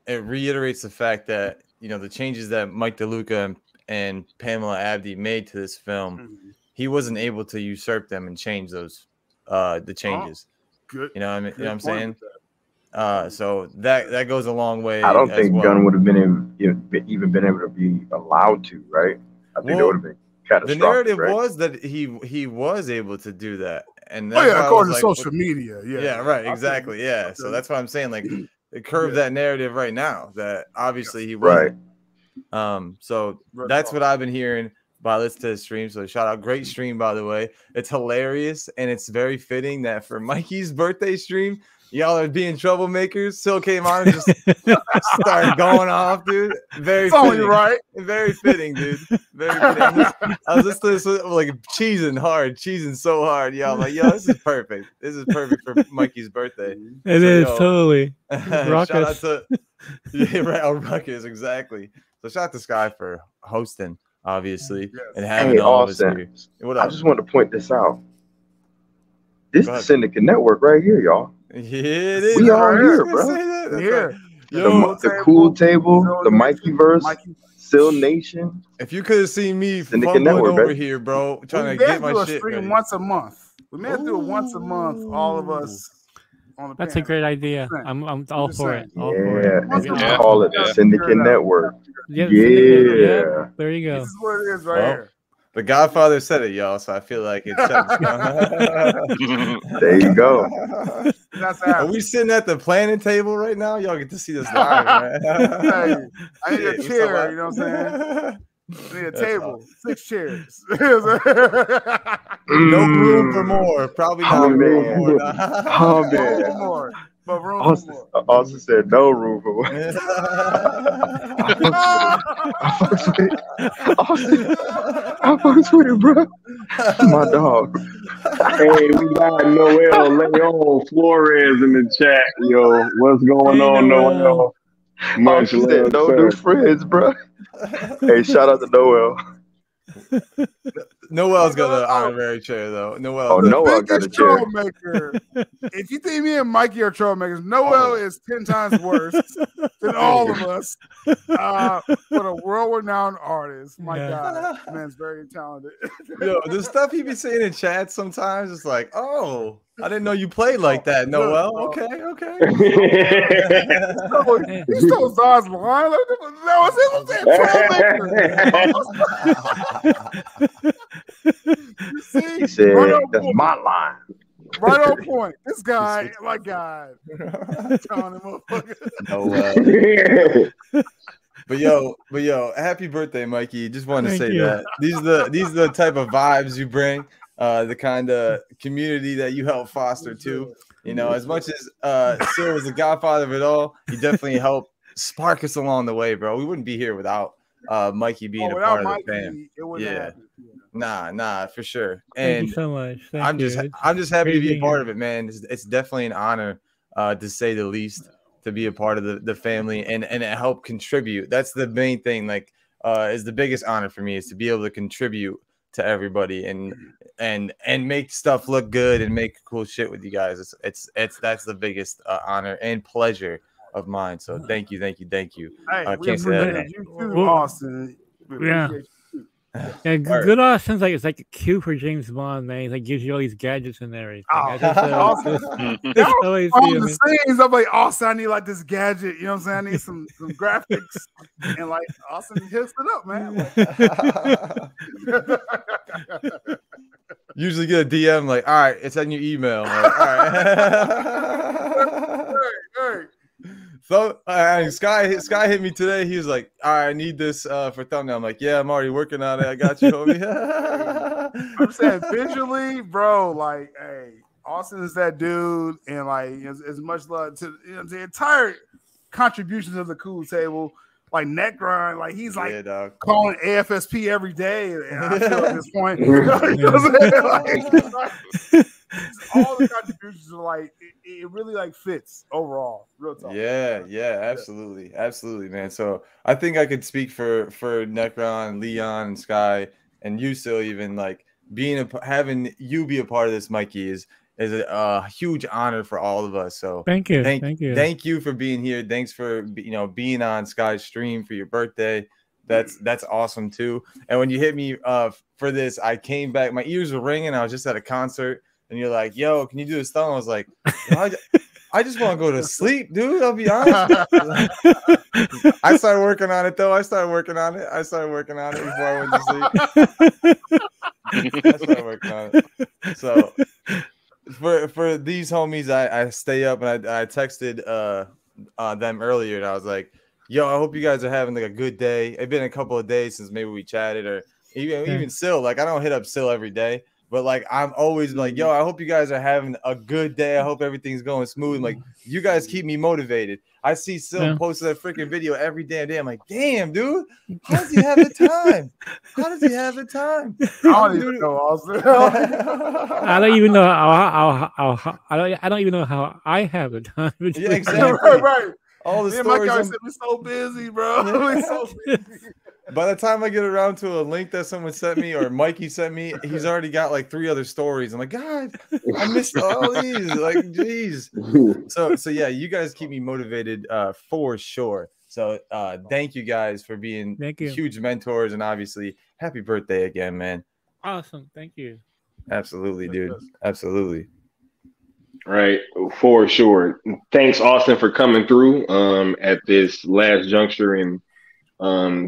reiterates the fact that the changes that Mike DeLuca and Pamela Abdi made to this film, he wasn't able to usurp them and change those the changes. Good. You know what I'm saying? So that goes a long way. I don't think Gunn would have been even been able to be allowed to, right? I think it would have been catastrophic. The narrative was that he was able to do that, and according to social media, right, exactly, So that's why I'm saying it curved that narrative right now. That obviously he was right. So that's what I've been hearing by listening to the stream. So shout out, great stream, by the way. It's hilarious, and it's very fitting that for Mikey's birthday stream, y'all are being troublemakers. Sil came on and just started going off, dude. Very fitting. Right. Very fitting, dude. Very fitting. I was listening to this cheesing so hard. Y'all like, this is perfect. This is perfect for Mikey's birthday. It is totally. Shout out to Ruckus, exactly. So shout out to Sky for hosting, obviously, and having all of us here. I just want to point this out. This is the Syndicate Network right here, y'all. Yeah, it is. We all here, bro. Here. The cool table, the Mikey verse, Sil Nation. If you could have seen me fumbling over here, bro, trying to get my shit ready. Once a month. We may have to do it once a month, all of us. That's a great idea. I'm all for it. All for it. Call it the Syndicate Network. Yeah. There you go. This is what it is right here. The Godfather said it, y'all, so I feel like it's there you go. Are we sitting at the planning table right now? Y'all get to see this live, right? I need a chair, you know what I'm saying? I need a table, awesome. 6 chairs. No room for more. Probably not room for more. Oh, man. More. But room Austin, for more. Austin said no room for more. I fucks with it, bro. My dog. Hey, we got Noel Leon Flores in the chat. Yo, what's going on, Noel? Much love, no new friends, bro. Hey, shout out to Noel. Noel's got the honorary chair though. Noel. Oh, Noel got a biggest chair. troublemaker. If you think me and Mikey are troublemakers, Noel is 10 times worse than all of us. But a world-renowned artist. My God, man's very talented. Yo, the stuff he be saying in chat sometimes it's like, oh, I didn't know you played like that, Noel. Okay. He stole Zod's line. Like, no, you see? He said, right "That's my line." Right on point. This guy, my God. Telling him, motherfucker. Noel. But yo, happy birthday, Mikey. Just want to say that. These are the type of vibes you bring, the kind of community that you help foster too. You know, as much as Sil was the godfather of it all, he definitely helped spark us along the way, bro. We wouldn't be here without Mikey being a part of the fam. It wouldn't happen. Nah, for sure. Thank you so much. I'm just happy to be a part of it, man. It's definitely an honor, to say the least, to be a part of the family and help contribute. That's the main thing. Like, is the biggest honor for me is to be able to contribute to everybody and make stuff look good and make cool shit with you guys. That's the biggest honor and pleasure of mine. So thank you. Hey, Can't say that. You too, Austin. Yeah, good Austin's it's like a cue for James Bond, man. He like gives you all these gadgets and everything. The scenes, I'm like, Austin, I need like this gadget. You know what I'm saying? I need some graphics, and like Austin hits it up, man. Usually get a DM like, all right, it's on your email. Like, all right. Hey. So Sky hit me today. He was like, all right, I need this for thumbnail. I'm like, yeah, I'm already working on it. I got you, homie. I'm saying visually, bro, like, hey, Austin is that dude, and like as much love to the entire contributions of the cool table. Like Necron, like he's like calling AFSP every day, and I feel at this point, you know what I'm saying? Like, all the contributions are like it really like fits overall. Real talk. Yeah, absolutely, man. So I think I could speak for Necron, Leon, and Sky, and you still even like having you be a part of this, Mikey, is a huge honor for all of us. So thank you for being here. Thanks for being on Sky's stream for your birthday. That's awesome too. And when you hit me for this, I came back. My ears were ringing. I was just at a concert, and you're like, "Yo, can you do this thumb?" I was like, I just want to go to sleep, dude. I'll be honest. I started working on it though. I started working on it before I went to sleep. I started working on it. So for these homies, I stay up, and I texted them earlier, and I was like, yo, I hope you guys are having like a good day. It's been a couple of days since maybe we chatted, or even Sil. Like, I don't hit up Sil every day, but like I'm always like, yo, I hope you guys are having a good day. I hope everything's going smooth. And, like, you guys keep me motivated. I see Sil posting a freaking video every damn day. I'm like, damn, dude, how does he have the time? I don't even know. I don't even know how I don't even know how I have the time. Yeah, exactly. right. All the stories. My guy said we're so busy, bro. We're so busy. By the time I get around to a link that someone sent me or Mikey sent me, he's already got like 3 other stories. I'm like, God, I missed all these. Like, geez. So yeah, you guys keep me motivated for sure. So thank you guys for being huge mentors, and obviously happy birthday again, man. Awesome. Thank you. Absolutely, dude. Absolutely. Right, for sure. Thanks, Austin, for coming through at this last juncture and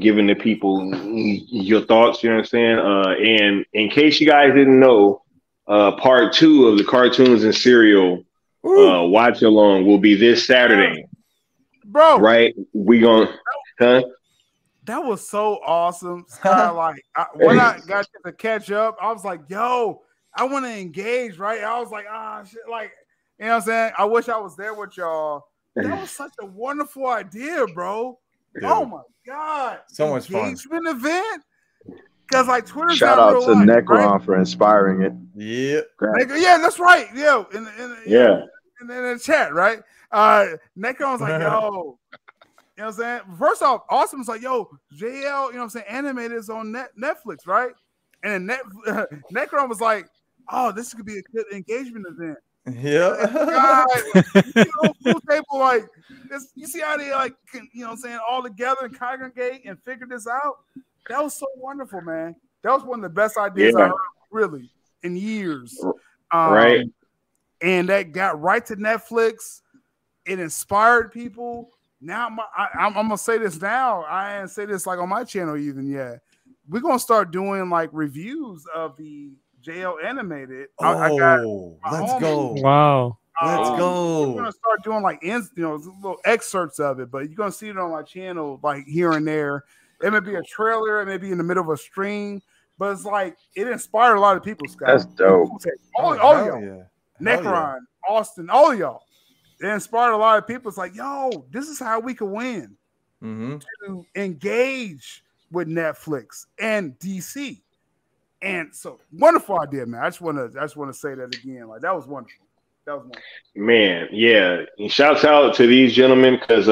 giving the people your thoughts. You know what I'm saying? And in case you guys didn't know, part 2 of the cartoons and cereal watch along will be this Saturday, bro. Right? We gonna, That was so awesome. Like when I got to catch up, I was like, yo, I want to engage, right? I was like, shit, like, you know what I'm saying? I wish I was there with y'all. That was such a wonderful idea, bro. Yeah. Oh my God. So much fun. Engagement event. Because like Twitter's shout out to Necron for inspiring it. Yeah. Yeah, that's right. Yeah. In the chat, right? Necron's like, yo. You know what I'm saying? First off, Austin was like, yo, JL, you know what I'm saying? Animated is on Netflix, right? And then Necron was like, "Oh, this could be a good engagement event." Yeah. Cool table, like this, you see how they like, all together and congregate and figure this out. That was so wonderful, man. That was one of the best ideas I heard, really, in years. Right. And that got right to Netflix. It inspired people. Now I'm gonna say this now. I didn't say this like on my channel even yet. We're gonna start doing like reviews of the JL animated. Let's go! Wow, let's go! We're gonna start doing like little excerpts of it, but you're gonna see it on my channel like here and there. It may be a trailer, it may be in the middle of a stream, but it's like it inspired a lot of people. Scott, That's dope. All y'all, Necron, Austin, all of y'all. It inspired a lot of people. It's like, yo, this is how we can win. To engage with Netflix and DC. And so wonderful idea, man. I just want to say that again. Like that was wonderful. Man, yeah. And shouts out to these gentlemen because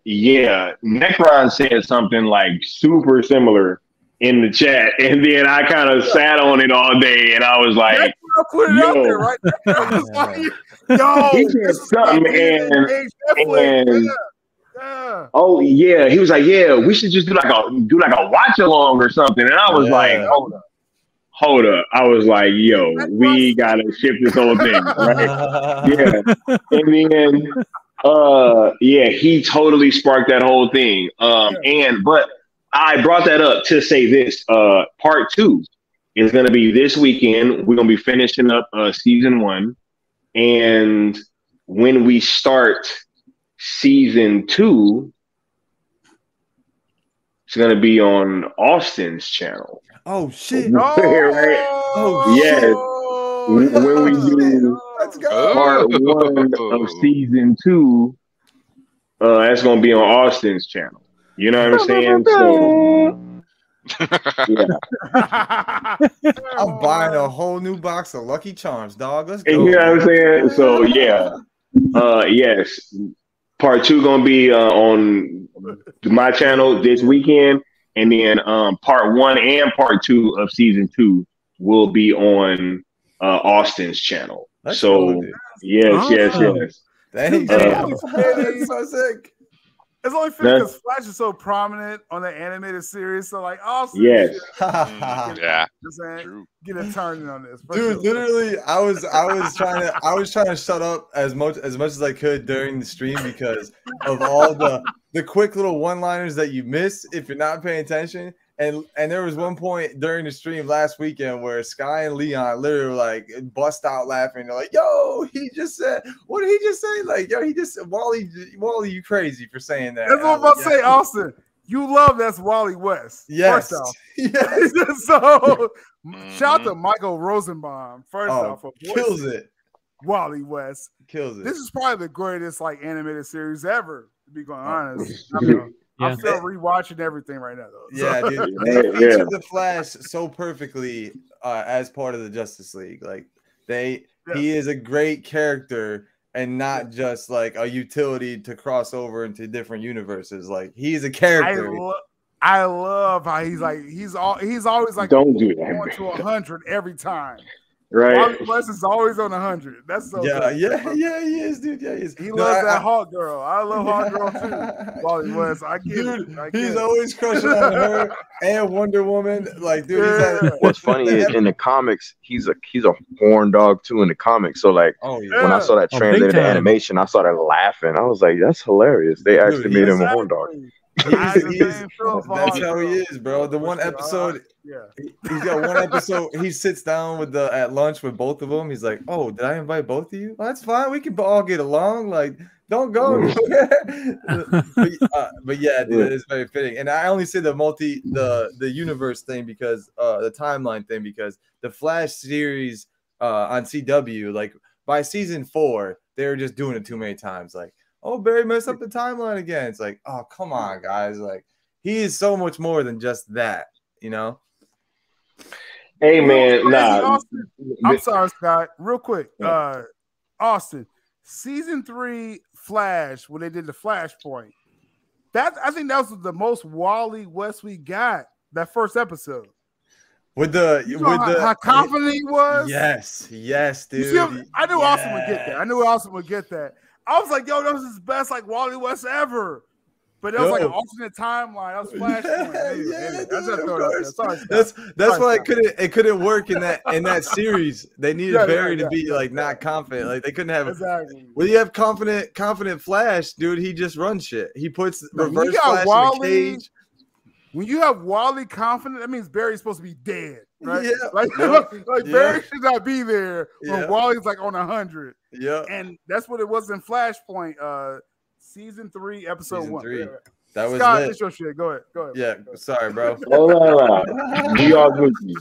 Necron said something like super similar in the chat, and then I kind of sat on it all day, and I was like, put it out there, right? Yo, he said something, and oh yeah, he was like, yeah, we should just do like a watch along or something, and I was like, hold up. I was like, yo, we gotta ship this whole thing, right? And then he totally sparked that whole thing. But I brought that up to say this. Part 2 is gonna be this weekend. We're gonna be finishing up season 1. And when we start season 2, it's gonna be on Austin's channel. Oh shit! Right? Yes. When we do part 1 of season 2, that's gonna be on Austin's channel. You know what I'm saying? So, I'm buying a whole new box of Lucky Charms, dog. Let's go. You know what I'm saying? So yes. Part 2 gonna be on my channel this weekend. And then part 1 and part 2 of season 2 will be on Austin's channel. Yes. Thanks. That's so sick. It's only fair because Flash is so prominent on the animated series. So like Austin, yes, get a turn on this, dude. Literally, I was trying to shut up as much as I could during the stream because of all the quick little one-liners that you miss if you're not paying attention. And there was one point during the stream last weekend where Sky and Leon literally like bust out laughing. They're like, "Yo, he just said, what did he just say? Like, yo, he just said, Wally, you crazy for saying that." That's what I'm about to say, Austin. You love that's Wally West. Yes. First off. Yes. So shout out to Michael Rosenbaum. First off, for kills it. Wally West kills it. This is probably the greatest like animated series ever. To be quite honest. I'm still rewatching everything right now, though. Yeah, dude. They featured the Flash so perfectly as part of the Justice League. Like he is a great character and not just like a utility to cross over into different universes. Like he's a character. I love how he's always like don't do that. Going to 100 every time. Right. Wally West is always on 100. That's so good. He is, dude. Yeah, he is. He loves that Hawk girl. I love Hawk girl too. Wally West. I get it. He's always crushing on her and Wonder Woman. Like, dude, what's funny is in the comics, he's a horn dog too in the comics. So like when I saw that translated animation, I started laughing. I was like, that's hilarious. They actually made him a horn dog. That's how he is, bro. The one episode, he's got one episode. He sits down at lunch with both of them. He's like, "Oh, did I invite both of you? Well, that's fine. We can all get along. Like, don't go." but yeah, dude, it's very fitting. And I only say the universe thing because the timeline thing because the Flash series on CW, like by season 4, they were just doing it too many times. Like, oh, Barry messed up the timeline again. It's like, oh, come on, guys. Like, he is so much more than just that, you know? Hey, man, Austin, I'm sorry, Scott. Real quick. Austin, season 3 Flash, when they did the Flashpoint, I think that was the most Wally West we got, that first episode. With the how confident he was. Yes, dude. You see, I knew Austin would get that. I was like, yo, that was his best like Wally West ever. But that was like an alternate timeline. That was Flashpoint. That's why it couldn't work in that series. They needed Barry to be like not confident. Like they couldn't have When you have confident Flash, dude, he just runs shit. He puts reverse Flash in a cage. When you have Wally confident, that means Barry's supposed to be dead, right? Yeah. Like Barry should not be there when Wally's like on 100. Yeah. And that's what it was in Flashpoint, season 3, episode 1. Yeah. That was Scott, it's your shit. Go ahead. Yeah, sorry, bro. Hold on. We all Gucci.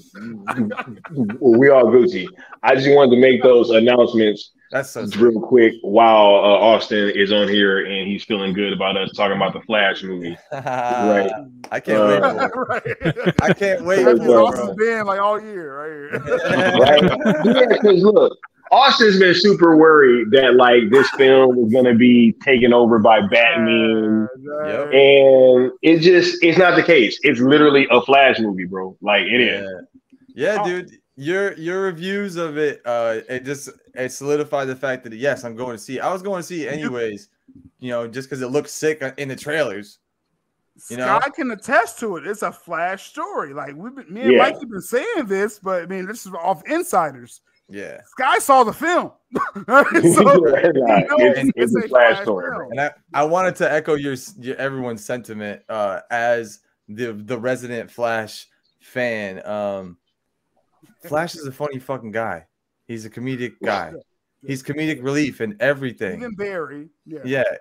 We all Gucci. I just wanted to make those announcements real quick while Austin is on here and he's feeling good about us talking about the Flash movie. Right. I can't wait. I can't wait. Austin's been like all year right here. Right? Yeah, because look, Austin's been super worried that like this film is gonna be taken over by Batman, and it's not the case. It's literally a Flash movie, bro. Like it is. Yeah, dude. Your reviews of it, it solidified the fact that yes, I'm going to see it. I was going to see it anyways, just because it looks sick in the trailers. Sky can attest to it. It's a Flash story. Like me and Mike have been saying this, but I mean, this is off insiders. Yeah, Sky saw the film, it's a Flash story. Bro. And I wanted to echo your everyone's sentiment as the resident Flash fan. Flash is a funny fucking guy. He's a comedic guy. He's comedic relief in everything. Even Barry,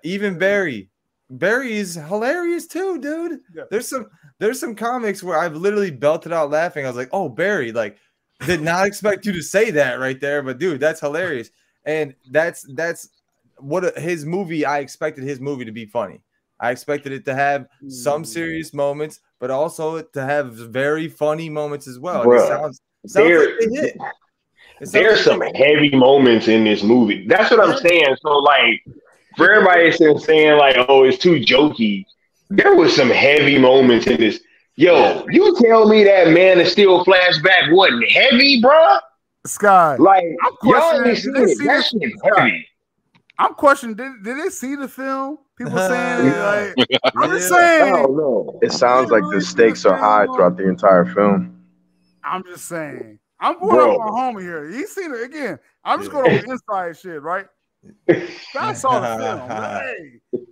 even Barry. Barry is hilarious too, dude. Yeah. There's some comics where I've literally belted out laughing. I was like, oh, Barry, like. Did not expect you to say that right there, but dude, that's hilarious. And that's what his movie. I expected his movie to be funny. I expected it to have some serious moments, but also to have very funny moments as well. It sounds like they hit. There's some heavy moments in this movie. That's what I'm saying. So like, for everybody saying like, oh, it's too jokey. There was some heavy moments in this. Yo, you tell me that Man of Steel flashback wasn't heavy, bro? Sky, like y'all ain't seen it. That shit's heavy. I'm questioning. Did they see the film? People saying like, I'm just saying. No. It sounds like the stakes are high throughout the entire film. I'm just saying. I'm going up my homie here. He's seen it again. I'm just going over inside shit, right? Sky saw the film. I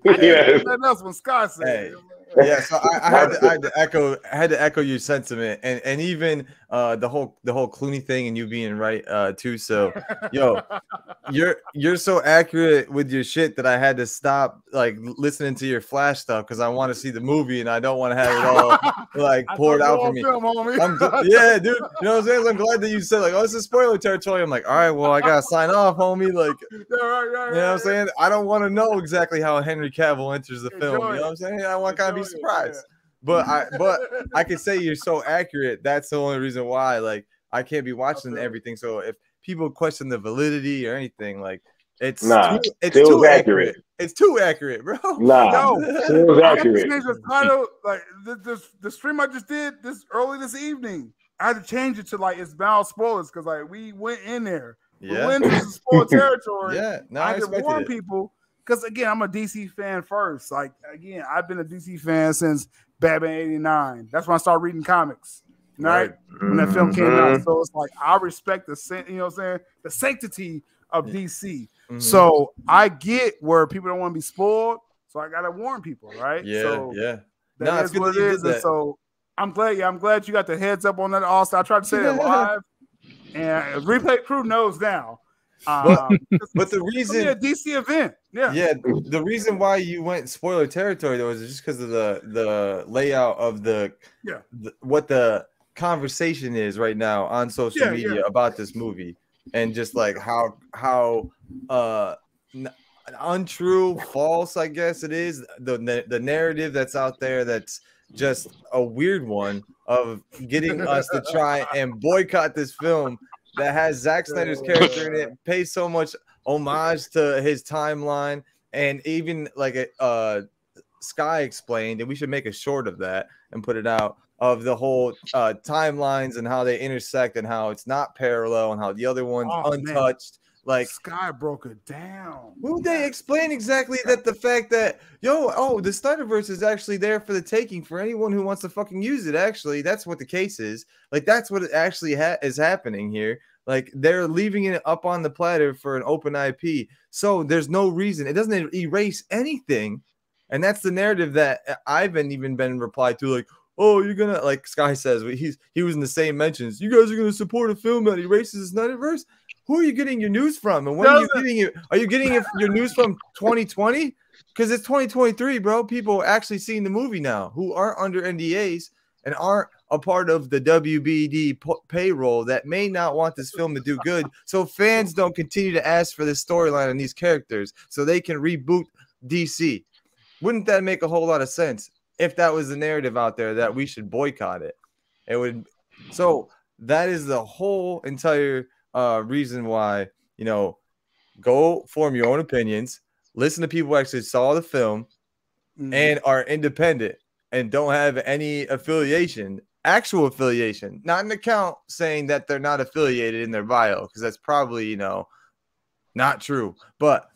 didn't nothing else when Sky said. Yeah, so I had to echo your sentiment, and even the whole Clooney thing, and you being right too. So, yo, you're so accurate with your shit that I had to stop like listening to your Flash stuff because I want to see the movie and I don't want to have it all like poured out for me. Yeah, dude, you know what I'm saying? I'm glad that you said like, oh, this is spoiler territory. I'm like, all right, well, I gotta sign off, homie. Like, you know what I'm saying? I don't want to know exactly how Henry Cavill enters the film. You know what I'm saying? I want to kind of be surprised. But I can say you're so accurate. That's the only reason why like I can't be watching everything. So if people question the validity or anything, like it's too accurate. It's too accurate, bro. It's accurate. The title, like the stream I just did early this evening, I had to change it to like it's bound spoilers because like we went in there. We went into spoiler territory. I had to warn people. Because, again, I'm a DC fan first. Like, again, I've been a DC fan since Batman 89. That's when I started reading comics, right? When that film came out. So it's like, I respect the sanctity of DC. So I get where people don't want to be spoiled. So I got to warn people, right? That is what it is. And so I'm glad you got the heads up on that also. I tried to say that live. And Replay Crew knows now. But the reason a DC event, the reason why you went spoiler territory though is just because of the layout of what the conversation is right now on social media about this movie, and just like how untrue, false, I guess it is the narrative that's out there that's just a weird one of getting us to try and boycott this film that has Zack Snyder's character in it, pays so much homage to his timeline, and even like Sky explained, and we should make a short of that and put it out of the whole timelines and how they intersect and how it's not parallel and how the other one's untouched. Man. Like Sky broke it down. Will they explain exactly that the fact that the Snyderverse is actually there for the taking for anyone who wants to fucking use it? Actually, that's what the case is. Like that's what it actually is happening here. Like they're leaving it up on the platter for an open IP. So there's no reason. It doesn't erase anything. And that's the narrative that I've even been replied to. Like, oh, you're gonna, like Sky says, he was in the same mentions. You guys are gonna support a film that erases the Snyderverse? Who are you getting your news from? And when are you getting it? Are you getting your news from 2020? Because it's 2023, bro. People are actually seeing the movie now who aren't under NDAs and aren't a part of the WBD payroll that may not want this film to do good. So fans don't continue to ask for this storyline and these characters so they can reboot DC. Wouldn't that make a whole lot of sense if that was the narrative out there that we should boycott it? It would. So that is the whole entire reason why, go form your own opinions, listen to people who actually saw the film and are independent and don't have any actual affiliation, not an account saying that they're not affiliated in their bio, because that's probably, not true. But,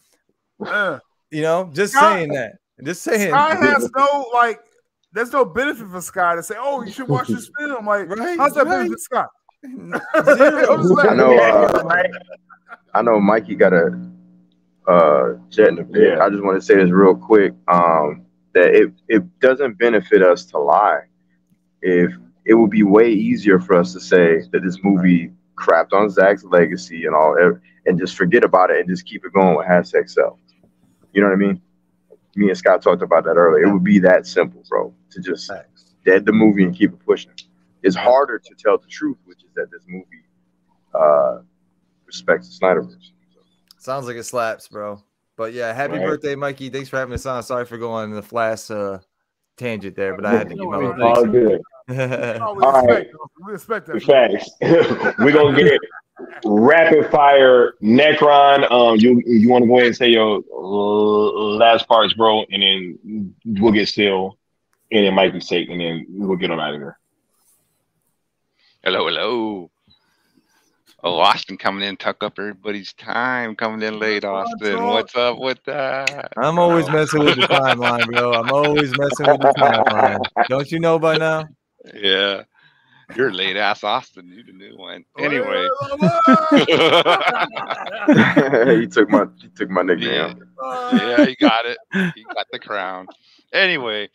just saying that. Just saying. Sky has there's no benefit for Sky to say, oh, you should watch this film. Like, how's that benefit Sky? I know Mikey got a jet in a bit. Yeah. I just want to say this real quick. That it doesn't benefit us to lie. If it would be way easier for us to say that this movie crapped on Zach's legacy and all, and just forget about it and just keep it going with #self. You know what I mean? Me and Scott talked about that earlier. It would be that simple, bro, to just dead the movie and keep it pushing. It's harder to tell the truth, which is that this movie respects the Snyderverse. Sounds like it slaps, bro. But yeah, happy birthday, Mikey. Thanks for having us on. Sorry for going on the Flash tangent there, but I had to give my little all good. All right. We respect that. Facts. We're going to get rapid fire Necron. You want to go ahead and say your last parts, bro, and then we'll get Still and then Mikey's take, and then we'll get on out of here. Hello. Oh, Austin coming in, tuck up everybody's time. Coming in late, Austin. What's up with that? I'm always messing with the timeline, bro. I'm always messing with the timeline. Don't you know by now? Yeah. You're late ass Austin. You the new one. Anyway. He took my nickname. Yeah, he got it. He got the crown. Anyway,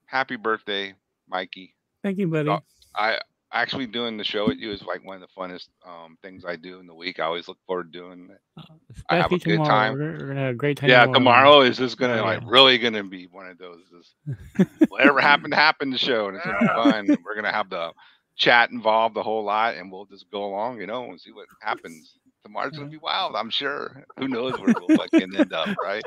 happy birthday, Mikey. Thank you, buddy. I actually doing the show with you is like one of the funnest things I do in the week. I always look forward to doing it. I have a good time. We're gonna have a great time. Yeah, tomorrow is just gonna really gonna be one of those. Whatever happened the show, and it's gonna be fun. We're gonna have the chat involved a whole lot, and we'll just go along, and see what happens. Tomorrow's gonna be wild, I'm sure. Who knows where we'll fucking end up, right?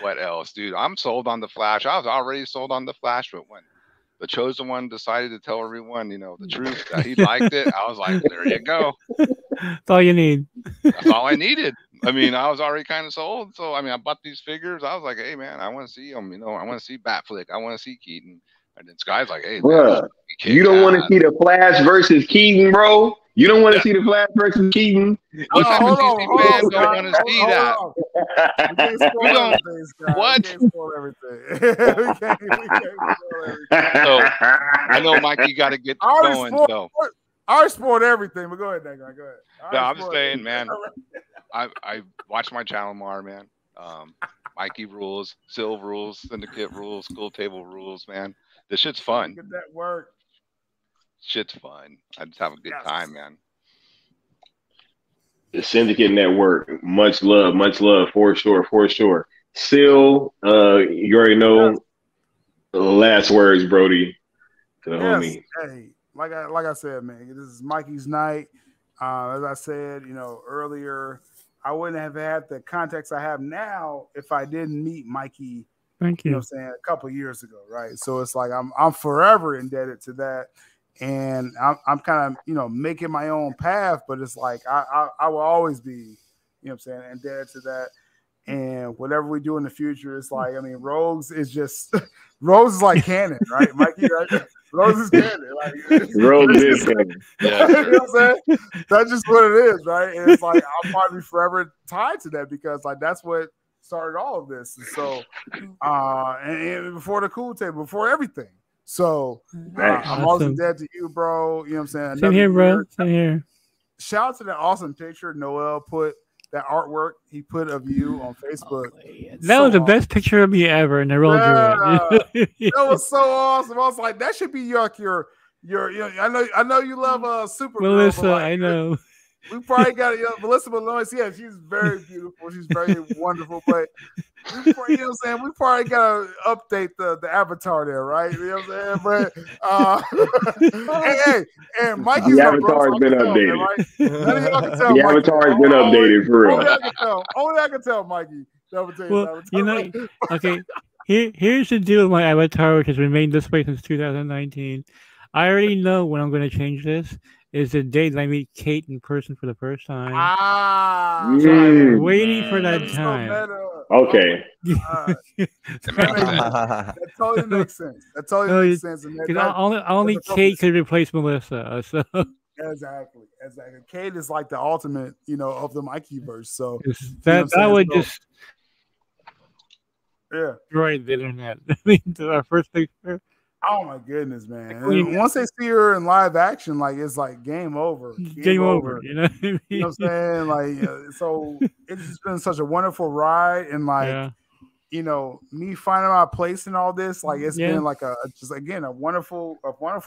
What else, dude? I'm sold on the Flash. I was already sold on the Flash, but when the chosen one decided to tell everyone, the truth that he liked it, I was like, there you go. That's all you need. That's all I needed. I mean, I was already kind of sold. So, I bought these figures. I was like, hey, man, I want to see them. I want to see Batflick. I want to see Keaton. And then Sky's like, hey, bruh, you don't want to see the Flash versus Keaton, bro? You don't want to see the Flash versus Keaton? What type of DC fans don't want to see that? What? We can't spoil everything. So, I know, Mike, you got to get going. I spoiled everything, but go ahead, Go ahead. No, I'm just saying, man. I watch my channel more, man. Mikey rules, Sil rules, Syndicate rules, Cool Table rules, man. This shit's fun. Get that work. Shit's fun. I just have a good time, man. The Syndicate Network, much love, for sure. Sil, you already know the last words, Brody, to the homie. Hey, like I said, man, this is Mikey's night. As I said, earlier, I wouldn't have had the context I have now if I didn't meet Mikey. Thank you. You know what I'm saying, a couple of years ago, right? So it's like I'm forever indebted to that, and I'm kind of making my own path, but it's like I will always be, what I'm saying, indebted to that. And whatever we do in the future, it's like, I mean, Rogues is just Rogues is like canon, right, Mikey? Right? Rogues is canon. Like, Rogues is canon. Yeah, you know what I'm saying? That's just what it is, right? And it's like I'll probably be forever tied to that because like that's what started all of this. And so and before the cool table, before everything. So I'm also dead to you, bro. You know what I'm saying? Same here, bro. Same here. Shout out to that awesome picture Noel put. That artwork he put of you on Facebook. That was the best picture of me ever, and I rolled That was so awesome. I was like, that should be like your I know you love Supergirl. Melissa, like, I know. We probably got Melissa Malone. Yeah, she's very beautiful. She's very wonderful. But you know what I'm saying? We probably gotta update the avatar there, right? You know what I'm saying? But and Mikey's the avatar has been updated. Right? The avatar has been updated for real. Only I can tell Mikey. Well, you know, okay. Here's the deal with my avatar, which has remained this way since 2019. I already know when I'm going to change this. Is the day that I meet Kate in person for the first time. So I'm waiting for that time. Okay. That totally makes sense. That totally makes sense. Only Kate could replace Melissa. So exactly. Kate is like the ultimate, of the Mikey verse. So that would just right the internet. I mean, our first picture. Oh my goodness, man! And once they see her in live action, like it's like game over. Game over. You know what I mean? You know what I'm saying? Like, so it's just been such a wonderful ride, and like, me finding my place in all this, like it's been like a wonderful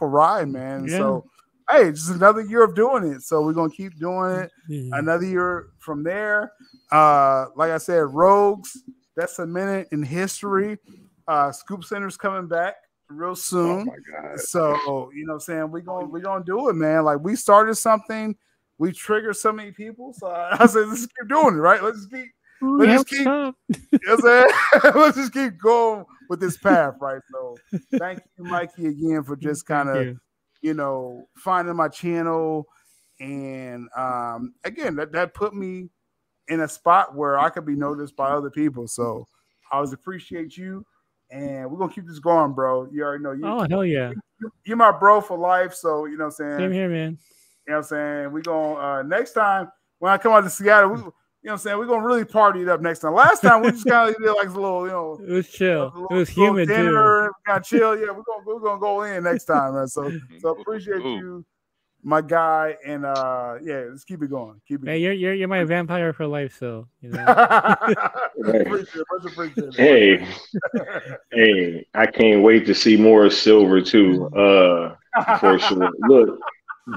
ride, man. Yeah. So, hey, just another year of doing it. So we're gonna keep doing it. Another year from there. Like I said, Rogues. That's a minute in history. Scoop Center's coming back real soon. Oh my God. So, you know what I'm saying? We're gonna do it, man. Like we started something, we triggered so many people. So I said, let's keep doing it, right? Let's just keep going with this path, right? So thank you, Mikey, again for just kind of finding my channel. And again, that put me in a spot where I could be noticed by other people. So I always appreciate you. And we're gonna keep this going, bro. You already know you. Oh, hell yeah. You're my bro for life. So you know what I'm saying? Same here, man. You know what I'm saying? We're gonna next time when I come out to Seattle, you know what I'm saying, we're gonna really party it up next time. Last time we just kind of did like a little, it was chill. It was humid too. Kind of chill. Yeah, we're gonna go in next time, man. So appreciate you, my guy, and let's keep it going. Hey, you're my vampire for life, so appreciate it. Hey, I can't wait to see more of Silver too. For sure. Look,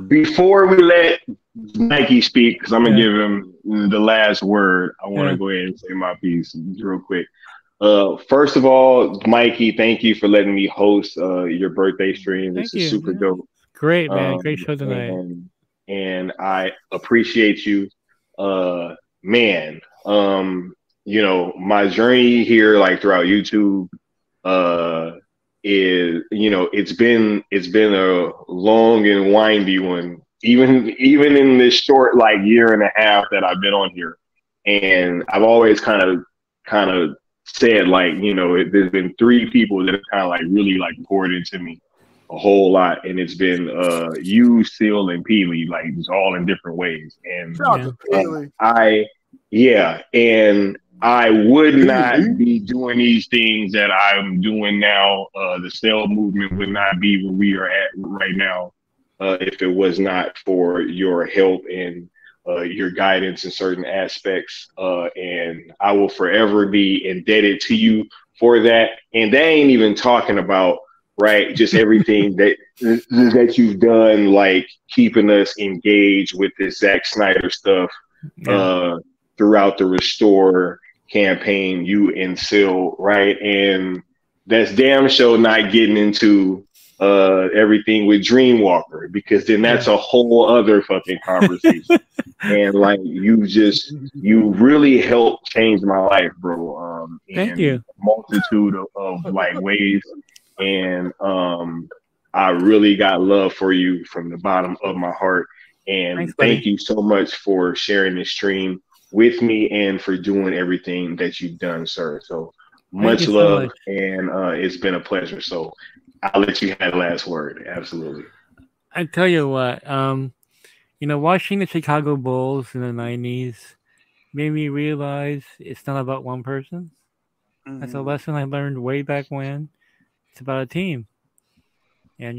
before we let Mikey speak, because I'm gonna give him the last word, I want to go ahead and say my piece real quick. First of all, Mikey, thank you for letting me host your birthday stream. This is super dope. Great, man. Great show tonight. And I appreciate you. Man, my journey here, like throughout YouTube, is, it's been a long and windy one, even in this short, like, year and a half that I've been on here. And I've always kind of said, like, there's been 3 people that have kind of like really like poured into me a whole lot, and it's been you, Seal, and Peely, like just all in different ways. And I would not be doing these things that I'm doing now. The Cell movement would not be where we are at right now if it was not for your help and your guidance in certain aspects. And I will forever be indebted to you for that. And they ain't even talking about just everything that you've done, like keeping us engaged with this Zack Snyder stuff throughout the Restore campaign, you and Sil, right? And that's damn sure not getting into everything with Dreamwalker, because then that's a whole other fucking conversation. And like you really helped change my life, bro. Thank you. A multitude of like ways. And I really got love for you from the bottom of my heart. And thank you so much for sharing this stream with me and for doing everything that you've done, sir. So much you so love, much. and it's been a pleasure. So I'll let you have the last word. Absolutely. I tell you what, watching the Chicago Bulls in the '90s made me realize it's not about one person. That's a lesson I learned way back when. It's about a team, and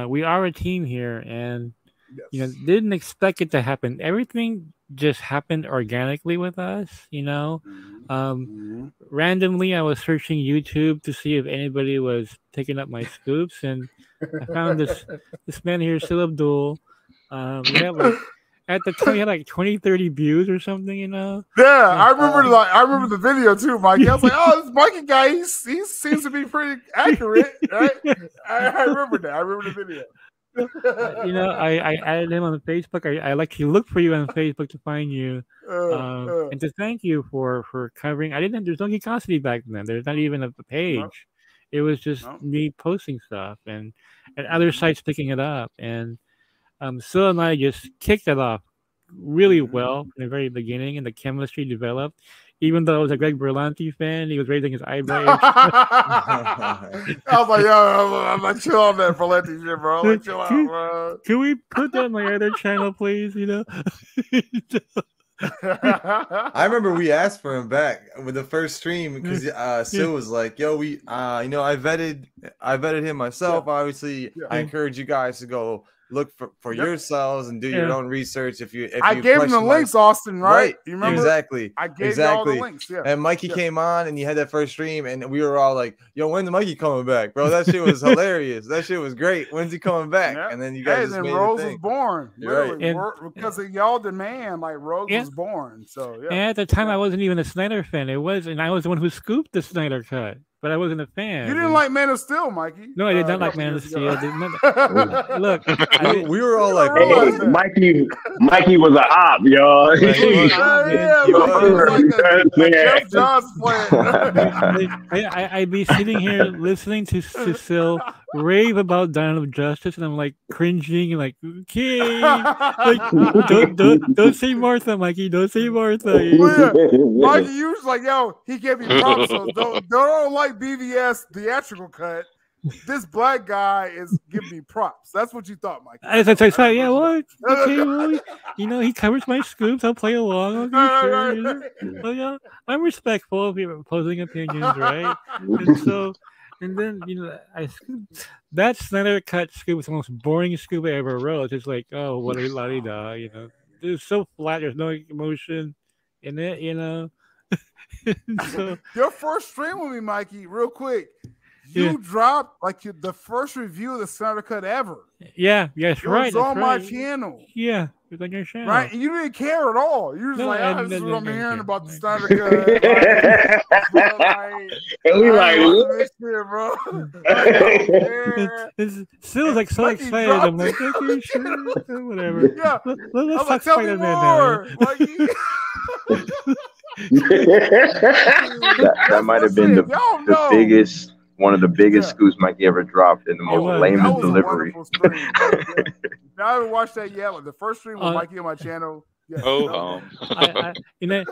we are a team here, and didn't expect it to happen. Everything just happened organically with us. Randomly, I was searching YouTube to see if anybody was taking up my scoops, and I found this man here, Sil Abdul. We had at the time, he had like 20, 30 views or something, Yeah, I remember the video too, Mikey. I was like, oh, this Mikey guy, he seems to be pretty accurate, right? I remember that. I remember the video. I added him on Facebook. I like to look for you on Facebook to find you, and to thank you for covering. There's no Geekosity back then. There's not even a page. Nope. It was just me posting stuff and other sites picking it up. And Sil and I just kicked it off really well from the very beginning, and the chemistry developed. Even though I was a Greg Berlanti fan, he was raising his eyebrows. I was like, yo, I'm not chill on that Berlanti shit, bro. Like, chill out, bro. Can we put that on my other channel, please? I remember we asked for him back with the first stream because Sil was like, "Yo, I vetted him myself. Yeah. Obviously, I encourage you guys to go look for yourselves and do your own research. If I gave him the links, Austin, right? You remember? Exactly. I gave you all the links. Yeah. And Mikey came on, and he had that first stream, and we were all like, "Yo, when's Mikey coming back, bro? That shit was hilarious. That shit was great. When's he coming back?" Yeah. And then you guys just made Rose it was born. Right. Because of y'all demand, like Rose was born. So And at the time, I wasn't even a Snyder fan. And I was the one who scooped the Snyder cut. But I wasn't a fan. You didn't like Man of Steel, Mikey. No, I did not like Man of Steel. Look, we were all like, hey, Mikey was an op, y'all. I'd be sitting here listening to Sil rave about Dawn of Justice, and I'm like cringing, like, okay, like, don't say Martha, Mikey, don't say Martha. Mikey, you was like, yo, he gave me props, so don't like BVS theatrical cut. This black guy is giving me props. That's what you thought, Mike. I thought, yeah, what? Okay, well, he covers my scoops. I'll play along. Okay, sure. Well, yeah, I'm respectful of your opposing opinions, right? And then I scooped. That Snyder cut scoop was the most boring scoop I ever wrote. It's just like, oh, what a la-di-da, It's so flat. There's no emotion in it, So, your first stream with me, Mikey, real quick. You dropped the first review of the Snyder Cut ever. Yeah, yes, right. It was on my channel. Yeah, it was on your channel. Right, and you didn't care at all. You were just this is what I'm hearing about the Snyder Cut. And we like, this shit, bro. It's still like so excited. I'm like, okay, sure, whatever. Yeah, let's talk tell me more. That might have been the biggest. One of the biggest scoops Mikey ever dropped in the most lamest delivery. I haven't watched that yet. Like the first stream with Mikey on my channel. Yeah, and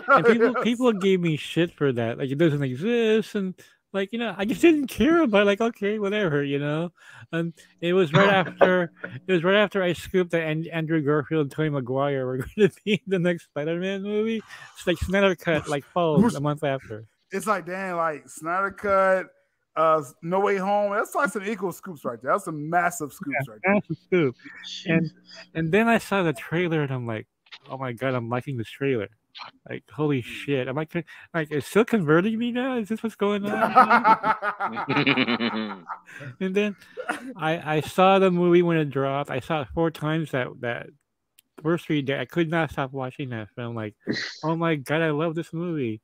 people gave me shit for that. Like, it doesn't exist, and like, I just didn't care about it. Like, okay, whatever, And it was right after I scooped that Andrew Garfield and Tobey Maguire were going to be in the next Spider-Man movie. It's like Snyder Cut, like followed a month after. It's like, damn, like Snyder Cut. No Way Home. That's like some equal scoops right there. That's some massive scoops right there. Massive scoop. And then I saw the trailer and I'm like, oh my god, I'm liking this trailer. Like, holy shit. I'm like, it's still converting me now? Is this what's going on? And then I saw the movie when it dropped. I saw it 4 times that first 3 days. I could not stop watching that film. Like, oh my god, I love this movie.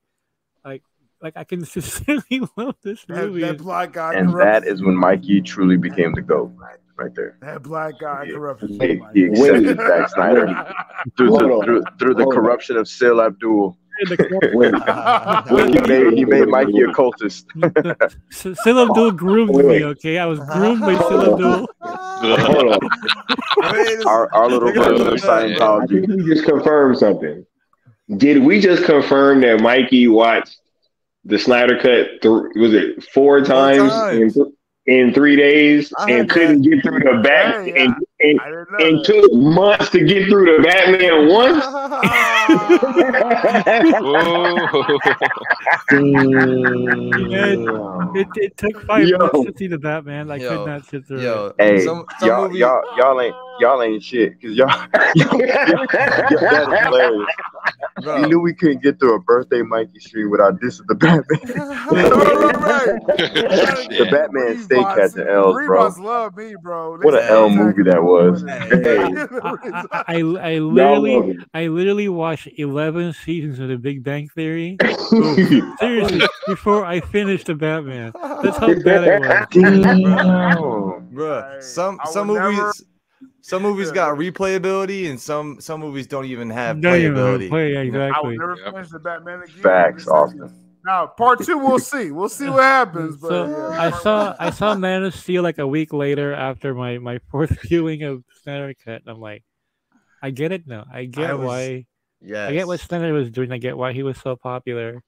Like I can sincerely love this movie. That black guy, and that is when Mikey truly became the GOAT, right there. That black guy corruption. He accepted Zack Snyder through the corruption of Sil Abdul. He made Mikey a cultist. Sil Abdul groomed me. Okay, I was groomed by Sil Abdul. Our little version of Scientology. You just confirmed something. Did we just confirm that Mikey watched the Snyder Cut? Was it four times in 3 days and couldn't get through the back and took months to get through the Batman once? It took 5 months to see the Batman. I could not sit through it. Hey, y'all ain't shit because y'all that is hilarious. Bro. You knew we couldn't get through a birthday Mikey stream without dissing the Batman. The Batman stay catching L's, bro. Love me, bro. What an L movie that was. I literally watched 11 seasons of The Big Bang Theory. Seriously, before I finished the Batman. That's how bad it was. Bro, some movies got replayability, and some movies don't even have playability. Exactly. I would never finish the Batman again. Facts, Austin. Now, part 2, we'll see. We'll see what happens. But so I saw Man of Steel like a week later after my fourth viewing of Snyder Cut. And I'm like, I get it now. I get why. Yes. I get what Snyder was doing. I get why he was so popular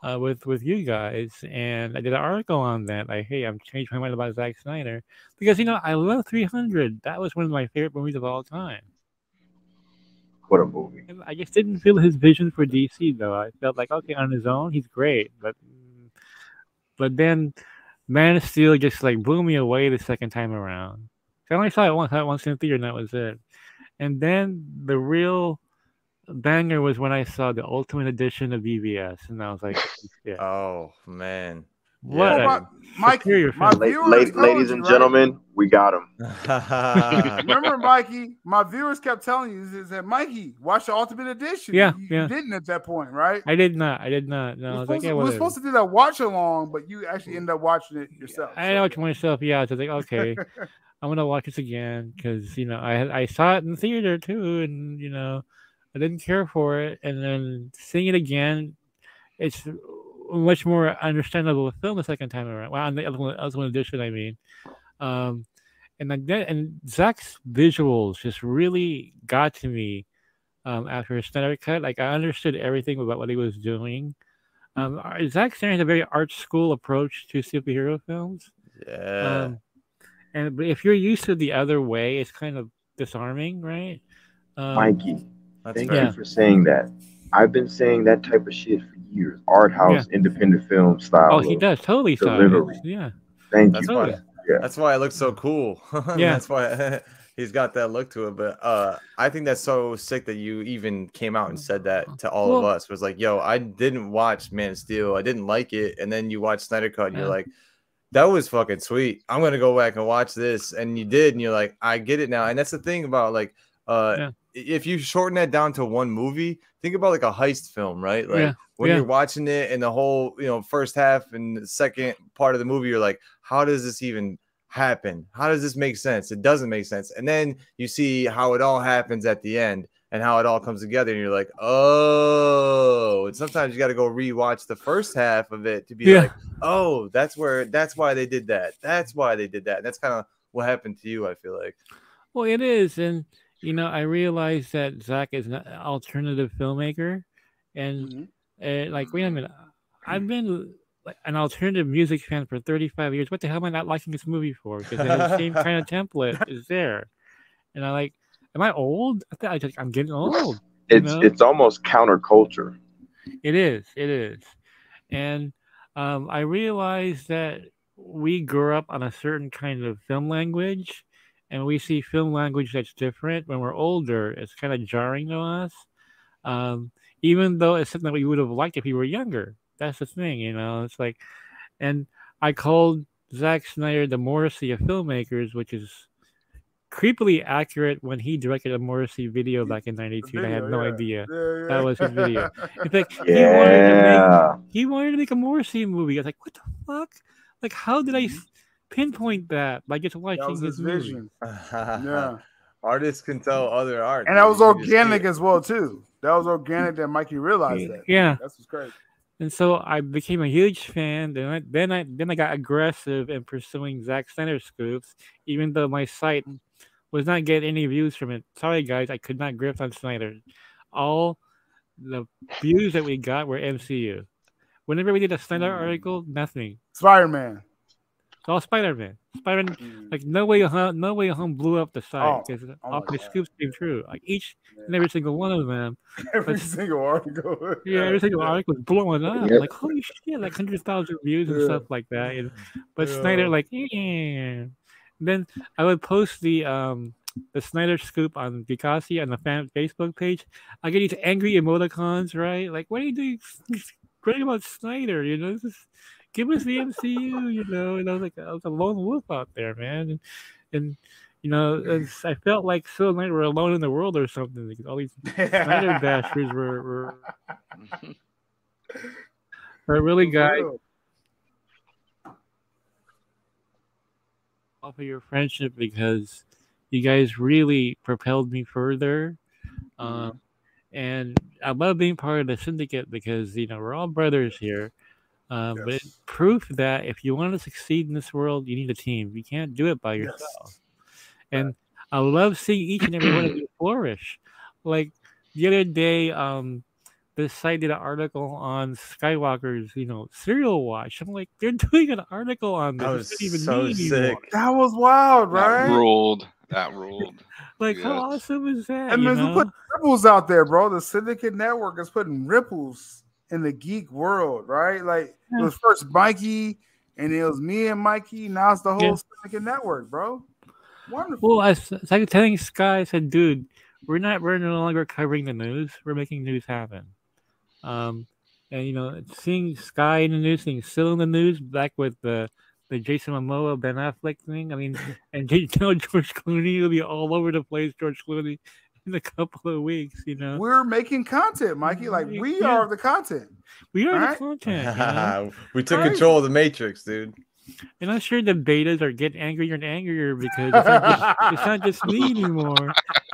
with you guys. And I did an article on that. Like, hey, I'm changed my mind about Zack Snyder because I love 300. That was one of my favorite movies of all time. What a movie! And I just didn't feel his vision for DC though. I felt like okay, on his own, he's great, but then Man of Steel just like blew me away the second time around. I only saw it once in the theater, and that was it. And then the real banger was when I saw the Ultimate Edition of BVS, and I was like, yeah. Oh man. What Mikey, ladies and gentlemen, we got him. Remember, Mikey, my viewers kept telling you is that Mikey, watch the Ultimate Edition. Yeah, you didn't at that point, right? I did not. No, I was like, yeah, we were supposed to do that watch along, but you actually ended up watching it yourself. I watched myself. Yeah, I was like, okay, I'm gonna watch this again because I saw it in the theater too, and I didn't care for it, and then seeing it again, it's much more understandable film the second time around. Well, on the other one edition, I mean, and Zach's visuals just really got to me after his Snyder Cut. Like I understood everything about what he was doing. Zack Snyder has a very art school approach to superhero films. Yeah. But if you're used to the other way, it's kind of disarming, right? Mikey, thank you for saying that. I've been saying that type of shit for years. Art house, independent film style. Oh, he does totally. Delivery. Yeah. Thank you. Why, that's why it looks so cool. That's why he's got that look to it. But I think that's so sick that you even came out and said that to all of us. It was like, yo, I didn't watch Man of Steel. I didn't like it. And then you watch Snyder Cut and you're like, that was fucking sweet. I'm going to go back and watch this. And you did. And you're like, I get it now. And that's the thing about like, if you shorten that down to one movie, think about like a heist film, right? Like when you're watching it and the whole, first half and the second part of the movie, you're like, how does this even happen? How does this make sense? It doesn't make sense. And then you see how it all happens at the end and how it all comes together. And you're like, oh, and sometimes you got to go rewatch the first half of it to be like, oh, that's why they did that. That's why they did that. And that's kind of what happened to you, I feel like. Well, it is. And, I realized that Zach is an alternative filmmaker. And like, wait a minute, I've been like an alternative music fan for 35 years. What the hell am I not liking this movie for? Because the same kind of template is there. And I'm like, am I old? I'm getting old. It's almost counterculture. It is. And I realized that we grew up on a certain kind of film language, and we see film language that's different when we're older. It's kind of jarring to us, even though it's something that we would have liked if we were younger. That's the thing, It's like, and I called Zack Snyder the Morrissey of filmmakers, which is creepily accurate when he directed a Morrissey video back in '92. I had no idea that was his video. In fact, he wanted to make a Morrissey movie. I was like, what the fuck? Like, how did I pinpoint that by just watching his vision? Artists can tell other art, and that was organic as well too. That was organic that Mikey realized that. Yeah, that's what's great. And so I became a huge fan. Then I got aggressive in pursuing Zack Snyder scoops, even though my site was not getting any views from it. Sorry guys, I could not grip on Snyder. All the views that we got were MCU. Whenever we did a Snyder article, nothing. Spider-Man. It's all Spider-Man. Spider-Man, like No Way Home blew up the site because all my scoops came true. Like each and every single one of them. Every single article. Every single article was blowing up. Yep. Like holy shit, like 100,000 views and stuff like that. But Snyder, like, Then I would post the Snyder scoop on Vikasi on the fan Facebook page. I get these angry emoticons, right? Like, what are you doing? Great about Snyder, just give us the MCU, And I was a lone wolf out there, man. And I felt like Phil and I were alone in the world or something because all these Snyder bashers were really guys. Off of your friendship because you guys really propelled me further. And I love being part of the syndicate because, we're all brothers here. But it's proof that if you want to succeed in this world, you need a team. You can't do it by yourself. And I love seeing each and every one of you flourish. Like the other day, this site did an article on Skiiwalker's, serial watch. I'm like, they're doing an article on this. That was so sick. That was wild, right? That ruled. Like, how awesome is that? And we put ripples out there, bro. The Syndicate Network is putting ripples in the geek world, right? Like, it was first Mikey, and it was me and Mikey. Now it's the whole Syndicate Network, bro. Wonderful. Well, I was telling Sky, I said, dude, we're no longer covering the news. We're making news happen. And seeing Sky in the news, seeing Sil in the news, back with the Jason Momoa, Ben Affleck thing. I mean, and George Clooney will be all over the place. George Clooney in a couple of weeks. We're making content, Mikey. Like we are the content. We are the content. We took control of the Matrix, dude. And I'm sure the betas are getting angrier and angrier because it's not just me anymore.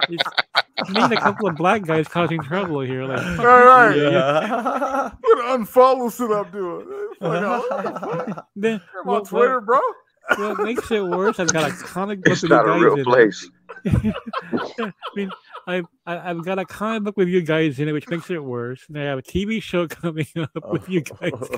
It's me and a couple of black guys causing trouble here. Like, all right. What unfollow shit I'm doing? Then, on Twitter, bro. What makes it worse? I've got a comic book. It's not a real place. I mean, I've got a comic book with you guys in it, which makes it worse. And I have a TV show coming up with you guys. If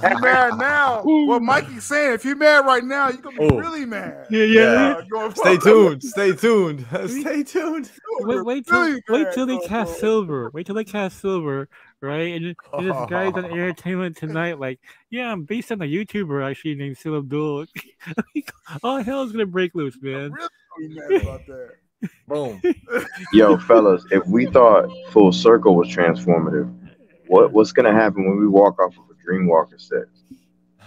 you're mad now, what Mikey's saying, if you're mad right now, you're gonna be really mad. Yeah. Stay tuned. Stay tuned. Stay tuned. Wait till they cast Silver. Wait till they cast Silver, right? And this guy's on Entertainment Tonight, like, yeah, I'm based on a YouTuber actually named Sil Abdul. All hell's gonna break loose, man. I'm really mad about that. Boom. Yo, fellas, if we thought Full Circle was transformative, what's gonna happen when we walk off of a Dreamwalker set?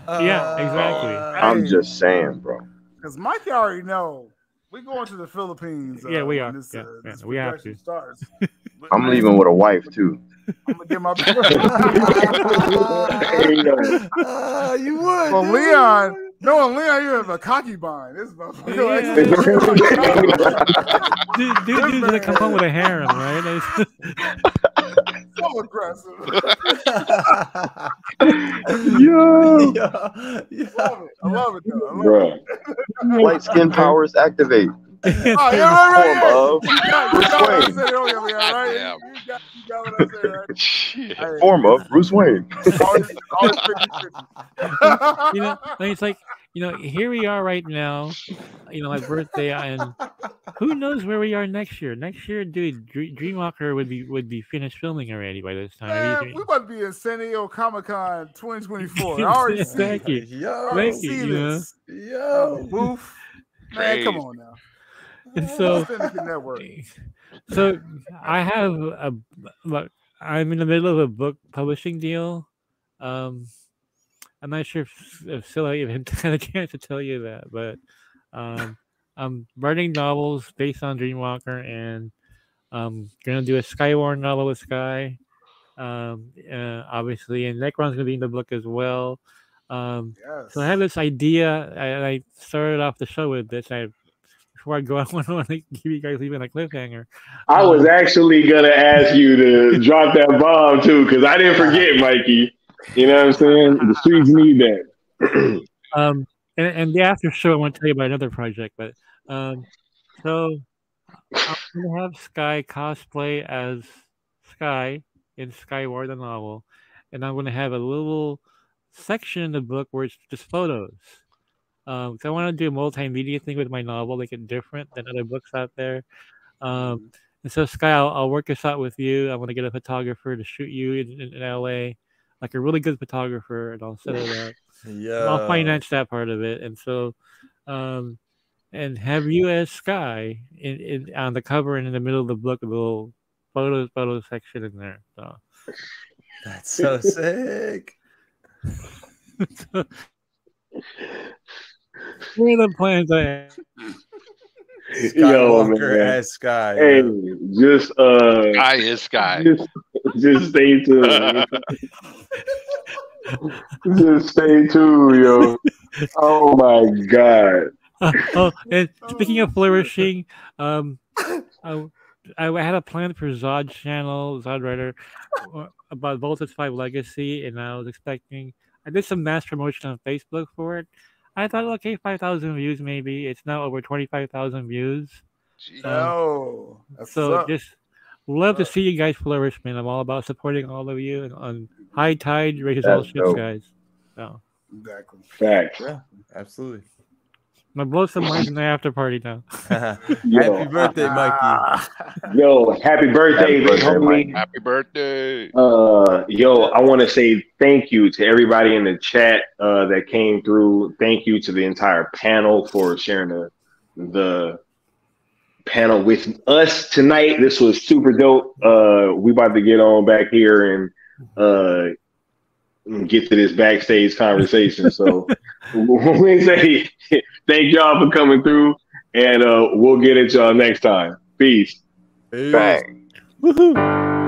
Yeah, exactly. I'm just saying, bro. Because Mikey already know we're going to the Philippines. Yeah, we are. This, we have to. Starts. I'm leaving with a wife too. I'm gonna get my. You would. Well, Leon. No, Leon, you have a concubine. This motherfucker. Dude's gonna come home with a harem, right? So aggressive. Yo. I love it though. Bro. Light skin powers activate. Oh, yeah, right. Form of Bruce Wayne. It's like, here we are right now, my birthday, and who knows where we are next year? Next year, dude, Dreamwalker would be finished filming already by this time. Man, we about to be in San Diego Comic-Con 2024. I already see Thank you. Thank you. Yo, Booth. Man, come on now. And so I have I'm in the middle of a book publishing deal. I'm not sure if Scylla even had a chance to tell you that, but I'm writing novels based on Dreamwalker, and I'm gonna do a Skywalker novel with Sky, obviously, and Necron's gonna be in the book as well. So I have this idea, and I started off the show with this. Before I go, I want to give you guys even a cliffhanger. I was actually gonna ask you to drop that bomb too, because I didn't forget, Mikey. You know what I'm saying? The streets need that. And the after show, I want to tell you about another project. But so I'm gonna have Sky cosplay as Sky in Skiiwalker the novel, and I'm gonna have a little section in the book where it's just photos. So I want to do a multimedia thing with my novel, make it different than other books out there. And so Sky, I'll work this out with you. I want to get a photographer to shoot you in LA, like a really good photographer, and I'll set it up. Yeah, I'll finance that part of it, and so, and have you as Sky in on the cover and in the middle of the book, a little photo section in there. So that's so sick. What are the plans I have? Skiiwalker as Sky. Hey, just Sky is Sky. Just stay tuned. Just stay tuned, yo. Oh my god. And speaking of flourishing, I had a plan for Zod's channel, Zod Writer, about Voltage 5 Legacy, and I was expecting. I did some mass promotion on Facebook for it. I thought, okay, 5,000 views maybe. It's now over 25,000 views. So just love to see you guys flourish, man. I'm all about supporting all of you, and on high tide raises all ships, guys. So exactly. Facts. Yeah, absolutely. I'm gonna blow some minds in the after party now. Happy birthday, Mikey. Yo, happy birthday, homie. Happy birthday. Yo, I want to say thank you to everybody in the chat that came through. Thank you to the entire panel for sharing the panel with us tonight. This was super dope. We about to get on back here and get to this backstage conversation. So we say thank y'all for coming through, and we'll get at y'all next time. Peace. Peace. Woohoo!